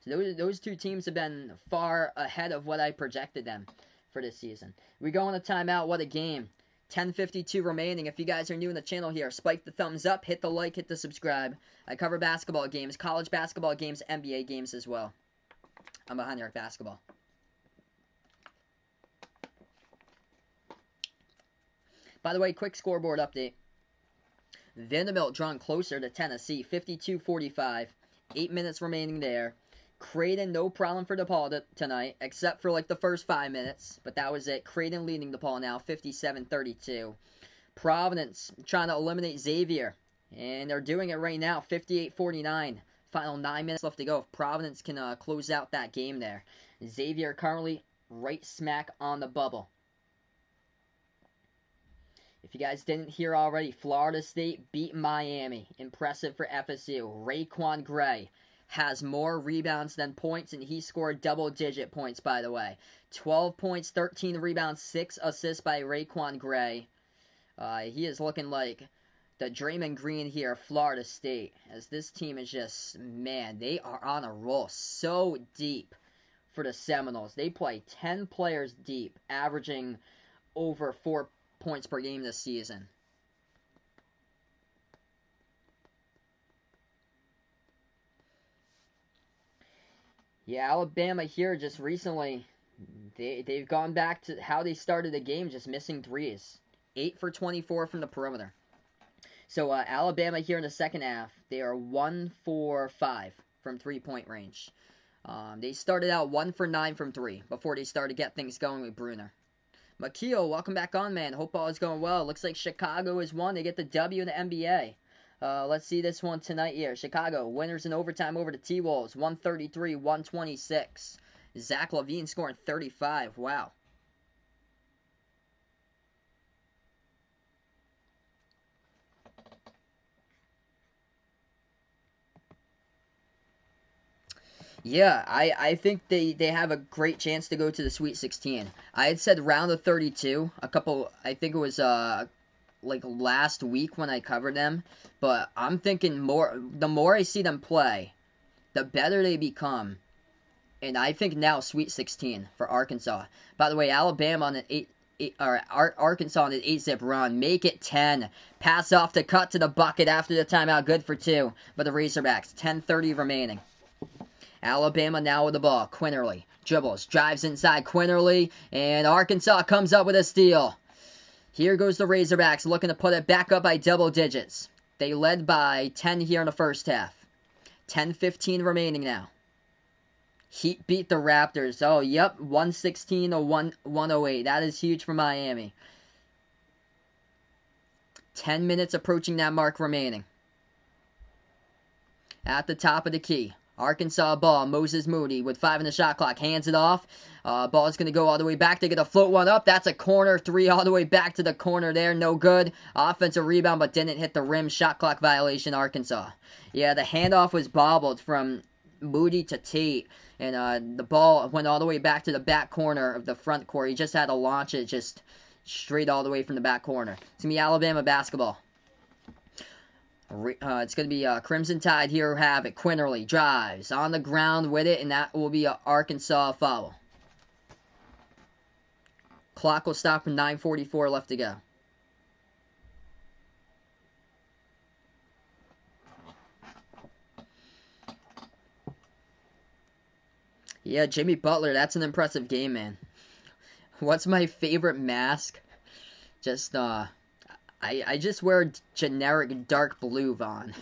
So those two teams have been far ahead of what I projected them for this season. We go on a timeout. What a game. 10:52 remaining. If you guys are new in the channel here, spike the thumbs up, hit the like, hit the subscribe. I cover basketball games, college basketball games, NBA games as well. I'm behind Eric Basketball. By the way, quick scoreboard update. Vanderbilt drawn closer to Tennessee, 52-45. 8 minutes remaining there. Creighton, no problem for DePaul tonight, except for like the first 5 minutes. But that was it. Creighton leading DePaul now, 57-32. Providence trying to eliminate Xavier. And they're doing it right now, 58-49. Final 9 minutes left to go. If Providence can close out that game there. Xavier currently right smack on the bubble. If you guys didn't hear already, Florida State beat Miami. Impressive for FSU. Raekwon Gray has more rebounds than points, and he scored double-digit points, by the way. 12 points, 13 rebounds, 6 assists by Raekwon Gray. He is looking like the Draymond Green here of Florida State, as this team is just, man, they are on a roll so deep for the Seminoles. They play 10 players deep, averaging over 4 points per game this season. Yeah, Alabama here just recently, they've gone back to how they started the game, just missing threes. 8 for 24 from the perimeter. So Alabama here in the second half, they are 1 for 5 from three-point range. They started out 1 for 9 from 3 before they started to get things going with Bruner. Makio, welcome back on, man. Hope all is going well. Looks like Chicago is won. They get the W in the NBA. Let's see this one tonight here. Chicago, winners in overtime over the T-Wolves. 133-126. Zach LaVine scoring 35. Wow. Yeah, I think they have a great chance to go to the Sweet 16. I had said round of 32 I think it was like last week when I covered them, but I'm thinking the more I see them play, the better they become. And I think now Sweet 16 for Arkansas. By the way, Alabama on an Arkansas on an 8-zip run. Make it 10. Pass off the cut to the bucket after the timeout. Good for 2. But the Razorbacks, 10:30 remaining. Alabama now with the ball. Quinterly dribbles, drives inside Quinterly, and Arkansas comes up with a steal. Here goes the Razorbacks looking to put it back up by double digits. They led by 10 here in the first half. 10:15 remaining now. Heat beat the Raptors. Oh, yep, 116 to 108. That is huge for Miami. 10 minutes approaching that mark remaining. At the top of the key. Arkansas ball, Moses Moody with 5 in the shot clock, hands it off. Ball is going to go all the way back. They get a float one up. That's a corner 3 all the way back to the corner there. No good. Offensive rebound, but didn't hit the rim. Shot clock violation, Arkansas. Yeah, the handoff was bobbled from Moody to Tate. And the ball went all the way back to the back corner of the front court. He just had to launch it just straight all the way from the back corner. It's going to be Alabama basketball. It's going to be Crimson Tide here have it. Quinterly drives on the ground with it, and that will be an Arkansas foul. Clock will stop with 9:44 left to go. Yeah, Jimmy Butler, that's an impressive game, man. What's my favorite mask? Just, I just wear generic dark blue, Vaughn.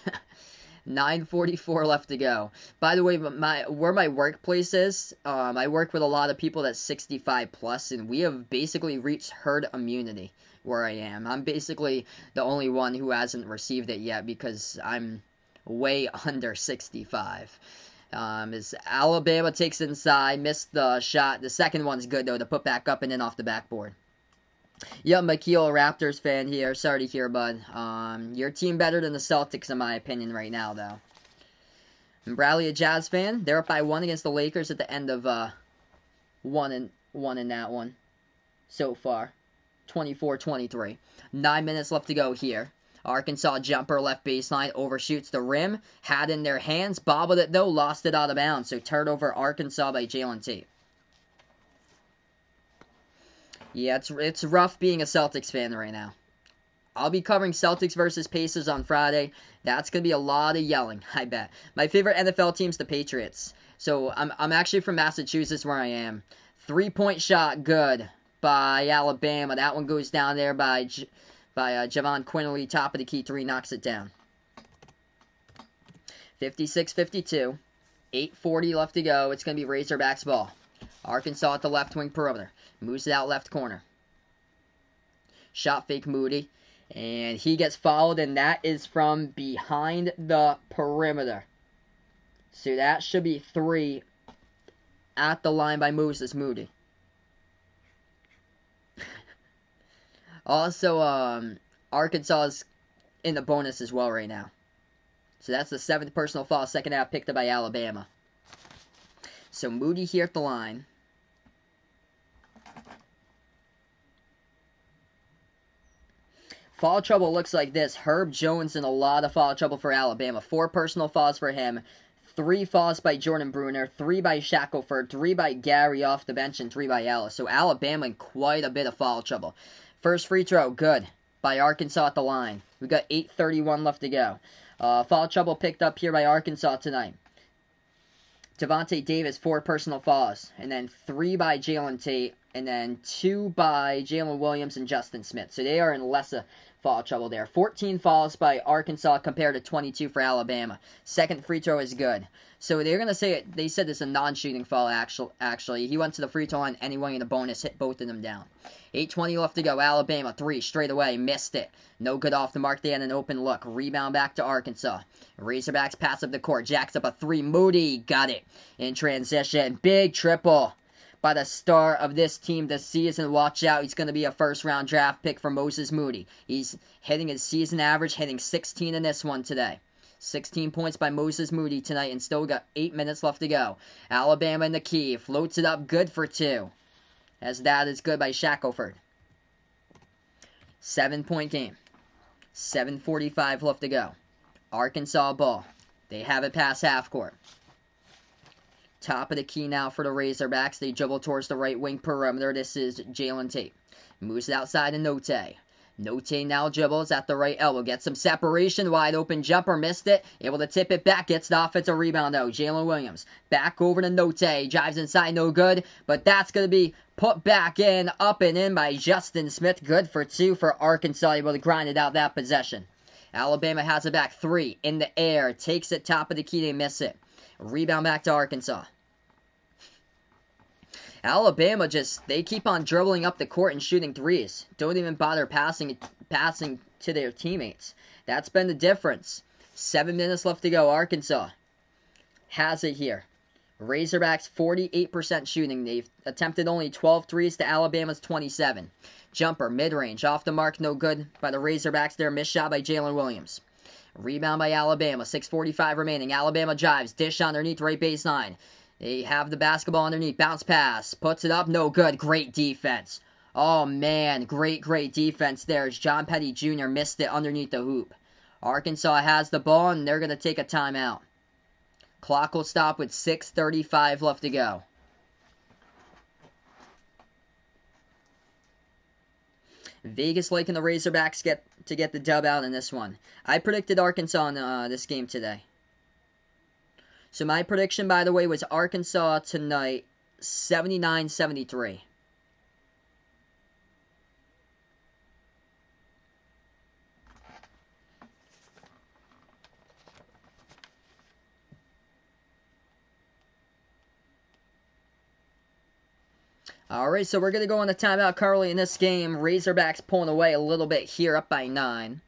9:44 left to go. By the way, where my workplace is, I work with a lot of people that's 65 plus, and we have basically reached herd immunity where I am. I'm basically the only one who hasn't received it yet because I'm way under 65. As Alabama takes inside, missed the shot. The second one's good though to put back up and in off the backboard. Yep, Makeel, Raptors fan here. Sorry to hear, bud. Your team better than the Celtics in my opinion right now, though. And Bradley, a Jazz fan. They're up by 1 against the Lakers at the end of one in that one so far. 24-23. 9 minutes left to go here. Arkansas jumper left baseline, overshoots the rim, had in their hands, bobbled it though, lost it out of bounds. So turnover Arkansas by Jalen Tate. Yeah, it's rough being a Celtics fan right now. I'll be covering Celtics versus Pacers on Friday. That's going to be a lot of yelling, I bet. My favorite NFL team's the Patriots. So I'm actually from Massachusetts where I am. 3-point shot, good, by Alabama. That one goes down there by Javon Quinley, top of the key three, knocks it down. 56-52. 8:40 left to go. It's going to be Razorbacks ball. Arkansas at the left wing perimeter. Moves it out left corner. Shot fake Moody. And he gets fouled, and that is from behind the perimeter. So that should be 3 at the line by Moses Moody. Also, Arkansas is in the bonus as well right now. So that's the 7th personal foul, second half picked up by Alabama. So Moody here at the line. Foul trouble looks like this. Herb Jones in a lot of foul trouble for Alabama. 4 personal fouls for him. 3 fouls by Jordan Bruner. 3 by Shackelford. 3 by Gary off the bench. And 3 by Ellis. So Alabama in quite a bit of foul trouble. First free throw, good. By Arkansas at the line. We got 8:31 left to go. Foul trouble picked up here by Arkansas tonight. Devontae Davis, 4 personal fouls. And then 3 by Jalen Tate. And then 2 by Jalen Williams and Justin Smith. So they are in less foul trouble there. 14 fouls by Arkansas compared to 22 for Alabama. Second free throw is good. So they're going to say it. They said it's a non-shooting foul, actually. He went to the free throw line anyway in the bonus, hit both of them down. 8:20 left to go. Alabama, 3 straight away. Missed it. No good off the mark. They had an open look. Rebound back to Arkansas. Razorbacks pass up the court. Jacks up a 3. Moody got it in transition. Big triple by the star of this team this season. Watch out. He's going to be a first-round draft pick for Moses Moody. He's hitting his season average, hitting 16 in this one today. 16 points by Moses Moody tonight, and still got 8 minutes left to go. Alabama in the key. Floats it up, good for 2. As that is good by Shackelford. 7-point game. 7:45 left to go. Arkansas ball. They have it past half court. Top of the key now for the Razorbacks. They dribble towards the right wing perimeter. This is Jalen Tate. Moves it outside to Note. Note now dribbles at the right elbow. Gets some separation. Wide open jumper. Missed it. Able to tip it back. Gets the offensive rebound though. Jalen Williams. Back over to Note. Drives inside. No good. But that's going to be put back in. Up and in by Justin Smith. Good for 2 for Arkansas. Able to grind it out that possession. Alabama has it back. 3 in the air. Takes it top of the key. They miss it. Rebound back to Arkansas. Alabama they keep on dribbling up the court and shooting threes. Don't even bother passing to their teammates. That's been the difference. 7 minutes left to go. Arkansas has it here. Razorbacks 48% shooting. They've attempted only 12 threes to Alabama's 27. Jumper, mid-range, off the mark, no good by the Razorbacks there. Missed shot by Jalen Williams. Rebound by Alabama. 6:45 remaining. Alabama drives. Dish underneath right baseline. They have the basketball underneath. Bounce pass. Puts it up. No good. Great defense. Oh, man. Great defense there as John Petty Jr. missed it underneath the hoop. Arkansas has the ball, and they're going to take a timeout. Clock will stop with 6:35 left to go. Vegas liking the Razorbacks get the dub out in this one. I predicted Arkansas in this game today. So my prediction, by the way, was Arkansas tonight, 79-73. Alright, so we're going to go on the timeout currently in this game. Razorbacks pulling away a little bit here, up by 9.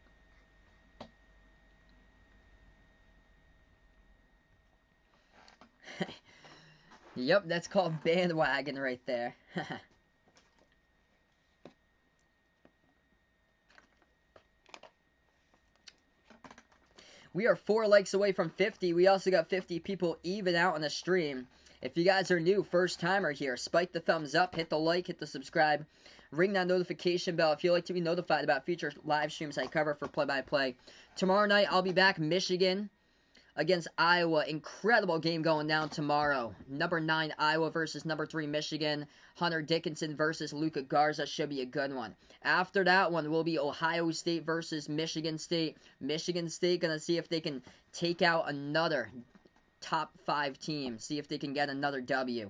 Yep, that's called bandwagon right there. We are 4 likes away from 50. We also got 50 people even out on the stream. If you guys are new, first timer here, spike the thumbs up, hit the like, hit the subscribe, ring that notification bell if you'd like to be notified about future live streams I cover for play-by-play. Tomorrow night, I'll be back, Michigan against Iowa. Incredible game going down tomorrow. Number 9 Iowa versus number 3 Michigan. Hunter Dickinson versus Luka Garza should be a good one. After that one will be Ohio State versus Michigan State. Michigan State going to see if they can take out another top 5 team. See if they can get another W.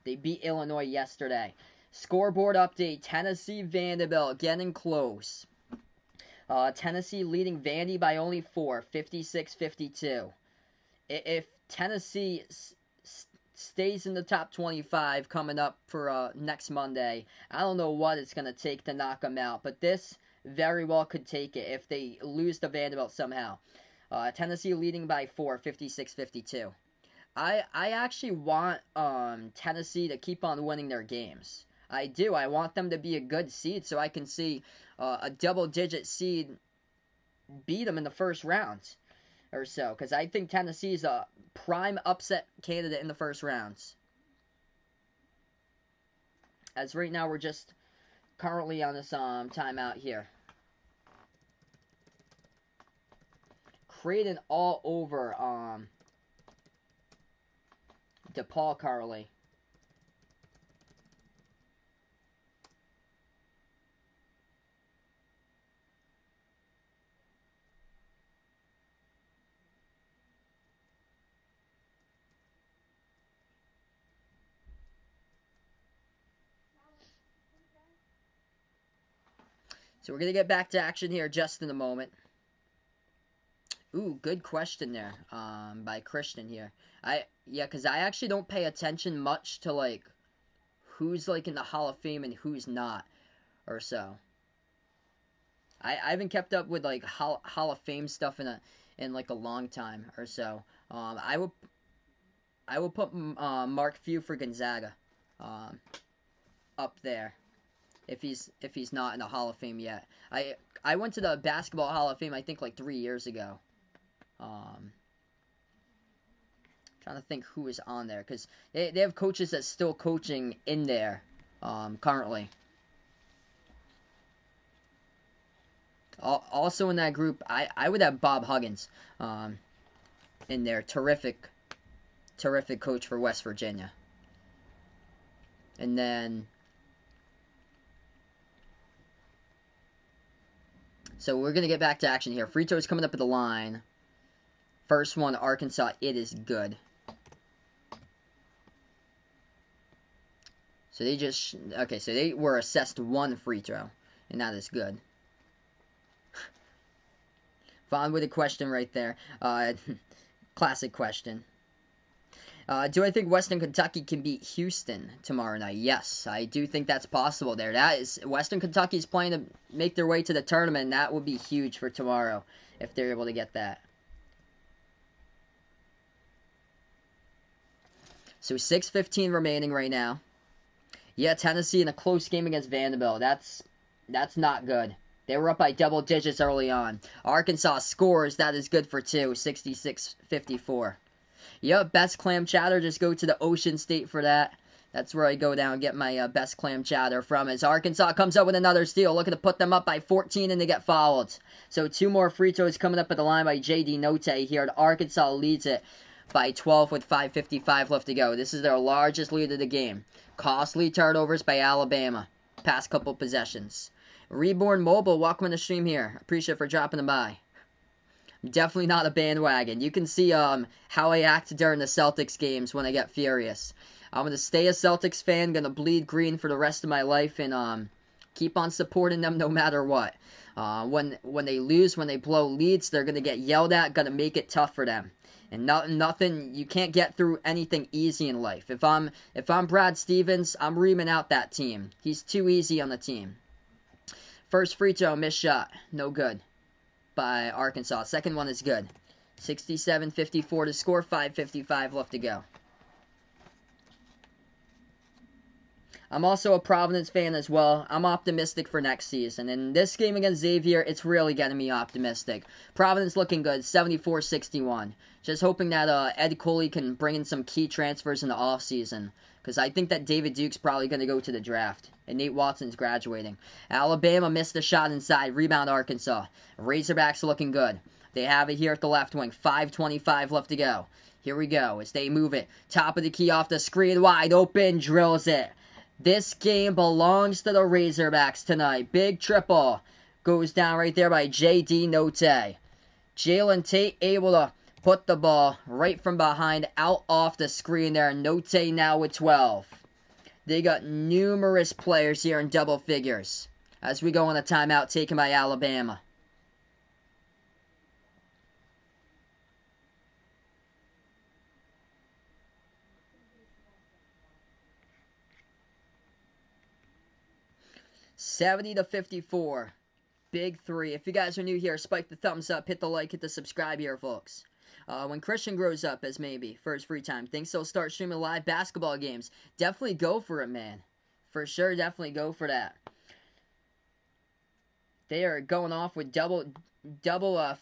They beat Illinois yesterday. Scoreboard update. Tennessee Vanderbilt getting close. Tennessee leading Vandy by only 4, 56-52. If Tennessee stays in the top 25 coming up for next Monday, I don't know what it's going to take to knock them out, but this very well could take it if they lose to Vanderbilt somehow. Tennessee leading by 4, 56-52. I actually want Tennessee to keep on winning their games. I do. I want them to be a good seed so I can see a double-digit seed beat them in the first round or so. Because I think Tennessee is a prime upset candidate in the first rounds. As right now we're just currently on this timeout here. Creighton all over DePaul Carly. So we're going to get back to action here just in a moment. Ooh, good question there by Christian here. Because I actually don't pay attention much to, like, who's, like, in the Hall of Fame and who's not, or so. I haven't kept up with, like, Hall of Fame stuff in like, a long time or so. I will put Mark Few for Gonzaga up there. If he's not in the Hall of Fame yet. I went to the Basketball Hall of Fame, I think, like 3 years ago. Trying to think who is on there. Because they have coaches that's still coaching in there currently. Also in that group, I would have Bob Huggins in there. Terrific coach for West Virginia. And then... So we're going to get back to action here. Free throws coming up at the line. First one, Arkansas. It is good. So they just... Okay, so they were assessed 1 free throw. And that is good. Vaughn with a question right there. Classic question. Do I think Western Kentucky can beat Houston tomorrow night? Yes, I do think that's possible there. Western Kentucky's playing to make their way to the tournament, and that would be huge for tomorrow if they're able to get that. So 6:15 remaining right now. Yeah, Tennessee in a close game against Vanderbilt. That's not good. They were up by double digits early on. Arkansas scores. That is good for 2, 66-54. Yep, best clam chowder. Just go to the Ocean State for that. That's where I go down and get my best clam chowder from. As Arkansas comes up with another steal, looking to put them up by 14 and they get fouled. So 2 more free throws coming up at the line by J.D. Note here. Arkansas leads it by 12 with 5:55 left to go. This is their largest lead of the game. Costly turnovers by Alabama. Past couple possessions. Reborn Mobile, welcome to the stream here. Appreciate it for dropping them by. Definitely not a bandwagon. You can see how I act during the Celtics games when I get furious. I'm going to stay a Celtics fan, going to bleed green for the rest of my life, and keep on supporting them no matter what. When they lose, when they blow leads, they're gonna get yelled at, gonna make it tough for them. And nothing, you can't get through anything easy in life. If I'm Brad Stevens, I'm reaming out that team. He's too easy on the team. First free throw, missed shot, no good by Arkansas. Second one is good. 67-54 to score, 5:55 left to go. I'm also a Providence fan as well. I'm optimistic for next season. And this game against Xavier, it's really getting me optimistic. Providence looking good, 74-61. Just hoping that Ed Coley can bring in some key transfers in the offseason. Because I think that David Duke's probably going to go to the draft. And Nate Watson's graduating. Alabama missed a shot inside. Rebound Arkansas. Razorbacks looking good. They have it here at the left wing. 5:25 left to go. Here we go as they move it. Top of the key off the screen. Wide open. Drills it. This game belongs to the Razorbacks tonight. Big triple goes down right there by J.D. Notte. Jalen Tate able to put the ball right from behind out off the screen there. Notte now with 12. They got numerous players here in double figures as we go on a timeout taken by Alabama. $70-54. Big three. If you guys are new here, spike the thumbs up, hit the like, hit the subscribe here, folks. When Christian grows up as maybe for his free time, thinks he'll start streaming live basketball games. Definitely go for it, man. For sure, definitely go for that. They are going off with double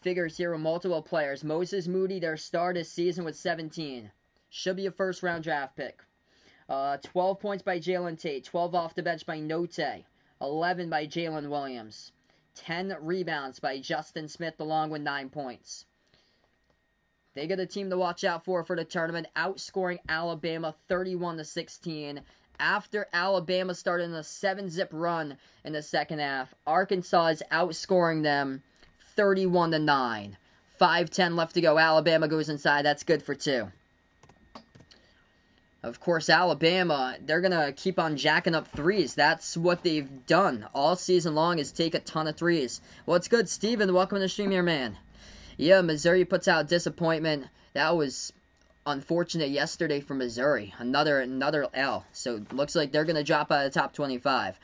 figures here with multiple players. Moses Moody, their star this season with 17. Should be a first-round draft pick. 12 points by Jalen Tate. 12 off the bench by Notte. 11 by Jalen Williams. 10 rebounds by Justin Smith along with 9 points. They got a team to watch out for the tournament, outscoring Alabama 31-16. After Alabama started in a 7-zip run in the second half, Arkansas is outscoring them 31-9. 5:10 left to go. Alabama goes inside. That's good for 2. Of course, Alabama, they're going to keep on jacking up threes. That's what they've done all season long is take a ton of threes. What's good, Steven? Welcome to the stream here, man. Yeah, Missouri puts out disappointment. That was unfortunate yesterday for Missouri. Another L. So it looks like they're going to drop out of the top 25.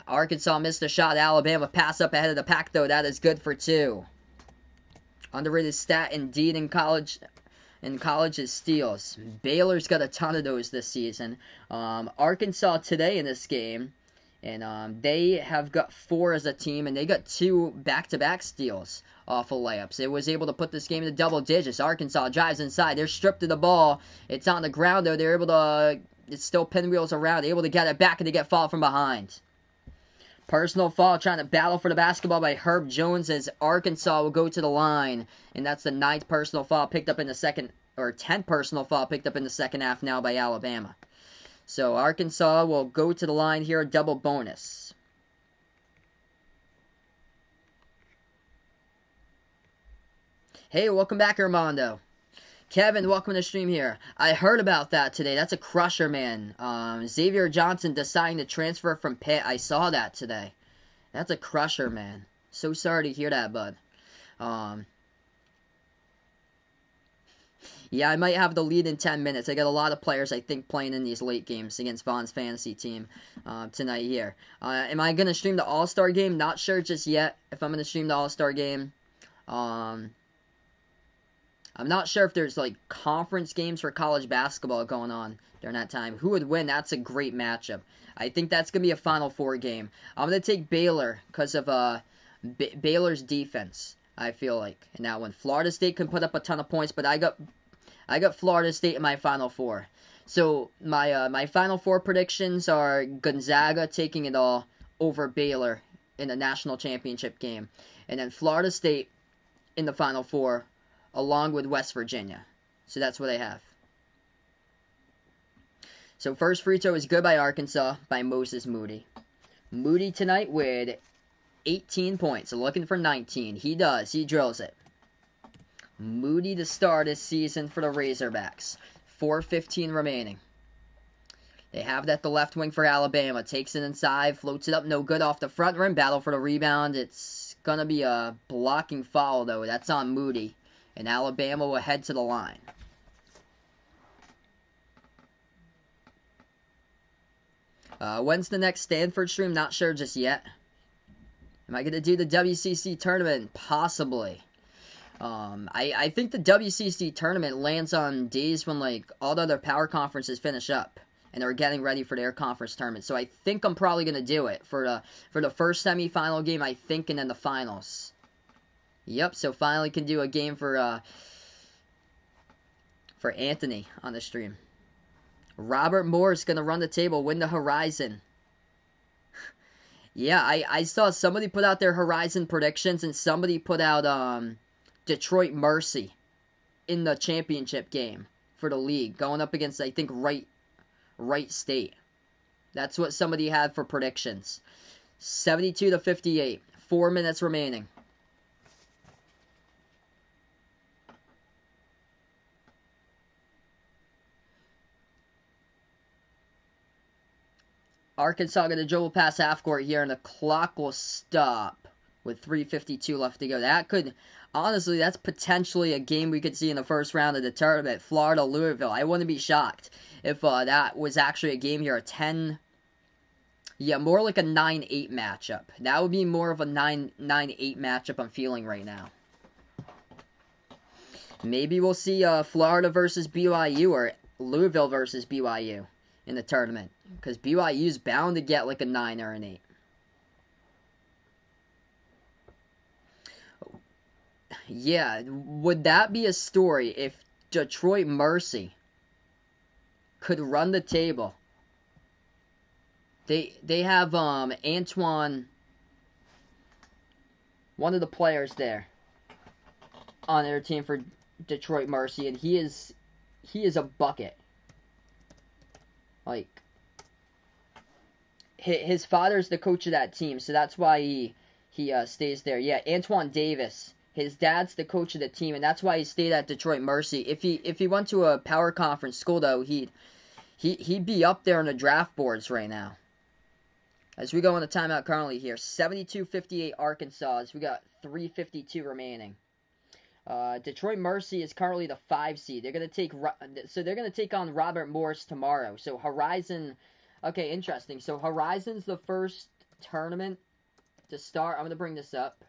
Arkansas missed a shot. Alabama pass up ahead of the pack, though. That is good for 2. Underrated stat indeed in college. In college is steals. Baylor's got a ton of those this season. Arkansas today in this game, and they have got 4 as a team, and they got 2 back-to-back steals off of layups. It was able to put this game into double digits. Arkansas drives inside. They're stripped of the ball. It's on the ground, though. They're able to, it's still pinwheels around, able to get it back, and they get fouled from behind. Personal foul trying to battle for the basketball by Herb Jones as Arkansas will go to the line. And that's the 9th personal foul picked up in the second, or 10th personal foul picked up in the second half now by Alabama. So Arkansas will go to the line here, a double bonus. Hey, welcome back, Armando. Kevin, welcome to the stream here. I heard about that today. That's a crusher, man. Xavier Johnson deciding to transfer from Pitt. I saw that today. That's a crusher, man. So sorry to hear that, bud. Yeah, I might have the lead in 10 minutes. I got a lot of players, I think, playing in these late games against Vaughn's fantasy team tonight here. Am I going to stream the All-Star game? Not sure just yet if I'm going to stream the All-Star game. I'm not sure if there's, like, conference games for college basketball going on during that time. Who would win? That's a great matchup. I think that's going to be a Final Four game. I'm going to take Baylor because of Baylor's defense, I feel like, in that one. Florida State can put up a ton of points, but I got Florida State in my Final Four. So my Final Four predictions are Gonzaga taking it all over Baylor in the national championship game. And then Florida State in the Final Four along with West Virginia. So that's what I have. So first free throw is good by Arkansas by Moses Moody. Moody tonight with 18 points. So looking for 19. He does. He drills it. Moody to start this season for the Razorbacks. 4:15 remaining. They have it at the left wing for Alabama. Takes it inside. Floats it up. No good off the front rim. Battle for the rebound. It's Gonna be a blocking foul, though. That's on Moody. And Alabama will head to the line. When's the next Stanford stream? Not sure just yet. Am I going to do the WCC tournament? Possibly. I think the WCC tournament lands on days when, like, all the other power conferences finish up. And they're getting ready for their conference tournament. So I think I'm probably going to do it for the first semifinal game, I think, and then the finals. Yep, so finally can do a game for Anthony on the stream. Robert Moore is going to run the table, win the Horizon. Yeah, I saw somebody put out their Horizon predictions, and somebody put out Detroit Mercy in the championship game for the league, going up against, I think, Wright State. That's what somebody had for predictions. 72-58. 4 minutes remaining. Arkansas going to dribble past half court here, and the clock will stop with 3:52 left to go. That could, honestly, that's potentially a game we could see in the first round of the tournament. Florida-Louisville. I wouldn't be shocked if that was actually a game here. A 10, yeah, more like a 9-8 matchup. That would be more of a 9-8 matchup I'm feeling right now. Maybe we'll see Florida versus BYU or Louisville versus BYU in the tournament, because BYU's bound to get like a 9 or an 8. Yeah, would that be a story if Detroit Mercy could run the table? They have Antoine, one of the players there, on their team for Detroit Mercy, and he is a bucket. Like, his father's the coach of that team, so that's why he stays there. Yeah, Antoine Davis. His dad's the coach of the team, and that's why he stayed at Detroit Mercy. If he went to a power conference school, though, he'd be up there on the draft boards right now. As we go on the timeout currently here, 72-58 Arkansas. As we got 3:52 remaining. Detroit Mercy is currently the 5 seed. They're gonna take on Robert Morris tomorrow. So Horizon, okay, interesting. So Horizon's the first tournament to start. I'm gonna bring this up.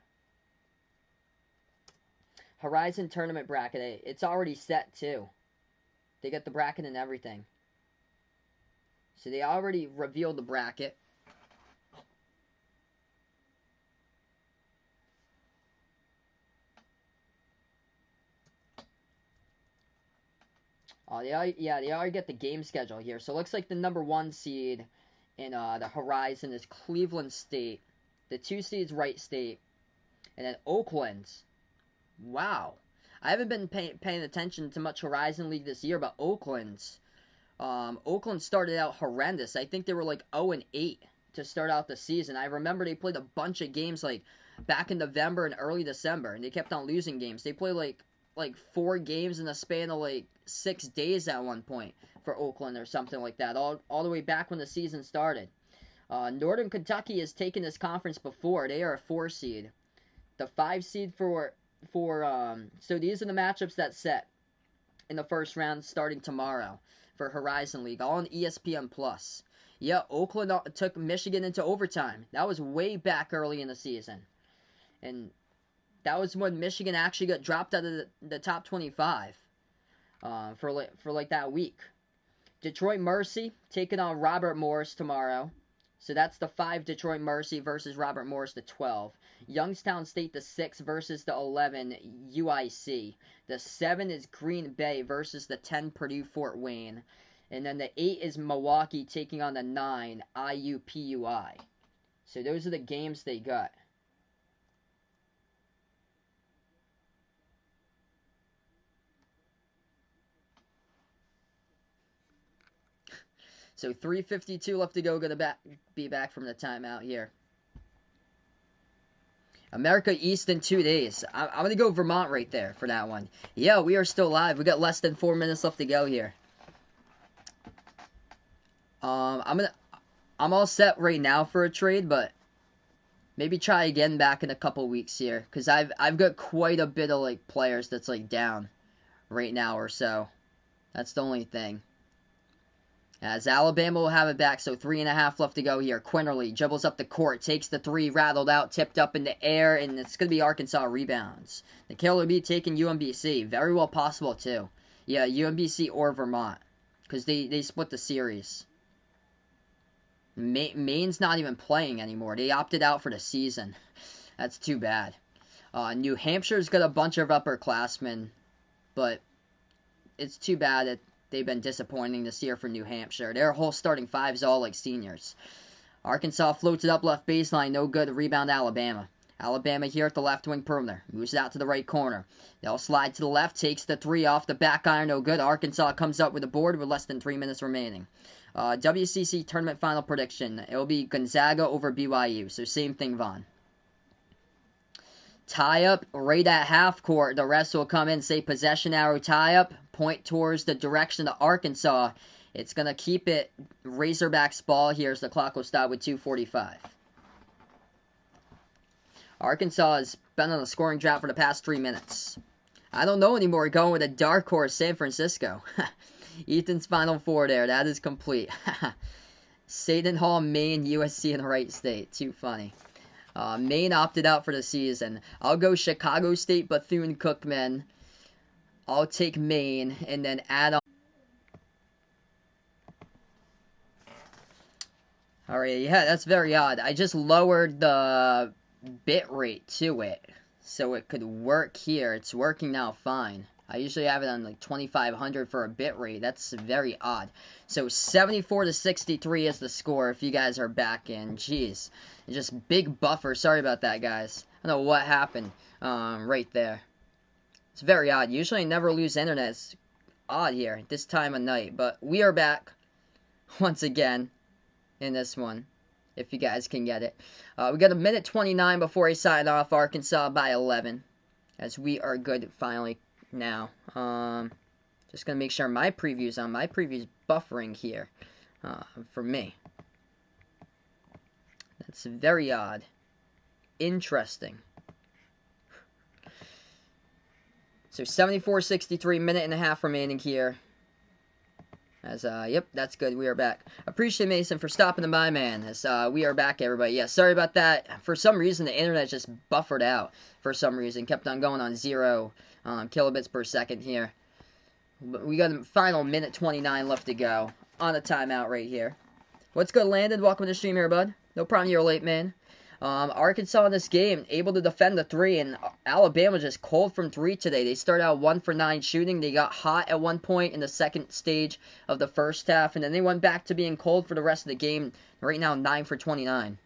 Horizon tournament bracket. It's already set too. They got the bracket and everything. So they already revealed the bracket. Oh, they already get the game schedule here. So it looks like the number 1 seed in the Horizon is Cleveland State. The 2 seed's Wright State. And then Oakland's. Wow. I haven't been paying attention to much Horizon League this year, but Oakland started out horrendous. I think they were like 0-8 to start out the season. I remember they played a bunch of games like back in November and early December, and they kept on losing games. They played like 4 games in a span of like 6 days at one point for Oakland or something like that, all the way back when the season started. Northern Kentucky has taken this conference before. They are a 4 seed. The 5 seed so these are the matchups that set in the first round starting tomorrow for Horizon League, all on ESPN+. Yeah, Oakland took Michigan into overtime. That was way back early in the season. And that was when Michigan actually got dropped out of the top 25 for that week. Detroit Mercy taking on Robert Morris tomorrow. So that's the 5 Detroit Mercy versus Robert Morris, the 12. Youngstown State, the 6 versus the 11 UIC. The 7 is Green Bay versus the 10 Purdue Fort Wayne. And then the 8 is Milwaukee taking on the 9 IUPUI. So those are the games they got. So 3:52 left to go. Gonna be back from the timeout here. America East in 2 days. I'm gonna go Vermont right there for that one. Yeah, we are still live. We got less than 4 minutes left to go here. I'm all set right now for a trade, but Maybe try again back in a couple weeks here, because I've got quite a bit of like players that's like down right now or so. That's the only thing. As Alabama will have it back, so 3.5 left to go here. Quinterly dribbles up the court, takes the three, rattled out, tipped up in the air, and it's going to be Arkansas rebounds. The kill will be taking UMBC. Very well possible, too. Yeah, UMBC or Vermont, because they split the series. Maine's not even playing anymore. They opted out for the season. That's too bad. New Hampshire's got a bunch of upperclassmen, but it's too bad that they've been disappointing this year for New Hampshire. Their whole starting five's all like seniors. Arkansas floats it up left baseline, no good. Rebound Alabama. Alabama here at the left wing perimeter. Moves it out to the right corner. They'll slide to the left, takes the three off the back iron, no good. Arkansas comes up with a board with less than 3 minutes remaining. WCC tournament final prediction. It'll be Gonzaga over BYU. So same thing, Vaughn. Tie up right at half court. The rest will come in. Say possession arrow tie up. Point towards the direction of Arkansas. It's going to keep it Razorbacks ball here as the clock will stop with 2:45. Arkansas has been on a scoring drought for the past 3 minutes. I don't know anymore. Going with a dark horse, San Francisco. Ethan's Final Four there. That is complete. Seton Hall, Maine, USC, and Wright State. Too funny. Maine opted out for the season. I'll go Chicago State, Bethune-Cookman. I'll take Maine, and then add on. Alright, yeah, that's very odd. I just lowered the bit rate to it, so it could work here. It's working now fine. I usually have it on like 2500 for a bit rate. That's very odd. So 74-63 is the score if you guys are back in. Jeez. Just big buffer. Sorry about that, guys. I don't know what happened right there. It's very odd. Usually I never lose internet. It's odd here this time of night. But we are back once again in this one, if you guys can get it. We got a minute 29 before I sign off. Arkansas by 11. As we are good finally now. Just going to make sure my preview's on. My preview's buffering here for me. That's very odd. Interesting. So 74-63, minute and a half remaining here. As, yep, that's good. We are back. Appreciate Mason for stopping by, man. As, we are back, everybody. Yeah, sorry about that. For some reason, the internet just buffered out. For some reason. Kept on going on 0 kilobits per second here. But we got a final minute 29 left to go. On a timeout right here. What's good, Landon? Welcome to the stream here, bud. No problem you're late, man. Arkansas in this game, able to defend the three, and Alabama just cold from three today. They started out 1 for 9 shooting. They got hot at one point in the second stage of the first half, and then they went back to being cold for the rest of the game. Right now, 9 for 29.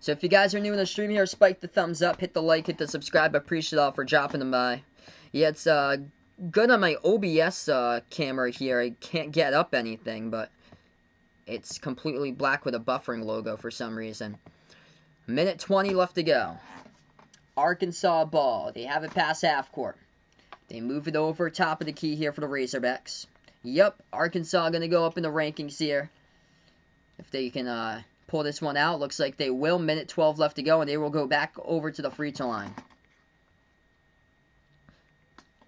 So if you guys are new in the stream here, spike the thumbs up, hit the like, hit the subscribe. I appreciate it all for dropping them by. Yeah, it's good on my OBS camera here. I can't get up anything, but it's completely black with a buffering logo for some reason. Minute 20 left to go. Arkansas ball. They have it past half court. They move it over top of the key here for the Razorbacks. Yep, Arkansas going to go up in the rankings here. If they can pull this one out, looks like they will. Minute 12 left to go, and they will go back over to the free throw line.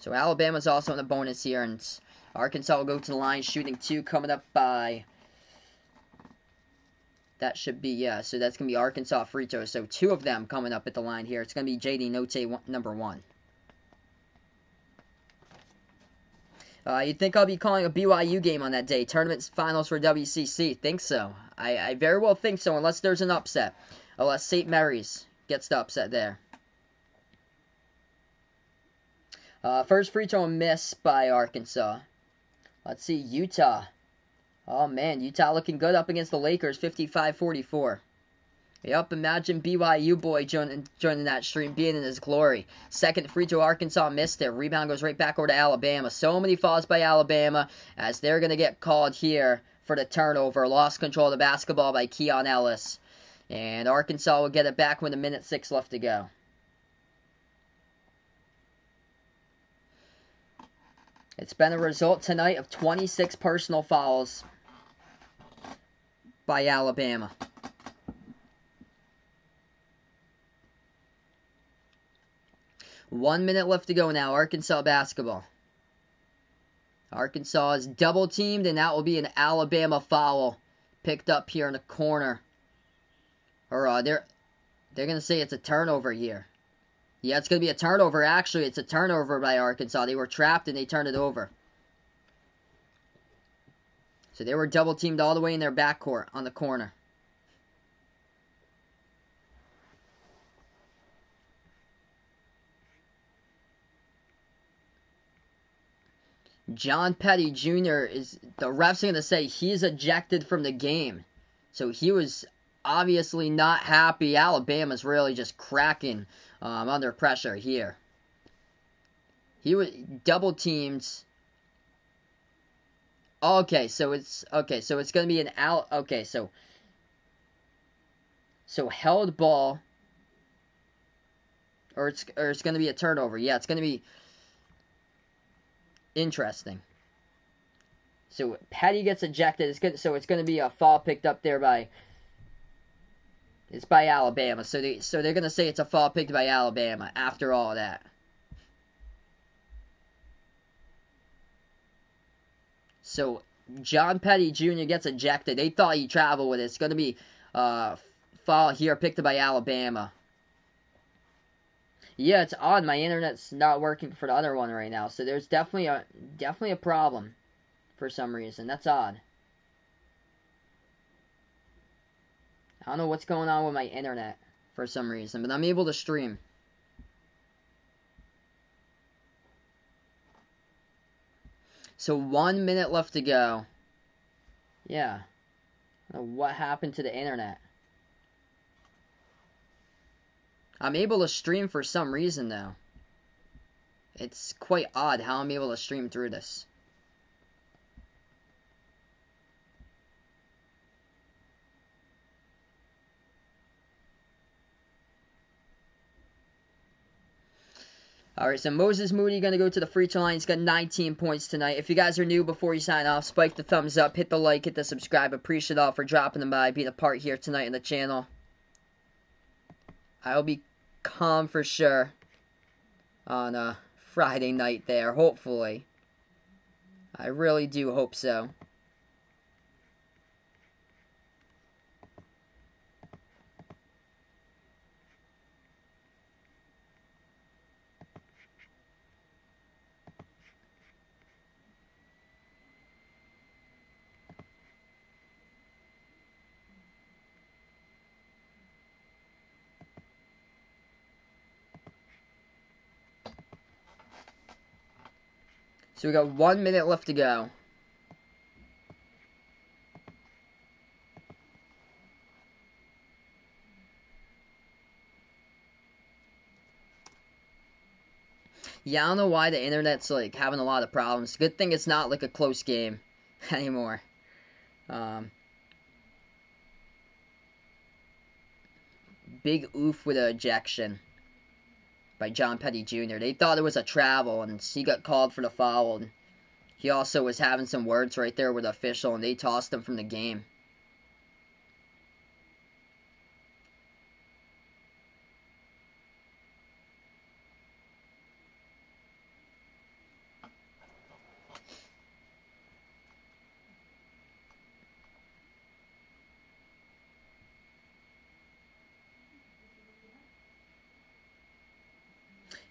So Alabama's also in the bonus here, and Arkansas will go to the line, shooting 2, coming up by... That should be, yeah, so that's going to be Arkansas free throws. So 2 of them coming up at the line here. It's going to be J.D. Note number 1. You'd think I'll be calling a BYU game on that day. Tournament finals for WCC. Think so. I very well think so, unless there's an upset. Unless St. Mary's gets the upset there. First free throw miss by Arkansas. Let's see, Utah. Oh, man, Utah looking good up against the Lakers, 55-44. Yep, imagine BYU boy joining that stream, being in his glory. Second free throw, Arkansas missed it. Rebound goes right back over to Alabama. So many fouls by Alabama, as they're going to get called here for the turnover. Lost control of the basketball by Keon Ellis. And Arkansas will get it back with a minute 6 left to go. It's been a result tonight of 26 personal fouls by Alabama. One minute left to go now. Arkansas basketball. Arkansas is double teamed, and that will be an Alabama foul picked up here in the corner. Or they're gonna say it's a turnover here. Yeah, it's gonna be a turnover. Actually, it's a turnover by Arkansas. They were trapped and they turned it over. So they were double teamed all the way in their backcourt on the corner. John Petty Jr. the refs are going to say he's ejected from the game. So he was obviously not happy. Alabama's really just cracking under pressure here. He was double teamed. Okay, so it's going to be an so held ball, or it's going to be a turnover. Yeah, it's going to be interesting. So Petty gets ejected. So it's going to be a foul picked up there by Alabama. So they're going to say it's a foul picked by Alabama after all of that. So John Petty Jr. gets ejected. They thought he traveled with it. It's going to be foul here picked up by Alabama. Yeah, it's odd. My internet's not working for the other one right now. So there's definitely a problem for some reason. That's odd. I don't know what's going on with my internet for some reason, but I'm able to stream. So 1 minute left to go. Yeah. I don't know what happened to the internet. I'm able to stream for some reason, though. It's quite odd how I'm able to stream through this. Alright, so Moses Moody going to go to the free throw line. He's got 19 points tonight. If you guys are new, before you sign off, spike the thumbs up, hit the like, hit the subscribe. Appreciate it all for dropping them by, being a part here tonight in the channel. I'll be calm for sure on a Friday night there, hopefully. I really do hope so. So we got 1 minute left to go. Yeah, I don't know why the internet's like having a lot of problems. Good thing it's not like a close game anymore. Big oof with an ejection by John Petty Jr. They thought it was a travel, and he got called for the foul. And he also was having some words right there with the official, and they tossed him from the game.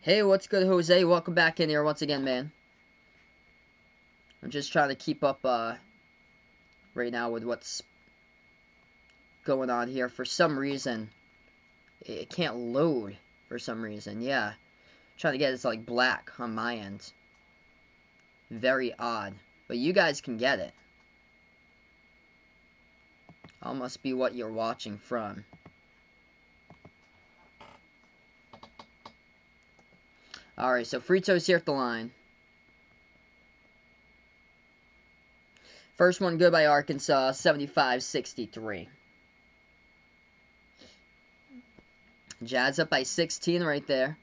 Hey, what's good, Jose? Welcome back in here once again, man. I'm just trying to keep up right now with what's going on here. For some reason, it can't load for some reason. Yeah. Trying to get it like black on my end. Very odd. But you guys can get it. All must be what you're watching from. Alright, so free throws here at the line. First one good by Arkansas, 75-63. Jazz up by 16 right there.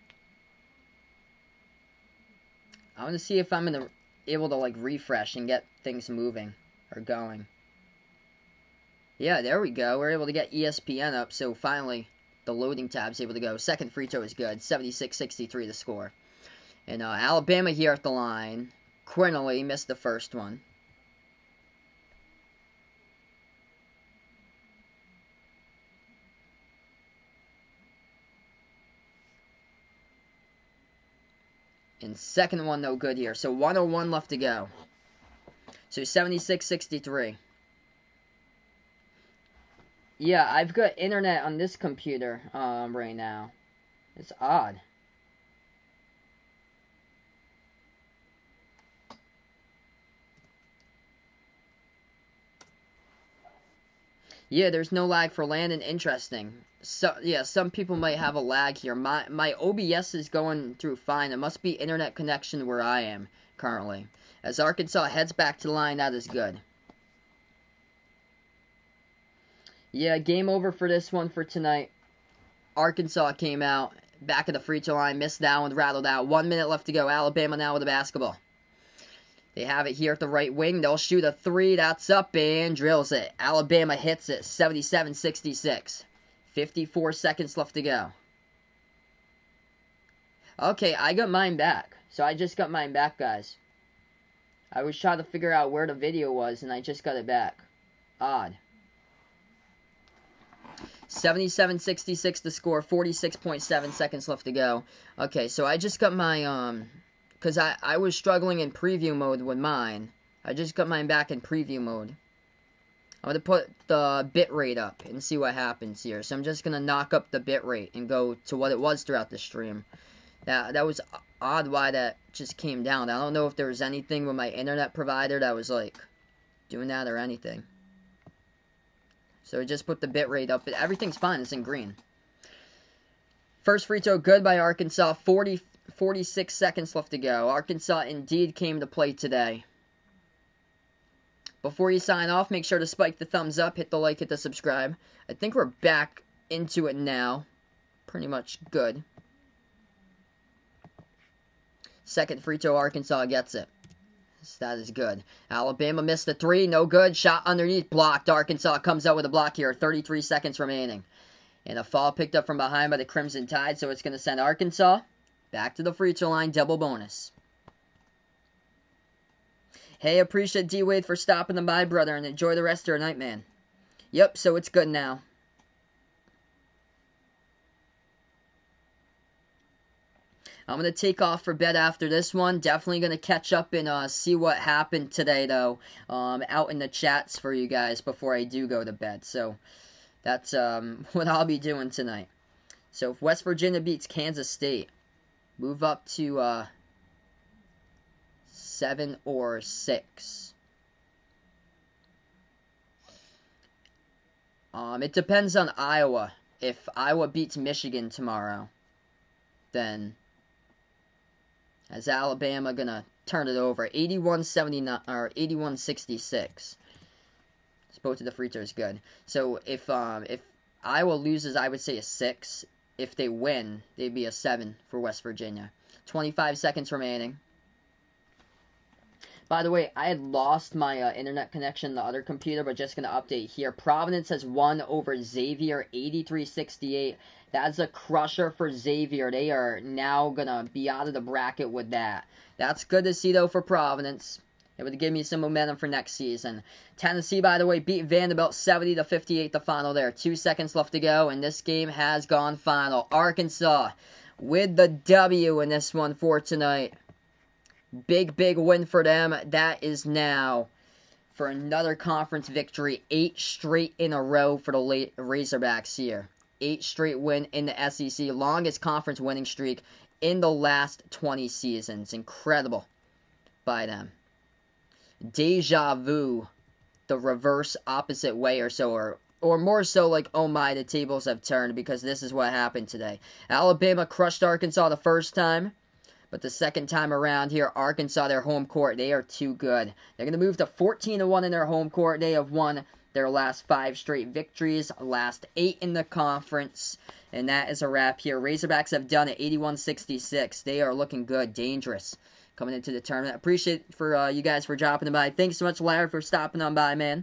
I want to see if I'm able to like refresh and get things moving or going. Yeah, there we go. We're able to get ESPN up, so finally the loading tab's able to go. Second free throw is good. 76-63 the score. And Alabama here at the line. Quinerly missed the first one. And second one, no good here. So 1:01 left to go. So 76-63. Yeah, I've got internet on this computer right now. It's odd. Yeah, there's no lag for Landon. Interesting. So yeah, some people might have a lag here. My OBS is going through fine. It must be internet connection where I am currently. As Arkansas heads back to the line, that is good. Yeah, game over for this one for tonight. Arkansas came out back at the free throw line, missed that one, rattled out. 1 minute left to go. Alabama now with the basketball. They have it here at the right wing. They'll shoot a three. That's up and drills it. Alabama hits it. 77-66. 54 seconds left to go. Okay, I got mine back. So I just got mine back, guys. I was trying to figure out where the video was, and I just got it back. Odd. 77-66 the score. 46.7 seconds left to go. Okay, so I just got my, because I was struggling in preview mode with mine. I just got mine back in preview mode. I'm going to put the bitrate up and see what happens here. So I'm just going to knock up the bitrate and go to what it was throughout the stream. That was odd why that just came down. I don't know if there was anything with my internet provider that was like doing that or anything. So I just put the bitrate up. Everything's fine. It's in green. First free throw good by Arkansas. 46 seconds left to go. Arkansas indeed came to play today. Before you sign off, make sure to spike the thumbs up, hit the like, hit the subscribe. I think we're back into it now. Pretty much good. Second free throw, Arkansas gets it. That is good. Alabama missed the three. No good. Shot underneath. Blocked. Arkansas comes out with a block here. 33 seconds remaining. And a foul picked up from behind by the Crimson Tide. So it's going to send Arkansas back to the free throw line. Double bonus. Hey, appreciate D-Wade for stopping by, brother. And enjoy the rest of your night, man. Yep, so it's good now. I'm going to take off for bed after this one. Definitely going to catch up and see what happened today, though, out in the chats for you guys before I do go to bed. So that's what I'll be doing tonight. So if West Virginia beats Kansas State, move up to 7 or 6. It depends on Iowa. If Iowa beats Michigan tomorrow, then as Alabama gonna turn it over. 81-79 or 81-66. Both of the free throws good. So if Iowa loses, I would say a 6. If they win, they'd be a 7 for West Virginia. 25 seconds remaining. By the way, I had lost my internet connection on the other computer, but just going to update here. Providence has won over Xavier 83-68. That's a crusher for Xavier. They are now going to be out of the bracket with that. That's good to see, though, for Providence. It would give me some momentum for next season. Tennessee, by the way, beat Vanderbilt 70-58 the final there. 2 seconds left to go, and this game has gone final. Arkansas with the W in this one for tonight. Big, big win for them. That is now for another conference victory. 8 straight in a row for the Razorbacks here. 8 straight win in the SEC. Longest conference winning streak in the last 20 seasons. Incredible by them. Deja vu, the reverse opposite way or so, or more so like, oh my, the tables have turned, because this is what happened today. Alabama crushed Arkansas the first time, but the second time around here, Arkansas, their home court, they are too good. They're going to move to 14-1 in their home court. They have won their last 5 straight victories, last 8 in the conference, and that is a wrap here. Razorbacks have done it, 81-66. They are looking good, dangerous coming into the tournament. Appreciate for you guys for dropping by. Thanks so much, Larry, for stopping on by, man.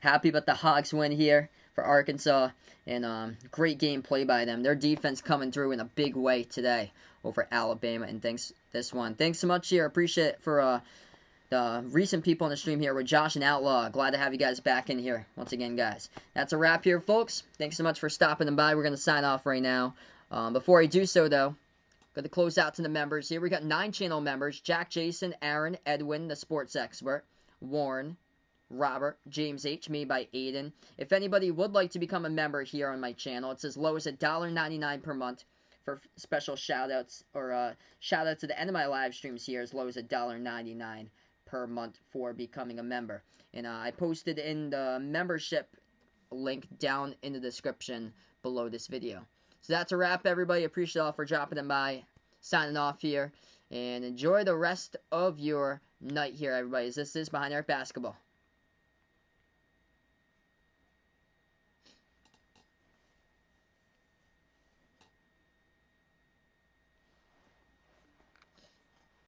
happy about the Hawks win here for Arkansas. And great game play by them. Their defense coming through in a big way today over Alabama. And thanks this one. Thanks so much here. Appreciate it for the recent people on the stream here with Josh and Outlaw. Glad to have you guys back in here once again, guys. That's a wrap here, folks. Thanks so much for stopping by. We're going to sign off right now. Before I do so, though, going to close out to the members here. We got 9 channel members: Jack, Jason, Aaron, Edwin, the sports expert, Warren, Robert, James H., me by Aiden. If anybody would like to become a member here on my channel, it's as low as $1.99 per month for special shout-outs, or shout-out to the end of my live streams here, as low as $1.99 per month for becoming a member. And I posted in the membership link down in the description below this video. So that's a wrap, everybody. Appreciate all for dropping them by. Signing off here. And enjoy the rest of your night here, everybody. This is Behind Arc Basketball.